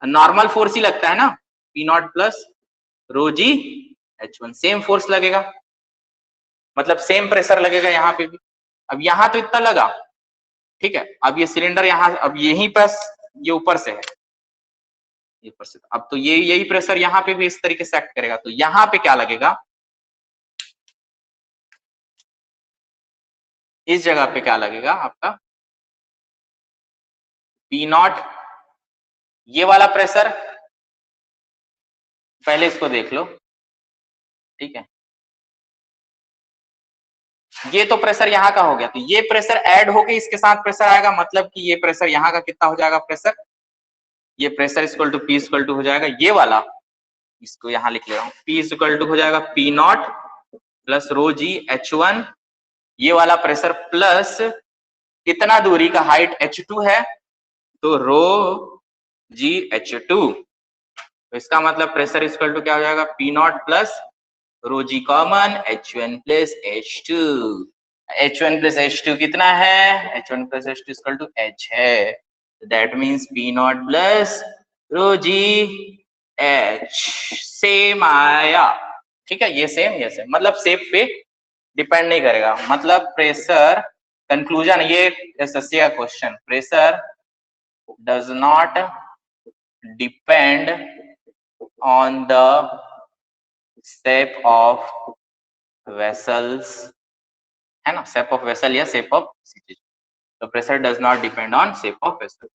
नॉर्मल फोर्स ही लगता है ना, P nought plus rho G H1, same force लगेगा, मतलब सेम प्रेशर लगेगा यहाँ पे भी। अब यहाँ तो इतना लगा, ठीक है, अब ये सिलेंडर यहाँ, अब यहीं पर ये ऊपर से है, ऊपर से, अब तो ये यही प्रेशर यहाँ पे भी इस तरीके से एक्ट करेगा, तो यहाँ पे क्या लगेगा, इस जगह पे क्या लगेगा आपका P नॉट, ये वाला प्रेशर, पहले इसको देख लो, ठीक है, ये तो प्रेशर यहाँ का हो गया, तो ये प्रेशर ऐड होके इसके साथ प्रेशर आएगा, मतलब कि ये प्रेशर यहाँ का कितना हो जाएगा प्रेशर, ये pressure equal to P equal to हो जाएगा ये वाला, इसको यहाँ लिख ले रहा हूँ, P इक्वल टू हो जाएगा P nought plus rho G H1, ये वाला प्रेशर प्लस कितना दूरी का हाइट H2 है, तो रो जी H2, तो इसका मतलब प्रेशर इक्वल टू क्या हो जाएगा, P nought plus rho G common H1 plus H2, H1 plus H2 कितना है, H1 plus H2 equal to H है, that means P nought plus rho G H, same आया, ठीक है, ये सेम, मतलब शेप पे डिपेंड नहीं करेगा, मतलब प्रेशर, कंक्लूजन, ये एसएससी का question, pressure does not depend on the shape of vessels, है ना, शेप ऑफ वेसल या शेप ऑफ चीज, तो pressure does not depend on shape of vessel,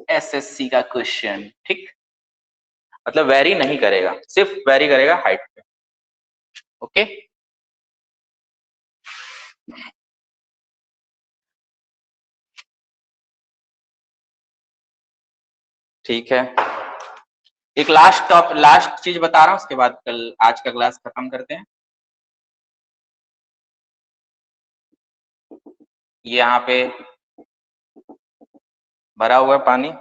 SSC का क्वेश्चन, ठीक, मतलब वेरी नहीं करेगा, सिर्फ वेरी करेगा हाइट पे, ओके। ठीक है, एक लास्ट चीज बता रहा हूं, उसके बाद कल आज का क्लास खत्म करते हैं। ये यहाँ पे भरा हुआ पानी,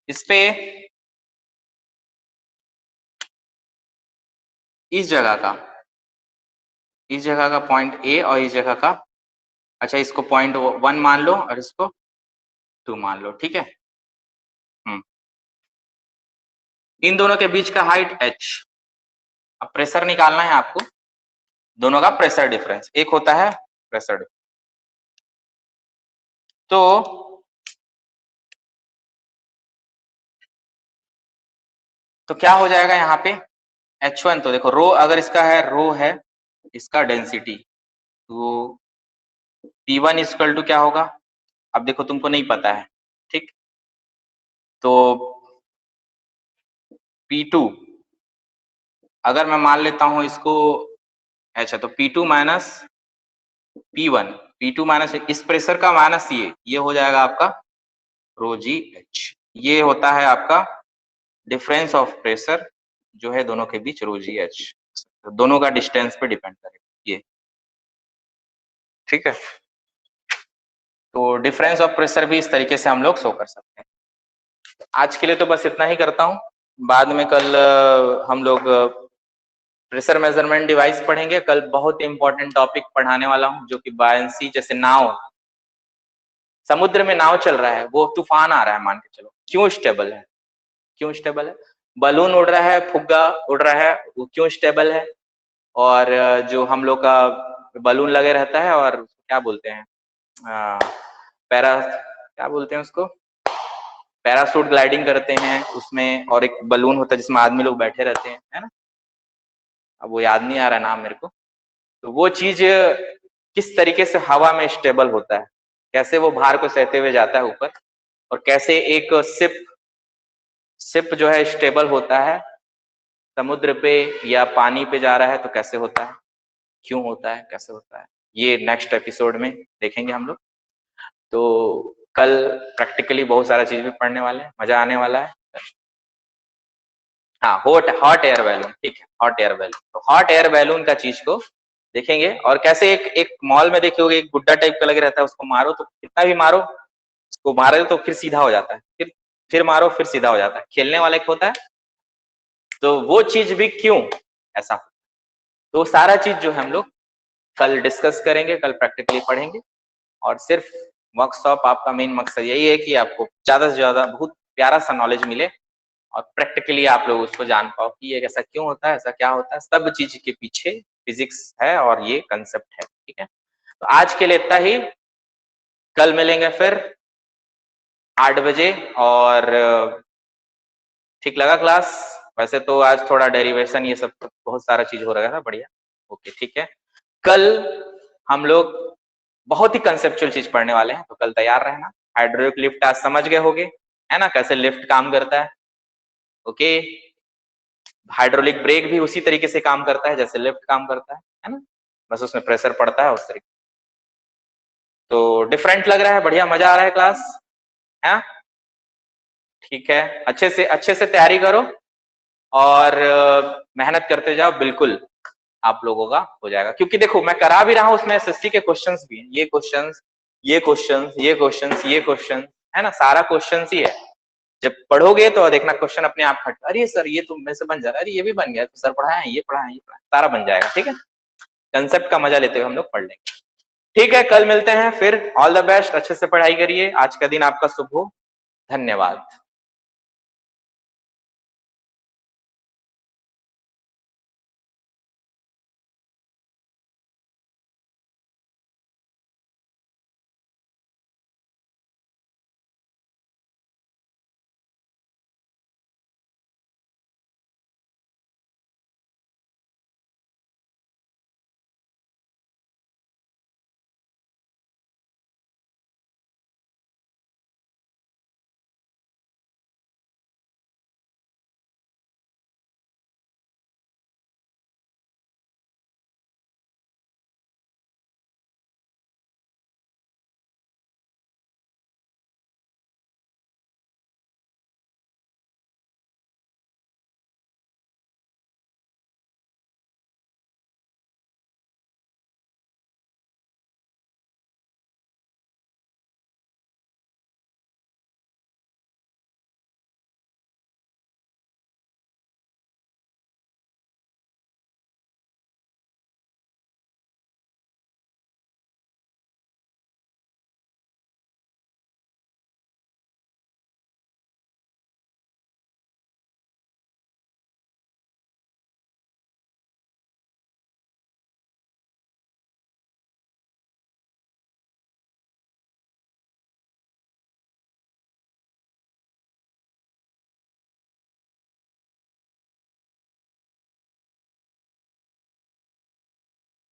इस पे इस जगह का पॉइंट ए और इस जगह का, अच्छा इसको पॉइंट 1 मान लो और इसको 2 मान लो, ठीक है, इन दोनों के बीच का हाइट h, अब प्रेशर निकालना है आपको, दोनों का प्रेशर डिफरेंस, एक होता है प्रेशर डिफरेंस, तो क्या हो जाएगा यहाँ पे H1, तो देखो रो, अगर इसका है रो है इसका डेंसिटी, तो P1 इक्वल टू क्या होगा, अब देखो तुमको नहीं पता है, ठीक, तो P2 अगर मैं मान लेता हूं इसको, अच्छा तो P2 minus P1, P2 minus इस प्रेशर का माइनस ये हो जाएगा आपका रो जी एच, ये होता है आपका डिफरेंस ऑफ प्रेशर जो है दोनों के बीच, रो जी एच, दोनों का डिस्टेंस पे डिपेंड करेगा ये, ठीक है, तो डिफरेंस ऑफ प्रेशर भी इस तरीके से हम लोग शो कर सकते हैं। आज के लिए तो बस इतना ही करता हूँ, बाद में कल हम लोग प्रेशर मेजरमेंट डिवाइस पढ़ेंगे, कल बहुत इंपॉर्टेंट टॉपिक पढ़ाने वाला हूँ, जो कि बायंसी, जैसे नाव, समुद्र में नाव चल रहा है, वो तूफान आ रहा है मान के चलो, क्यों स्टेबल है, क्यों स्टेबल है, बलून उड़ रहा है, फुग्गा उड़ रहा है, वो क्यों स्टेबल है, और जो हम लोग का बलून लगे रहता है, और क्या बोलते हैं, पैरा, क्या बोलते हैं उसको, पैरासूट ग्लाइडिंग करते हैं उसमें, और एक बलून होता है जिसमें आदमी लोग बैठे रहते हैं, है ना, अब वो याद नहीं आ रहा नाम मेरे को, तो वो चीज किस तरीके से हवा में स्टेबल होता है, कैसे वो भार को सहते हुए जाता है ऊपर, और कैसे एक शिप जो है स्टेबल होता है समुद्र पे या पानी पे जा रहा है, तो कैसे होता है, क्यों होता है, कैसे होता है, ये नेक्स्ट एपिसोड में देखेंगे हम लोग। तो कल प्रैक्टिकली बहुत सारा चीज भी पढ़ने वाले हैं, मजा आने वाला है। हाँ, हॉट एयर बैलून, ठीक है, हॉट एयर बैलून, तो हॉट एयर बैलून का चीज को देखेंगे, और कैसे एक मॉल में देखे होगे एक गुड्डा टाइप का लगे रहता है, उसको मारो तो कितना भी मारो, उसको मारो तो फिर सीधा हो जाता है, फिर मारो फिर सीधा हो जाता है, खेलने वाला एक होता है, तो वो चीज भी क्यों ऐसा, तो सारा चीज जो है हम लोग कल डिस्कस करेंगे, कल प्रैक्टिकली पढ़ेंगे। और सिर्फ वर्कशॉप आपका मेन मकसद यही है कि आपको ज्यादा से ज्यादा बहुत प्यारा सा नॉलेज मिले और प्रैक्टिकली आप लोग उसको जान पाओ कि ये ऐसा क्यों होता है, ऐसा क्या होता है, सब चीज के पीछे फिजिक्स है और ये कंसेप्ट है। ठीक है, तो आज के लिए इतना ही, कल मिलेंगे फिर 8 बजे। और ठीक लगा क्लास? वैसे तो आज थोड़ा डेरिवेशन ये सब बहुत सारा चीज हो रहा था, बढ़िया। ओके ठीक है, कल हम लोग बहुत ही कंसेप्चुअल चीज पढ़ने वाले हैं, तो कल तैयार रहना। हाइड्रोलिक लिफ्ट आज समझ गए होगे, है ना, कैसे लिफ्ट काम करता है। ओके, हाइड्रोलिक ब्रेक भी उसी तरीके से काम करता है जैसे लिफ्ट काम करता है ना, बस उसमें प्रेशर पड़ता है उस तरीके। तो डिफरेंट लग रहा है, बढ़िया, मजा आ रहा है क्लास, है? ठीक है, अच्छे से तैयारी करो और मेहनत करते जाओ, बिल्कुल आप लोगों का हो जाएगा। क्योंकि देखो मैं करा भी रहा हूँ उसमें एसएससी के क्वेश्चंस भी हैं, ये क्वेश्चंस, ये क्वेश्चंस, ये क्वेश्चंस, ये क्वेश्चन, है ना, सारा क्वेश्चंस ही है। जब पढ़ोगे तो देखना क्वेश्चन अपने आप हट, अरे सर ये तुम में से बन जा रहा है, अरे ये भी बन गया, तो सर पढ़ाए हैं, ये पढ़ाए, ये पढ़ाए, सारा बन जाएगा। ठीक है, कंसेप्ट का मजा लेते हुए हम लोग पढ़ लेंगे। ठीक है, कल मिलते हैं फिर। ऑल द बेस्ट, अच्छे से पढ़ाई करिए, आज का दिन आपका शुभ हो। धन्यवाद।